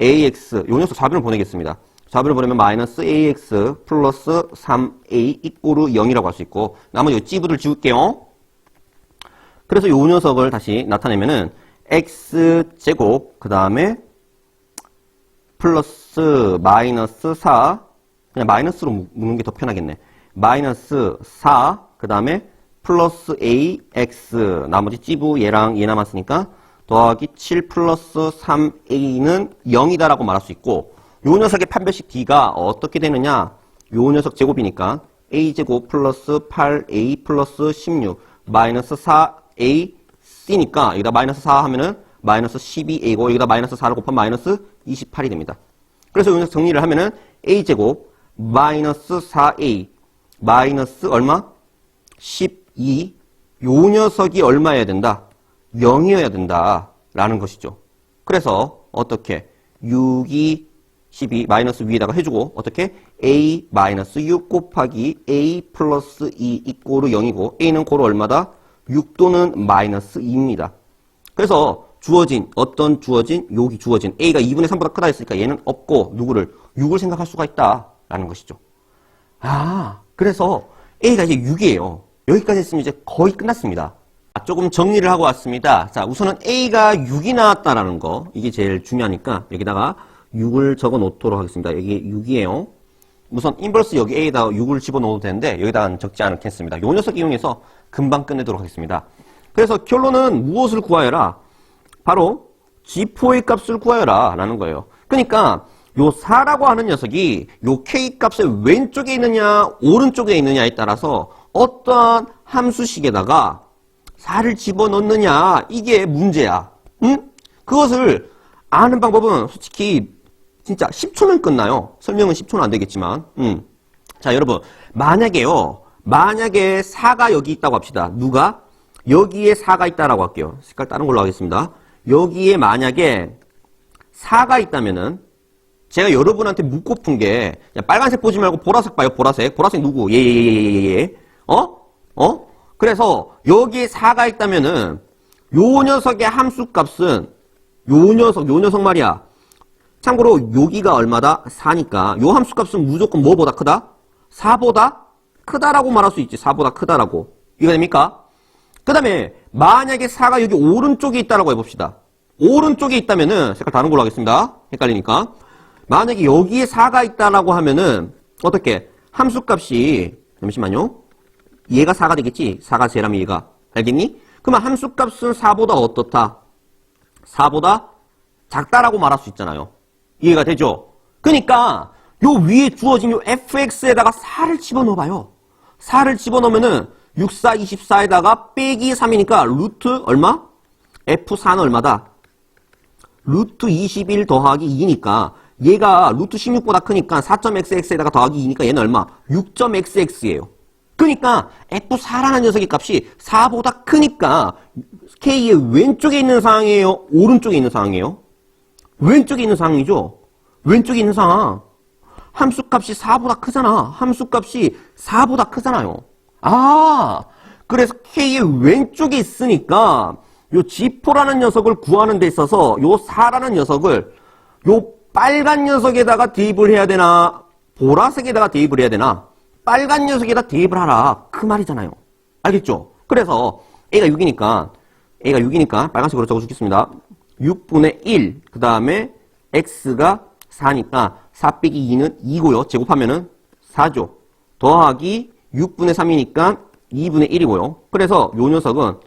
ax 요 녀석 좌변을 보내겠습니다. 좌변을 보내면 마이너스 ax 플러스 3a 이꼬르 0이라고 할 수 있고 나머지 찌부들 지울게요. 그래서 요 녀석을 다시 나타내면은 x제곱 그 다음에 플러스 마이너스 4 그냥 마이너스로 묶는 게 더 편하겠네. 마이너스 4 그 다음에 플러스 ax 나머지 찌부 얘랑 얘 남았으니까 더하기 7 플러스 3a는 0이다라고 말할 수 있고 요 녀석의 판별식 D가 어떻게 되느냐 요 녀석 제곱이니까 a제곱 플러스 8a 플러스 16 마이너스 4a c니까 여기다 마이너스 4 하면은 마이너스 12a고 여기다 마이너스 4를 곱하면 마이너스 28이 됩니다. 그래서 요 녀석 정리를 하면은 a제곱 마이너스 4a 마이너스 얼마? 12 요 녀석이 얼마여야 된다? 0이어야 된다 라는 것이죠. 그래서 어떻게 6이 12 마이너스 위에다가 해주고 어떻게 a 마이너스 6 곱하기 a 플러스 2 이꼬르 0이고 a는 고로 얼마다? 6 또는 마이너스 2입니다. 그래서 어떤 주어진 여기 주어진 a가 2분의 3보다 크다 했으니까 얘는 없고 누구를 6을 생각할 수가 있다 라는 것이죠. 그래서 a가 이제 6이에요. 여기까지 했으면 이제 거의 끝났습니다. 조금 정리를 하고 왔습니다. 자, 우선은 a가 6이 나왔다라는 거 이게 제일 중요하니까 여기다가 6을 적어 놓도록 하겠습니다. 여기 6이에요. 우선 인버스 여기 a에다가 6을 집어넣어도 되는데 여기다가는 적지 않겠습니다. 요 녀석 이용해서 금방 끝내도록 하겠습니다. 그래서 결론은 무엇을 구하여라? 바로 G4의 값을 구하여라 라는 거예요. 그러니까 요 4라고 하는 녀석이 요 K 값의 왼쪽에 있느냐 오른쪽에 있느냐에 따라서 어떠한 함수식에다가 4를 집어넣느냐 이게 문제야. 응? 그것을 아는 방법은 솔직히 진짜 10초면 끝나요. 설명은 10초는 안 되겠지만. 자, 여러분. 만약에요. 만약에 4가 여기 있다고 합시다. 누가? 여기에 4가 있다라고 할게요. 색깔 다른 걸로 하겠습니다. 여기에 만약에 4가 있다면은 제가 여러분한테 묻고 푼 게 빨간색 보지 말고 보라색 봐요. 보라색. 보라색 누구? 예. 그래서 여기에 4가 있다면은 요 녀석의 함수값은 요 녀석 말이야. 참고로 여기가 얼마다? 4니까 요 함수값은 무조건 뭐보다 크다? 4보다 크다라고 말할 수 있지. 4보다 크다라고. 이해가 됩니까? 그 다음에 만약에 4가 여기 오른쪽에 있다라고 해봅시다. 오른쪽에 있다면은 색깔 다른 걸로 하겠습니다. 헷갈리니까. 만약에 여기에 4가 있다라고 하면은 어떻게? 함수값이 잠시만요. 얘가 4가 되겠지? 4가 제라면 얘가. 알겠니? 그러면 함수값은 4보다 어떻다? 4보다 작다라고 말할 수 있잖아요. 이해가 되죠? 그러니까 요 위에 주어진 요 fx에다가 4를 집어넣어봐요. 4를 집어넣으면은 6, 4, 24에다가 빼기 3이니까 루트 얼마? f4는 얼마다? 루트 21 더하기 2니까 얘가 루트 16보다 크니까 4.xx에다가 더하기 2니까 얘는 얼마? 6.xx예요. 그러니까 f4라는 녀석의 값이 4보다 크니까 k의 왼쪽에 있는 상황이에요? 오른쪽에 있는 상황이에요? 왼쪽에 있는 상황이죠? 왼쪽에 있는 상황. 함수값이 4보다 크잖아. 함수값이 4보다 크잖아요. 아, 그래서 k의 왼쪽에 있으니까 요 g4라는 녀석을 구하는 데 있어서 요 4라는 녀석을 요 빨간 녀석에다가 대입을 해야 되나 보라색에다가 대입을 해야 되나 빨간 녀석에다 대입을 하라 그 말이잖아요. 알겠죠? 그래서 A가 6이니까 빨간색으로 적어주겠습니다. 6분의 1, 그 다음에 X가 4니까 4 빼기 2는 2고요. 제곱하면은 4죠. 더하기 6분의 3이니까 2분의 1이고요. 그래서 요 녀석은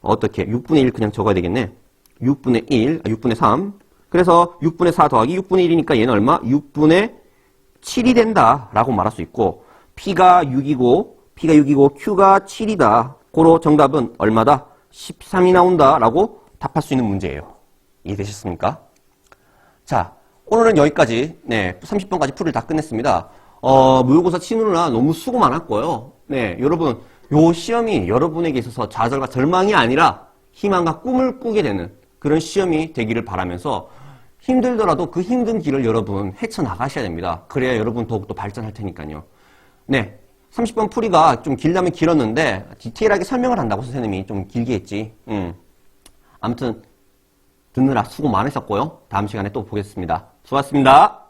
어떻게? 6분의 1 그냥 적어야 되겠네. 6분의 1, 6분의 3. 그래서 6분의 4 더하기 6분의 1이니까 얘는 얼마? 6분의 7이 된다라고 말할 수 있고 P가 6이고 Q가 7이다. 고로 정답은 얼마다? 13이 나온다라고 답할 수 있는 문제예요. 이해되셨습니까? 자, 오늘은 여기까지 30번까지 풀이를 다 끝냈습니다. 모의고사 치느라 너무 수고 많았고요. 네, 여러분 요 시험이 여러분에게 있어서 좌절과 절망이 아니라 희망과 꿈을 꾸게 되는 그런 시험이 되기를 바라면서 힘들더라도 그 힘든 길을 여러분 헤쳐나가셔야 됩니다. 그래야 여러분 더욱더 발전할 테니까요. 네, 30번 풀이가 좀 길다면 길었는데 디테일하게 설명을 한다고 선생님이 좀 길게 했지. 아무튼 듣느라 수고 많으셨고요. 다음 시간에 또 보겠습니다. 수고하셨습니다.